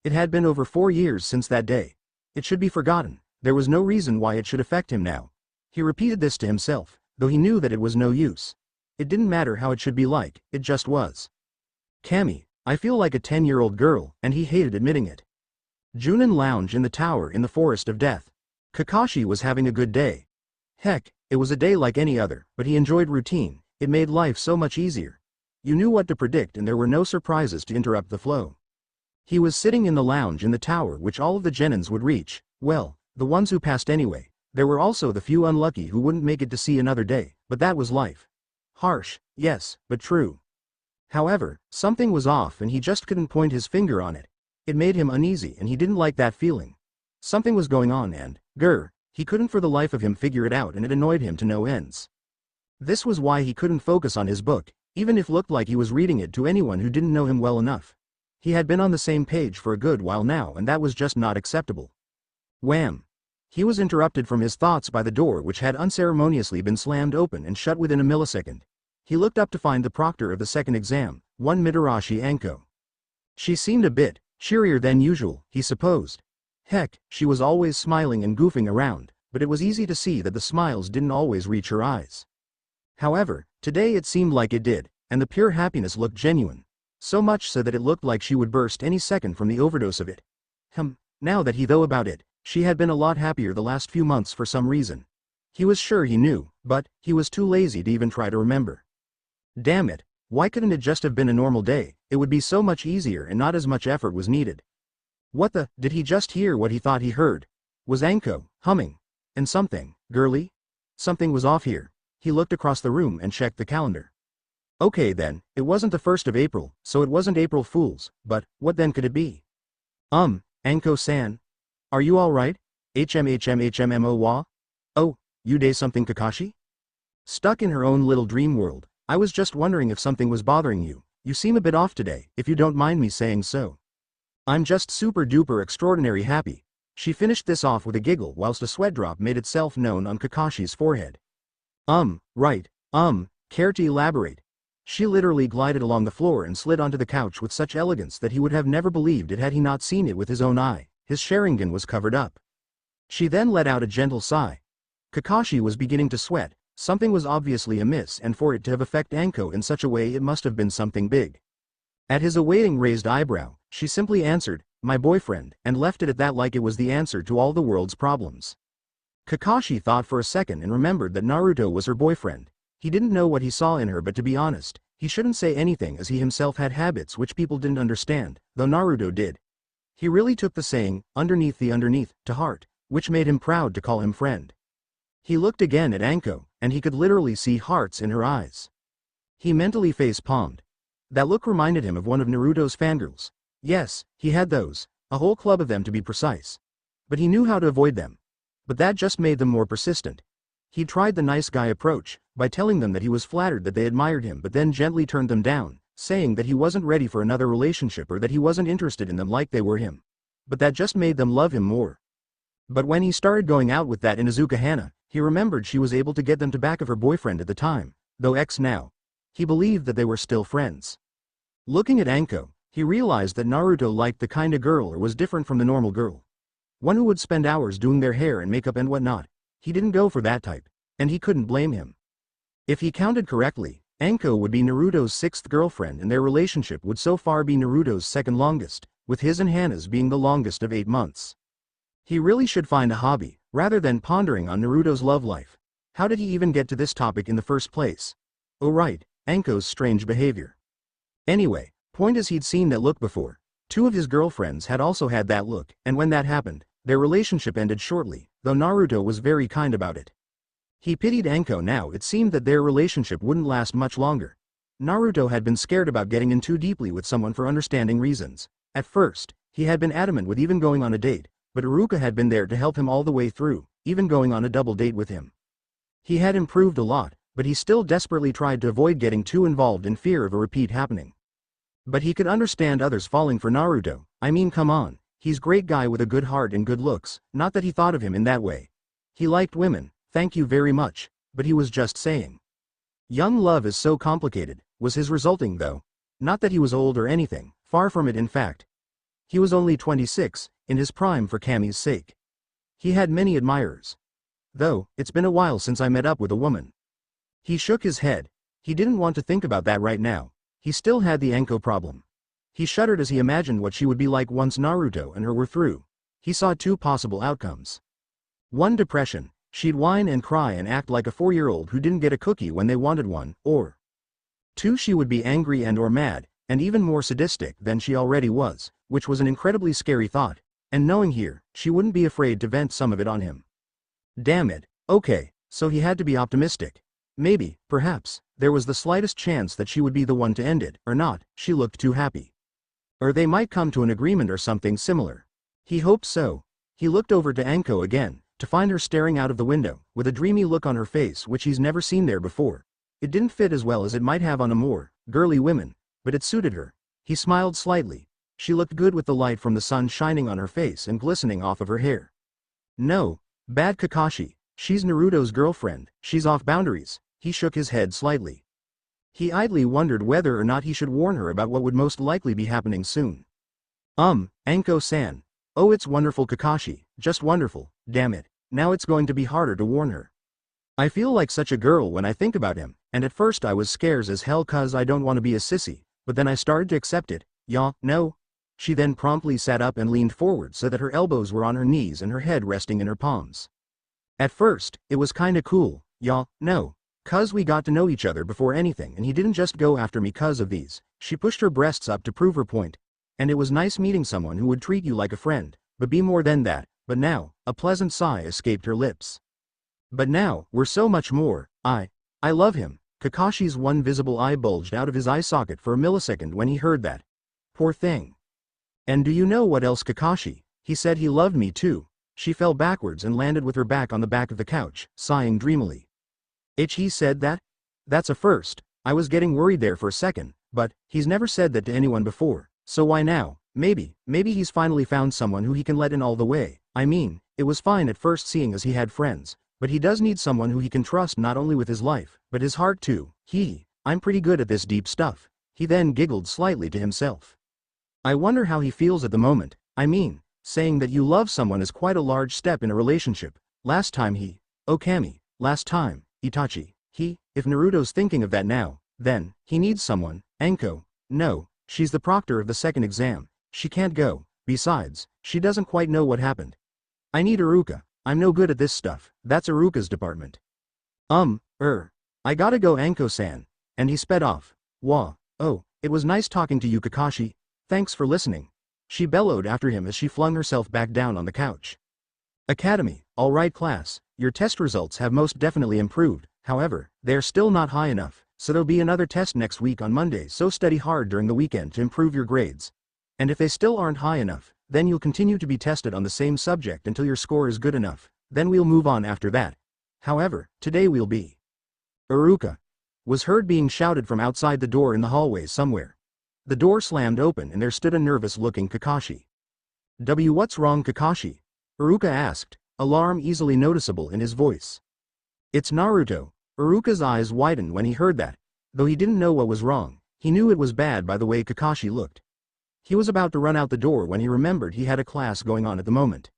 S1: It had been over 4 years since that day. It should be forgotten. There was no reason why it should affect him now. He repeated this to himself, though he knew that it was no use. It didn't matter how it should be like, it just was. Cammy, I feel like a 10-year-old girl, and he hated admitting it. Chunin lounged in the tower in the Forest of Death. Kakashi was having a good day. Heck, it was a day like any other, but he enjoyed routine. It made life so much easier. You knew what to predict and there were no surprises to interrupt the flow. He was sitting in the lounge in the tower which all of the genins would reach, well, the ones who passed anyway. There were also the few unlucky who wouldn't make it to see another day, but that was life. Harsh, yes, but true. However, something was off and he just couldn't point his finger on it. It made him uneasy and he didn't like that feeling. Something was going on and, he couldn't for the life of him figure it out and it annoyed him to no ends. This was why he couldn't focus on his book, even if looked like he was reading it to anyone who didn't know him well enough. He had been on the same page for a good while now and that was just not acceptable. Wham! He was interrupted from his thoughts by the door which had unceremoniously been slammed open and shut within a millisecond. He looked up to find the proctor of the second exam, one Mitarashi Anko. She seemed a bit cheerier than usual, he supposed. Heck, she was always smiling and goofing around, but it was easy to see that the smiles didn't always reach her eyes. However, today it seemed like it did, and the pure happiness looked genuine. So much so that it looked like she would burst any second from the overdose of it. Now that he thought about it, she had been a lot happier the last few months for some reason. He was sure he knew, but he was too lazy to even try to remember. Damn it, why couldn't it just have been a normal day? It would be so much easier and not as much effort was needed. What the, did he just hear what he thought he heard? Was Anko humming? And something, girly? Something was off here. He looked across the room and checked the calendar. Okay then, it wasn't the 1st of April, so it wasn't April Fool's, but, what then could it be? Anko-san? Are you alright? HMHMHMMO-wa? Oh, you day something Kakashi? Stuck in her own little dream world, I was just wondering if something was bothering you. You seem a bit off today, if you don't mind me saying so. I'm just super duper extraordinary happy. She finished this off with a giggle whilst a sweat drop made itself known on Kakashi's forehead. Right, care to elaborate? She literally glided along the floor and slid onto the couch with such elegance that he would have never believed it had he not seen it with his own eye. His Sharingan was covered up. She then let out a gentle sigh. Kakashi was beginning to sweat. Something was obviously amiss and for it to have affected Anko in such a way it must have been something big. At his awaiting raised eyebrow, she simply answered, my boyfriend, and left it at that like it was the answer to all the world's problems. Kakashi thought for a second and remembered that Naruto was her boyfriend. He didn't know what he saw in her but to be honest, he shouldn't say anything as he himself had habits which people didn't understand, though Naruto did. He really took the saying, underneath, to heart, which made him proud to call him friend. He looked again at Anko, and he could literally see hearts in her eyes. He mentally face-palmed. That look reminded him of one of Naruto's fangirls. Yes, he had those, a whole club of them to be precise. But he knew how to avoid them. But that just made them more persistent. He tried the nice guy approach, by telling them that he was flattered that they admired him but then gently turned them down, saying that he wasn't ready for another relationship or that he wasn't interested in them like they were him. But that just made them love him more. But when he started going out with that Inuzuka Hana, he remembered she was able to get them to back of her boyfriend at the time, though ex now. He believed that they were still friends. Looking at Anko, he realized that Naruto liked the kinda girl or was different from the normal girl. One who would spend hours doing their hair and makeup and whatnot. He didn't go for that type, and he couldn't blame him. If he counted correctly, Anko would be Naruto's 6th girlfriend and their relationship would so far be Naruto's 2nd longest, with his and Hana's being the longest of 8 months. He really should find a hobby, rather than pondering on Naruto's love life. How did he even get to this topic in the first place? Oh right, Anko's strange behavior. Anyway, point is he'd seen that look before. 2 of his girlfriends had also had that look, and when that happened, their relationship ended shortly, though Naruto was very kind about it. He pitied Anko now. It seemed that their relationship wouldn't last much longer. Naruto had been scared about getting in too deeply with someone for understanding reasons. At first, he had been adamant with even going on a date, but Iruka had been there to help him all the way through, even going on a double date with him. He had improved a lot, but he still desperately tried to avoid getting too involved in fear of a repeat happening. But he could understand others falling for Naruto. I mean, come on, he's great guy with a good heart and good looks, not that he thought of him in that way. He liked women, thank you very much, but he was just saying. Young love is so complicated, was his resulting though. Not that he was old or anything, far from it in fact. He was only 26, in his prime for Kami's sake. He had many admirers. Though, it's been a while since I met up with a woman. He shook his head. He didn't want to think about that right now. He still had the Anko problem. He shuddered as he imagined what she would be like once Naruto and her were through. He saw two possible outcomes. 1. Depression. She'd whine and cry and act like a 4-year-old who didn't get a cookie when they wanted one, or 2. She would be angry and or mad, and even more sadistic than she already was, which was an incredibly scary thought, and knowing here, she wouldn't be afraid to vent some of it on him. Damn it, okay, so he had to be optimistic. Maybe, perhaps, there was the slightest chance that she would be the one to end it, or not, she looked too happy. Or they might come to an agreement or something similar. He hoped so. He looked over to Anko again, to find her staring out of the window, with a dreamy look on her face which he's never seen there before. It didn't fit as well as it might have on a more girly woman, but it suited her. He smiled slightly. She looked good with the light from the sun shining on her face and glistening off of her hair. No, bad Kakashi, she's Naruto's girlfriend, she's off boundaries. He shook his head slightly. He idly wondered whether or not he should warn her about what would most likely be happening soon. Anko-san. Oh, it's wonderful Kakashi, just wonderful, damn it, now it's going to be harder to warn her. I feel like such a girl when I think about him, and at first I was scared as hell cause I don't want to be a sissy, but then I started to accept it, no. She then promptly sat up and leaned forward so that her elbows were on her knees and her head resting in her palms. At first, it was kinda cool, no. Cause we got to know each other before anything and he didn't just go after me cause of these. She pushed her breasts up to prove her point. And it was nice meeting someone who would treat you like a friend, but be more than that. But now, a pleasant sigh escaped her lips. But now, we're so much more. I love him. Kakashi's one visible eye bulged out of his eye socket for a millisecond when he heard that. Poor thing. And do you know what else Kakashi? He said he loved me too. She fell backwards and landed with her back on the back of the couch, sighing dreamily. He said that? That's a first. I was getting worried there for a second, but he's never said that to anyone before, so why now? Maybe he's finally found someone who he can let in all the way. I mean, it was fine at first seeing as he had friends, but he does need someone who he can trust not only with his life, but his heart too. I'm pretty good at this deep stuff. He then giggled slightly to himself. I wonder how he feels at the moment. I mean, saying that you love someone is quite a large step in a relationship. Last time Kami, last time, Itachi, if Naruto's thinking of that now, then, he needs someone. Anko, no, she's the proctor of the second exam, she can't go, besides, she doesn't quite know what happened. I need Iruka, I'm no good at this stuff, that's Iruka's department. I gotta go Anko-san, and he sped off. It was nice talking to you Kakashi, thanks for listening. She bellowed after him as she flung herself back down on the couch. Academy, alright class, your test results have most definitely improved, however, they're still not high enough, so there'll be another test next week on Monday so study hard during the weekend to improve your grades. And if they still aren't high enough, then you'll continue to be tested on the same subject until your score is good enough, then we'll move on after that. However, today we'll be. Iruka was heard being shouted from outside the door in the hallway somewhere. The door slammed open and there stood a nervous-looking Kakashi. What's wrong Kakashi? Iruka asked, alarm easily noticeable in his voice. It's Naruto. Iruka's eyes widened when he heard that. Though he didn't know what was wrong, he knew it was bad by the way Kakashi looked. He was about to run out the door when he remembered he had a class going on at the moment.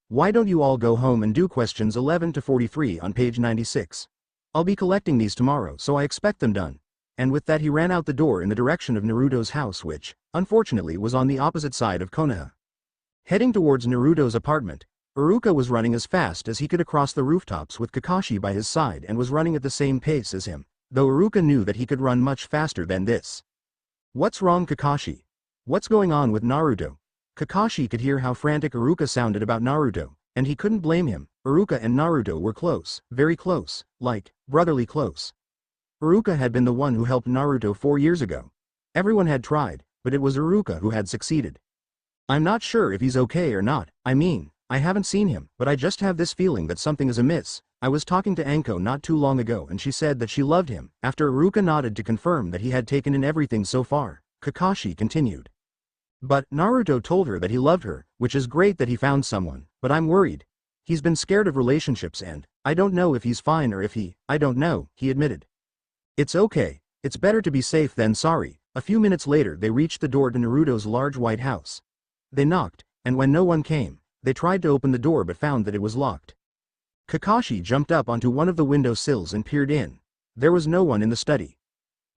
S1: Why don't you all go home and do questions 11 to 43 on page 96? I'll be collecting these tomorrow so I expect them done. And with that he ran out the door in the direction of Naruto's house which, unfortunately was on the opposite side of Konoha. Heading towards Naruto's apartment, Iruka was running as fast as he could across the rooftops with Kakashi by his side and was running at the same pace as him, though Iruka knew that he could run much faster than this. What's wrong Kakashi? What's going on with Naruto? Kakashi could hear how frantic Iruka sounded about Naruto, and he couldn't blame him. Iruka and Naruto were close, very close, like, brotherly close. Iruka had been the one who helped Naruto 4 years ago. Everyone had tried, but it was Iruka who had succeeded. I'm not sure if he's okay or not, I mean, I haven't seen him, but I just have this feeling that something is amiss. I was talking to Anko not too long ago and she said that she loved him. After Iruka nodded to confirm that he had taken in everything so far, Kakashi continued. But Naruto told her that he loved her, which is great that he found someone, but I'm worried. He's been scared of relationships and, I don't know if he's fine or if I don't know, he admitted. It's okay, it's better to be safe than sorry. A few minutes later they reached the door to Naruto's large white house. They knocked, and when no one came, they tried to open the door but found that it was locked. Kakashi jumped up onto one of the window sills and peered in. There was no one in the study.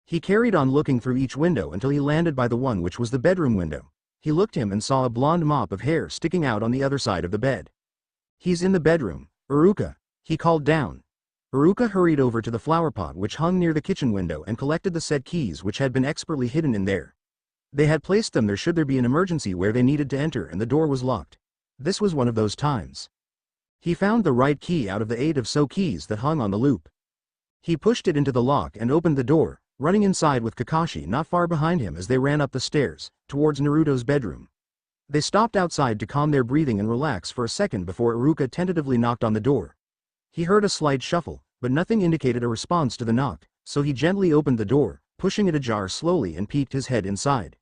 S1: He carried on looking through each window until he landed by the one which was the bedroom window. He looked him and saw a blonde mop of hair sticking out on the other side of the bed. He's in the bedroom, Iruka, he called down. Iruka hurried over to the flower pot which hung near the kitchen window and collected the set keys which had been expertly hidden in there. They had placed them there should there be an emergency where they needed to enter and the door was locked. This was one of those times. He found the right key out of the 8 of so keys that hung on the loop. He pushed it into the lock and opened the door, running inside with Kakashi not far behind him as they ran up the stairs, towards Naruto's bedroom. They stopped outside to calm their breathing and relax for a second before Iruka tentatively knocked on the door. He heard a slight shuffle, but nothing indicated a response to the knock, so he gently opened the door, pushing it ajar slowly and peeked his head inside.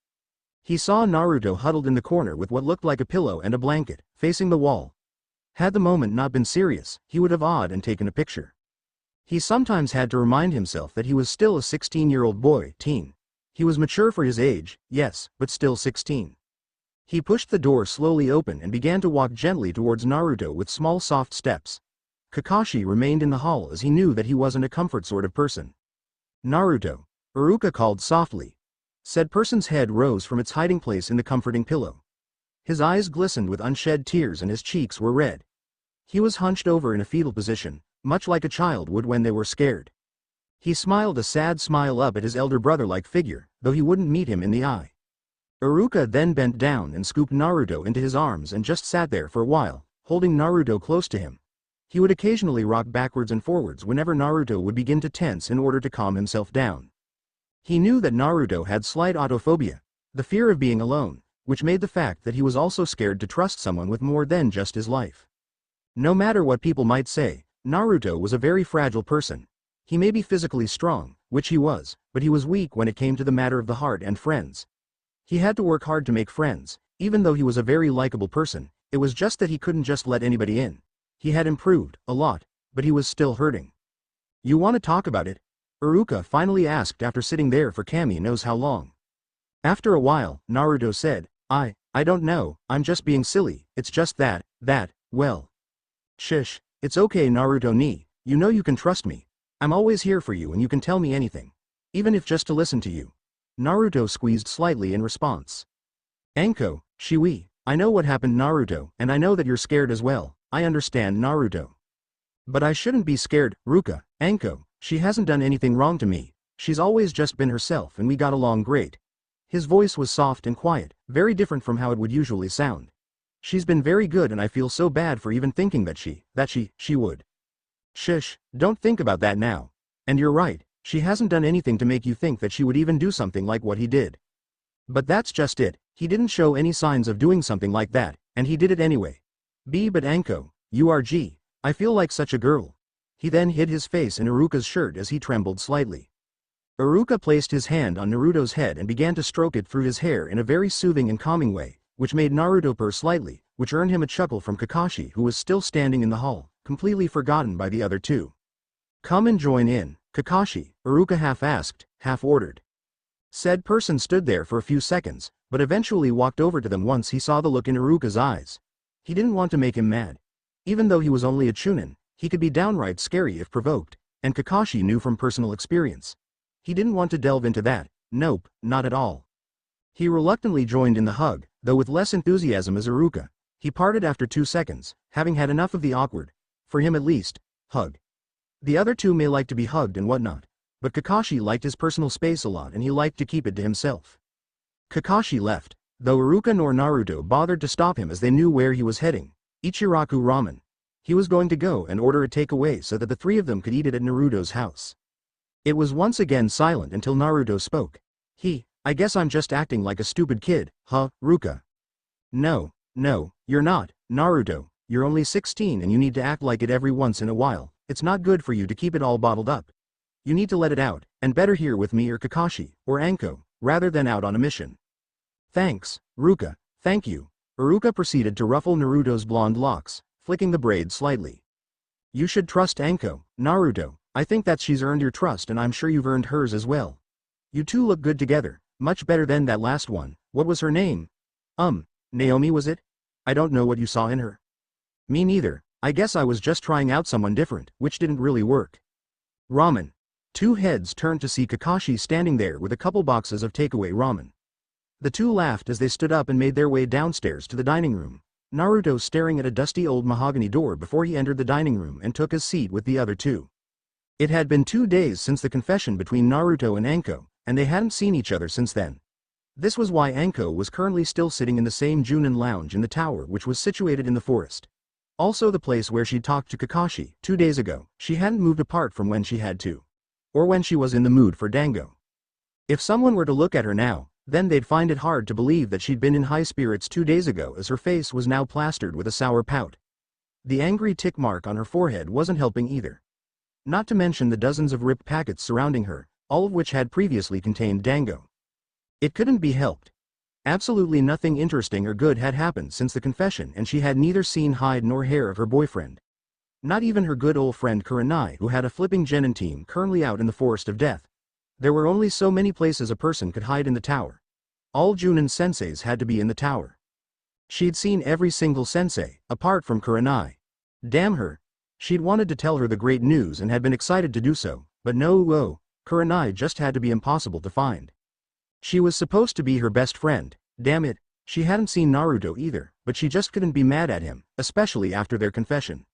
S1: He saw Naruto huddled in the corner with what looked like a pillow and a blanket, facing the wall. Had the moment not been serious, he would have awed and taken a picture. He sometimes had to remind himself that he was still a 16-year-old boy, teen. He was mature for his age, yes, but still 16. He pushed the door slowly open and began to walk gently towards Naruto with small soft steps. Kakashi remained in the hall as he knew that he wasn't a comfort sort of person. Naruto, Iruka called softly. Said person's head rose from its hiding place in the comforting pillow. His eyes glistened with unshed tears and his cheeks were red. He was hunched over in a fetal position, much like a child would when they were scared. He smiled a sad smile up at his elder brother-like figure, though he wouldn't meet him in the eye. Iruka then bent down and scooped Naruto into his arms and just sat there for a while, holding Naruto close to him. He would occasionally rock backwards and forwards whenever Naruto would begin to tense in order to calm himself down. He knew that Naruto had slight autophobia, the fear of being alone, which made the fact that he was also scared to trust someone with more than just his life. No matter what people might say, Naruto was a very fragile person. He may be physically strong, which he was, but he was weak when it came to the matter of the heart and friends. He had to work hard to make friends, even though he was a very likable person, it was just that he couldn't just let anybody in. He had improved, a lot, but he was still hurting. You want to talk about it? Iruka finally asked after sitting there for Kami knows how long. After a while, Naruto said, I don't know, I'm just being silly, it's just that, well. Shish, it's okay Naruto-ni, you know you can trust me. I'm always here for you and you can tell me anything. Even if just to listen to you. Naruto squeezed slightly in response. Anko, Shiwi, I know what happened Naruto, and I know that you're scared as well, I understand Naruto. But I shouldn't be scared, Ruka, Anko, she hasn't done anything wrong to me, she's always just been herself and we got along great. His voice was soft and quiet, very different from how it would usually sound. She's been very good and I feel so bad for even thinking that she would. Shish, don't think about that now. And you're right, she hasn't done anything to make you think that she would even do something like what he did. But that's just it, he didn't show any signs of doing something like that, and he did it anyway. But Anko, I feel like such a girl. He then hid his face in Iruka's shirt as he trembled slightly. Iruka placed his hand on Naruto's head and began to stroke it through his hair in a very soothing and calming way, which made Naruto purr slightly, which earned him a chuckle from Kakashi who was still standing in the hall, completely forgotten by the other two. Come and join in, Kakashi, Iruka half asked, half ordered. Said person stood there for a few seconds, but eventually walked over to them once he saw the look in Iruka's eyes. He didn't want to make him mad. Even though he was only a Chunin, he could be downright scary if provoked, and Kakashi knew from personal experience. He didn't want to delve into that, nope, not at all. He reluctantly joined in the hug, though with less enthusiasm as Iruka. He parted after 2 seconds, having had enough of the awkward, for him at least, hug. The other two may like to be hugged and whatnot, but Kakashi liked his personal space a lot and he liked to keep it to himself. Kakashi left, though Iruka nor Naruto bothered to stop him as they knew where he was heading, Ichiraku Ramen. He was going to go and order a takeaway so that the three of them could eat it at Naruto's house. It was once again silent until Naruto spoke. I guess I'm just acting like a stupid kid, huh, Ruka? No, you're not, Naruto, you're only 16 and you need to act like it every once in a while. It's not good for you to keep it all bottled up. You need to let it out, and better here with me or Kakashi, or Anko, rather than out on a mission. Thanks, Ruka, thank you. Ruka proceeded to ruffle Naruto's blonde locks, flicking the braid slightly. You should trust Anko, Naruto. I think that she's earned your trust and I'm sure you've earned hers as well. You two look good together, much better than that last one. What was her name? Naomi was it? I don't know what you saw in her. Me neither, I guess I was just trying out someone different, which didn't really work. Ramen. Two heads turned to see Kakashi standing there with a couple boxes of takeaway ramen. The two laughed as they stood up and made their way downstairs to the dining room, Naruto staring at a dusty old mahogany door before he entered the dining room and took his seat with the other two. It had been 2 days since the confession between Naruto and Anko, and they hadn't seen each other since then. This was why Anko was currently still sitting in the same Chunin lounge in the tower which was situated in the forest. Also the place where she'd talked to Kakashi 2 days ago. She hadn't moved apart from when she had to. Or when she was in the mood for dango. If someone were to look at her now, then they'd find it hard to believe that she'd been in high spirits 2 days ago, as her face was now plastered with a sour pout. The angry tick mark on her forehead wasn't helping either. Not to mention the dozens of ripped packets surrounding her, all of which had previously contained dango. It couldn't be helped. Absolutely nothing interesting or good had happened since the confession, and she had neither seen hide nor hair of her boyfriend. Not even her good old friend Kurenai, who had a flipping genin team currently out in the forest of death. There were only so many places a person could hide in the tower. All Chunin senseis had to be in the tower. She'd seen every single sensei, apart from Kurenai. Damn her. She'd wanted to tell her the great news and had been excited to do so, but no, Kurenai just had to be impossible to find. She was supposed to be her best friend, damn it. She hadn't seen Naruto either, but she just couldn't be mad at him, especially after their confession.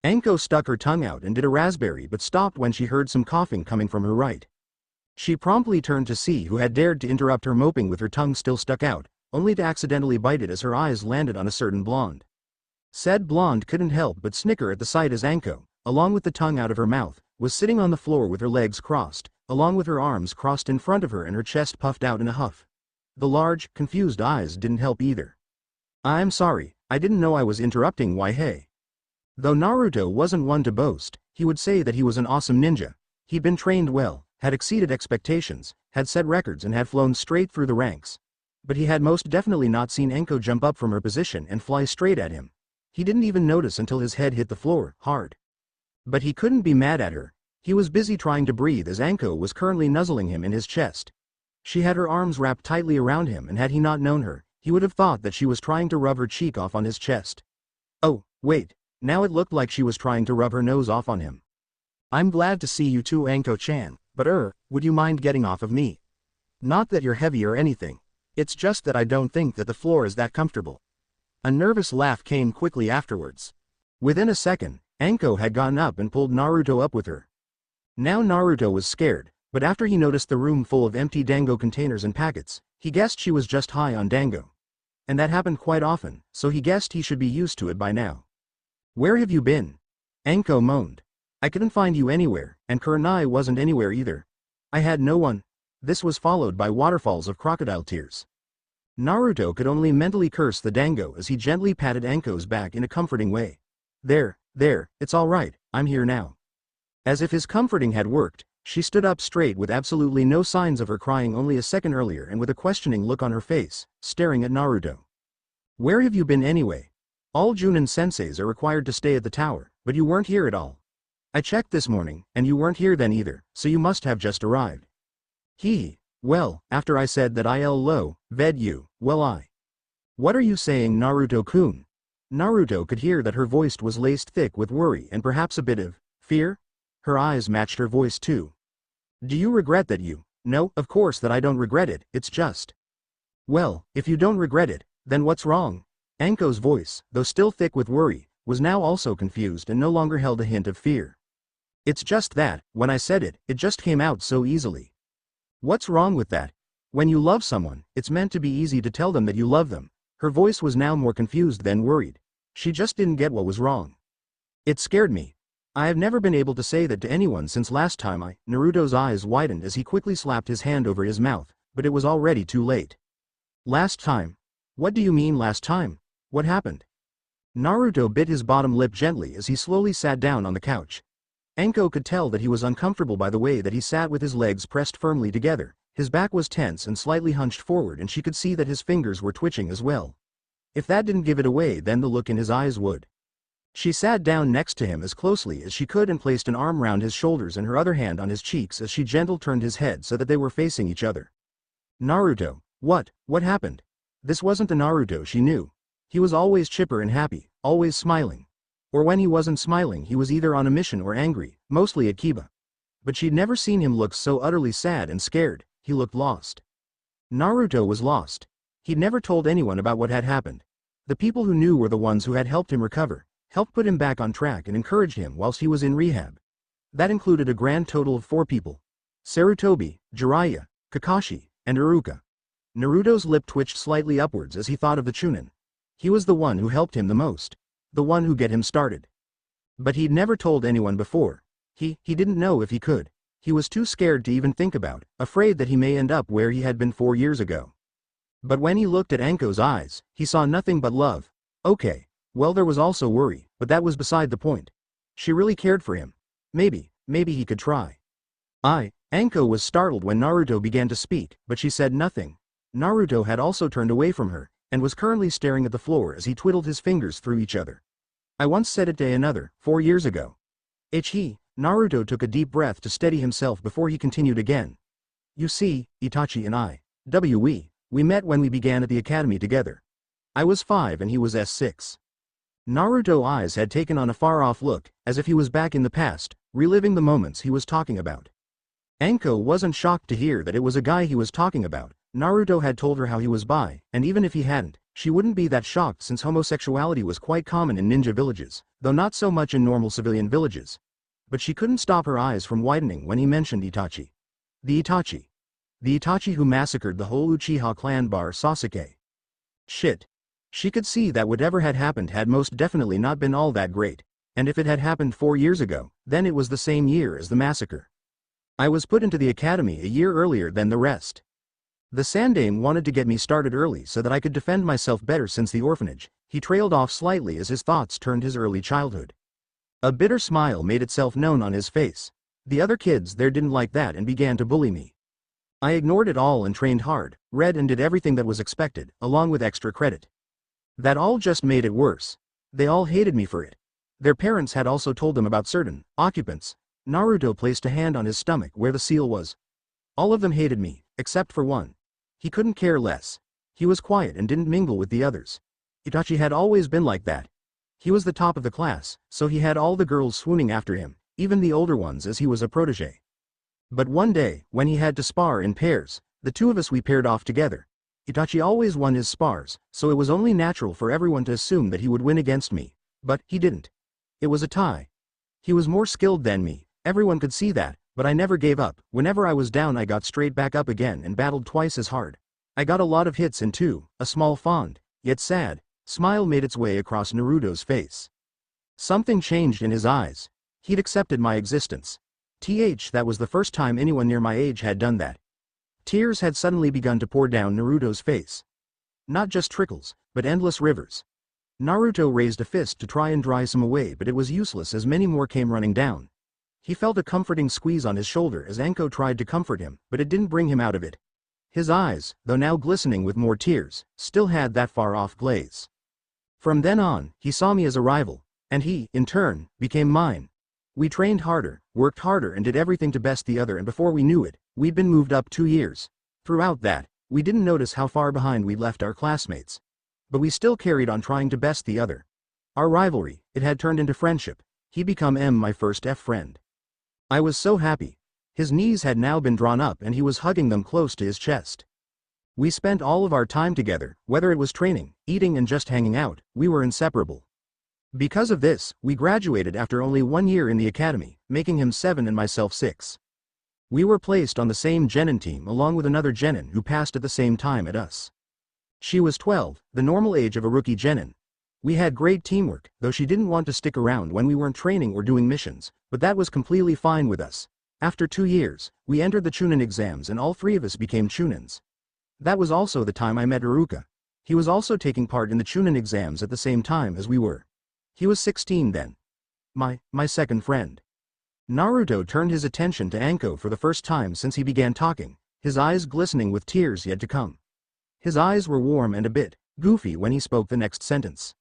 S1: Anko stuck her tongue out and did a raspberry but stopped when she heard some coughing coming from her right. She promptly turned to see who had dared to interrupt her moping with her tongue still stuck out, only to accidentally bite it as her eyes landed on a certain blonde. Said blonde couldn't help but snicker at the sight as Anko, along with the tongue out of her mouth, was sitting on the floor with her legs crossed, along with her arms crossed in front of her and her chest puffed out in a huff. The large, confused eyes didn't help either. I'm sorry, I didn't know I was interrupting. Why hey. Though Naruto wasn't one to boast, he would say that he was an awesome ninja. He'd been trained well, had exceeded expectations, had set records and had flown straight through the ranks. But he had most definitely not seen Anko jump up from her position and fly straight at him. He didn't even notice until his head hit the floor, hard. But he couldn't be mad at her. He was busy trying to breathe as Anko was currently nuzzling him in his chest. She had her arms wrapped tightly around him, and had he not known her, he would have thought that she was trying to rub her cheek off on his chest. Oh, wait, now it looked like she was trying to rub her nose off on him. I'm glad to see you too, Anko-chan, but would you mind getting off of me? Not that you're heavy or anything. It's just that I don't think that the floor is that comfortable. A nervous laugh came quickly afterwards. Within a second, Anko had gotten up and pulled Naruto up with her. Now Naruto was scared, but after he noticed the room full of empty dango containers and packets, he guessed she was just high on dango. And that happened quite often, so he guessed he should be used to it by now. Where have you been? Anko moaned. I couldn't find you anywhere, and Kurenai wasn't anywhere either. I had no one. This was followed by waterfalls of crocodile tears. Naruto could only mentally curse the dango as he gently patted Anko's back in a comforting way. There, it's all right, I'm here now. As if his comforting had worked, she stood up straight with absolutely no signs of her crying only a second earlier and with a questioning look on her face, staring at Naruto. Where have you been anyway? All Chunin senseis are required to stay at the tower, but you weren't here at all. I checked this morning, and you weren't here then either, so you must have just arrived. Well, after I said that ved you, What are you saying, Naruto-kun? Naruto could hear that her voice was laced thick with worry and perhaps a bit of fear. Her eyes matched her voice too. Do you regret that you? No, of course that I don't regret it, it's just. Well, if you don't regret it, then what's wrong? Anko's voice, though still thick with worry, was now also confused and no longer held a hint of fear. It's just that, when I said it, it just came out so easily. What's wrong with that? When you love someone, it's meant to be easy to tell them that you love them. Her voice was now more confused than worried. She just didn't get what was wrong. It scared me. I have never been able to say that to anyone since last time Naruto's eyes widened as he quickly slapped his hand over his mouth, but it was already too late. Last time? What do you mean last time? What happened? Naruto bit his bottom lip gently as he slowly sat down on the couch. Anko could tell that he was uncomfortable by the way that he sat with his legs pressed firmly together, his back was tense and slightly hunched forward, and she could see that his fingers were twitching as well. If that didn't give it away, then the look in his eyes would. She sat down next to him as closely as she could and placed an arm round his shoulders and her other hand on his cheeks as she gently turned his head so that they were facing each other. Naruto, what happened? This wasn't the Naruto she knew. He was always chipper and happy, always smiling. Or when he wasn't smiling, he was either on a mission or angry, mostly at Kiba. But she'd never seen him look so utterly sad and scared. He looked lost. Naruto was lost. He'd never told anyone about what had happened. The people who knew were the ones who had helped him recover, helped put him back on track and encouraged him whilst he was in rehab. That included a grand total of 4 people. Sarutobi, Jiraiya, Kakashi, and Iruka. Naruto's lip twitched slightly upwards as he thought of the Chunin. He was the one who helped him the most. The one who got him started. But he'd never told anyone before. He didn't know if he could. He was too scared to even think about, afraid that he may end up where he had been 4 years ago. But when he looked at Anko's eyes, he saw nothing but love. Okay. Well, there was also worry, but that was beside the point. She really cared for him. Maybe he could try. Anko was startled when Naruto began to speak, but she said nothing. Naruto had also turned away from her, and was currently staring at the floor as he twiddled his fingers through each other. I once said it to another, 4 years ago. Naruto took a deep breath to steady himself before he continued again. You see, Itachi and we met when we began at the academy together. I was 5 and he was S6. Naruto's eyes had taken on a far-off look, as if he was back in the past, reliving the moments he was talking about. Anko wasn't shocked to hear that it was a guy he was talking about. Naruto had told her how he was bi, and even if he hadn't, she wouldn't be that shocked since homosexuality was quite common in ninja villages, though not so much in normal civilian villages. But she couldn't stop her eyes from widening when he mentioned Itachi. The Itachi who massacred the whole Uchiha clan bar Sasuke. Shit. She could see that whatever had happened had most definitely not been all that great, and if it had happened 4 years ago, then it was the same year as the massacre. I was put into the academy a year earlier than the rest. The Sandaime wanted to get me started early so that I could defend myself better since the orphanage. He trailed off slightly as his thoughts turned his early childhood. A bitter smile made itself known on his face. The other kids there didn't like that and began to bully me. I ignored it all and trained hard, read and did everything that was expected, along with extra credit. That all just made it worse. They all hated me for it. Their parents had also told them about certain occupants. Naruto placed a hand on his stomach where the seal was. All of them hated me, except for one. He couldn't care less. He was quiet and didn't mingle with the others. Itachi had always been like that. He was the top of the class, so he had all the girls swooning after him, even the older ones as he was a protege. But one day, when he had to spar in pairs, the 2 of us we paired off together. Itachi always won his spars, so it was only natural for everyone to assume that he would win against me. But he didn't. It was a tie. He was more skilled than me, everyone could see that, but I never gave up. Whenever I was down I got straight back up again and battled twice as hard. I got a lot of hits and too, a small fond, yet sad, smile made its way across Naruto's face. Something changed in his eyes. He'd accepted my existence. That was the first time anyone near my age had done that. Tears had suddenly begun to pour down Naruto's face. Not just trickles, but endless rivers. Naruto raised a fist to try and dry some away, but it was useless as many more came running down. He felt a comforting squeeze on his shoulder as Anko tried to comfort him, but it didn't bring him out of it. His eyes, though now glistening with more tears, still had that far-off glaze. From then on, he saw me as a rival, and he, in turn, became mine. We trained harder, worked harder and did everything to best the other, and before we knew it, we'd been moved up 2 years. Throughout that, we didn't notice how far behind we'd left our classmates. But we still carried on trying to best the other. Our rivalry, it had turned into friendship. He become my first friend. I was so happy. His knees had now been drawn up and he was hugging them close to his chest. We spent all of our time together, whether it was training, eating and just hanging out, we were inseparable. Because of this, we graduated after only 1 year in the academy, making him 7 and myself 6. We were placed on the same genin team along with another genin who passed at the same time at us. She was 12, the normal age of a rookie genin. We had great teamwork, though she didn't want to stick around when we weren't training or doing missions, but that was completely fine with us. After 2 years, we entered the Chunin exams and all 3 of us became Chunins. That was also the time I met Iruka. He was also taking part in the Chunin exams at the same time as we were. He was 16 then. My second friend. Naruto turned his attention to Anko for the first time since he began talking, his eyes glistening with tears yet to come. His eyes were warm and a bit goofy when he spoke the next sentence.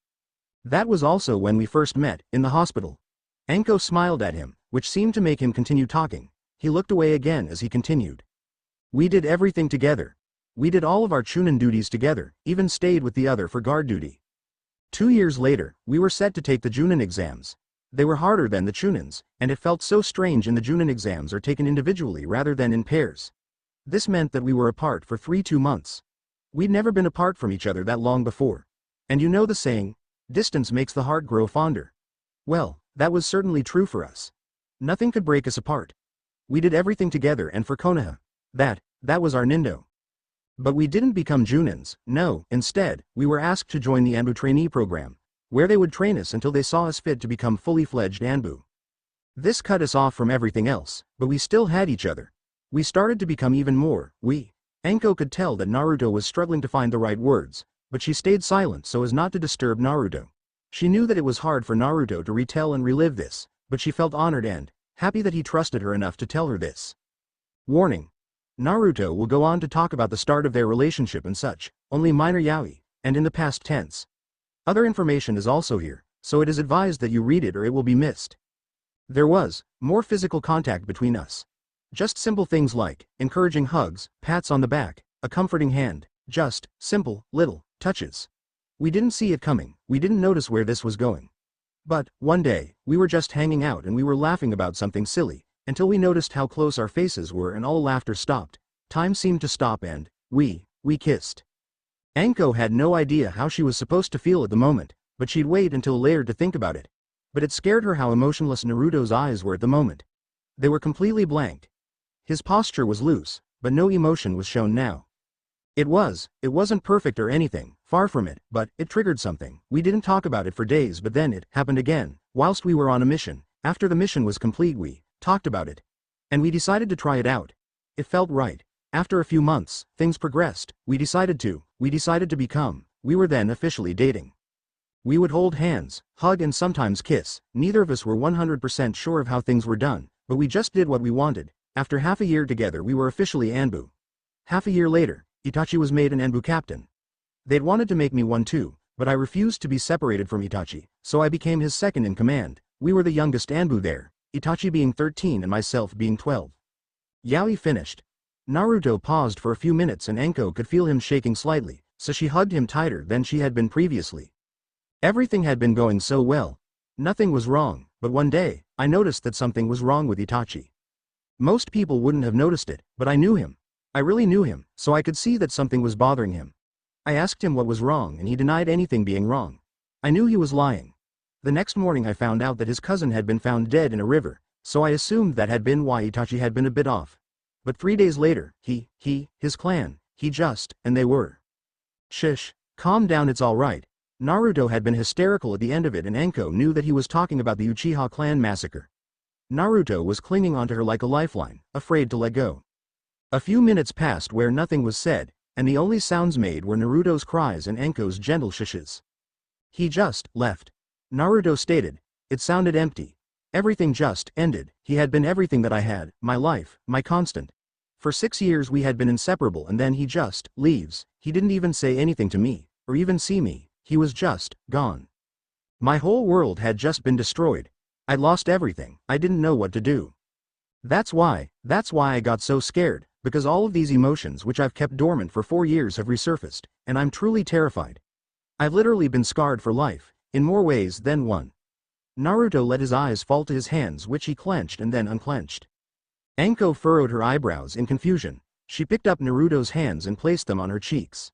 S1: That was also when we first met, in the hospital. Anko smiled at him, which seemed to make him continue talking. He looked away again as he continued. We did everything together. We did all of our Chunin duties together, even stayed with the other for guard duty. 2 years later, we were set to take the Chunin exams. They were harder than the Chunins, and it felt so strange in the Chunin exams are taken individually rather than in pairs. This meant that we were apart for 2 months. We'd never been apart from each other that long before. And you know the saying, distance makes the heart grow fonder. Well, that was certainly true for us. Nothing could break us apart. We did everything together and for Konoha. That was our Nindo. But we didn't become Junins, no, instead, we were asked to join the Anbu trainee program, where they would train us until they saw us fit to become fully fledged Anbu. This cut us off from everything else, but we still had each other. We started to become even more, Anko could tell that Naruto was struggling to find the right words, but she stayed silent so as not to disturb Naruto. She knew that it was hard for Naruto to retell and relive this, but she felt honored and happy that he trusted her enough to tell her this. Warning. Naruto will go on to talk about the start of their relationship and such, only minor yaoi, and in the past tense. Other information is also here, so it is advised that you read it or it will be missed. There was more physical contact between us. Just simple things like encouraging hugs, pats on the back, a comforting hand, just simple, little touches. We didn't see it coming, we didn't notice where this was going. But, one day, we were just hanging out and we were laughing about something silly, until we noticed how close our faces were and all laughter stopped. Time seemed to stop and we kissed. Anko had no idea how she was supposed to feel at the moment, but she'd wait until later to think about it. But it scared her how emotionless Naruto's eyes were at the moment. They were completely blank. His posture was loose, but no emotion was shown now. It wasn't perfect or anything, far from it, but it triggered something. We didn't talk about it for days, but then it happened again, whilst we were on a mission. After the mission was complete, we talked about it. And we decided to try it out. It felt right. After a few months, things progressed. We decided to become. We were then officially dating. We would hold hands, hug and sometimes kiss. Neither of us were 100% sure of how things were done, but we just did what we wanted. After half a year together we were officially Anbu. Half a year later, Itachi was made an Anbu captain. They'd wanted to make me one too, but I refused to be separated from Itachi, so I became his second in command. We were the youngest Anbu there, Itachi being 13 and myself being 12. Yaoi finished. Naruto paused for a few minutes and Anko could feel him shaking slightly, so she hugged him tighter than she had been previously. Everything had been going so well. Nothing was wrong, but one day, I noticed that something was wrong with Itachi. Most people wouldn't have noticed it, but I knew him. I really knew him, so I could see that something was bothering him. I asked him what was wrong and he denied anything being wrong. I knew he was lying. The next morning I found out that his cousin had been found dead in a river, so I assumed that had been why Itachi had been a bit off. But 3 days later, his clan, and they were. Shish, calm down, it's alright. Naruto had been hysterical at the end of it and Anko knew that he was talking about the Uchiha clan massacre. Naruto was clinging onto her like a lifeline, afraid to let go. A few minutes passed where nothing was said, and the only sounds made were Naruto's cries and Anko's gentle shishes. He just left. Naruto stated. It sounded empty. Everything just ended. He had been everything that I had, my life, my constant. For 6 years we had been inseparable and then he just leaves. He didn't even say anything to me, or even see me. He was just gone. My whole world had just been destroyed. I lost everything. I didn't know what to do. That's why I got so scared, because all of these emotions which I've kept dormant for 4 years have resurfaced, and I'm truly terrified. I've literally been scarred for life, in more ways than one. Naruto let his eyes fall to his hands which he clenched and then unclenched. Anko furrowed her eyebrows in confusion. She picked up Naruto's hands and placed them on her cheeks.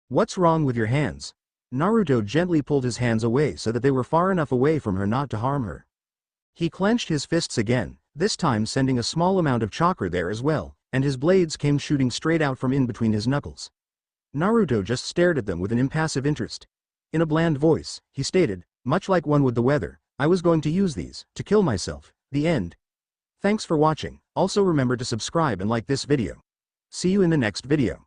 S1: What's wrong with your hands? Naruto gently pulled his hands away so that they were far enough away from her not to harm her. He clenched his fists again, this time sending a small amount of chakra there as well, and his blades came shooting straight out from in between his knuckles. Naruto just stared at them with an impassive interest. In a bland voice, he stated, much like one with the weather, I was going to use these, to kill myself. The end. Thanks for watching. Also remember to subscribe and like this video. See you in the next video.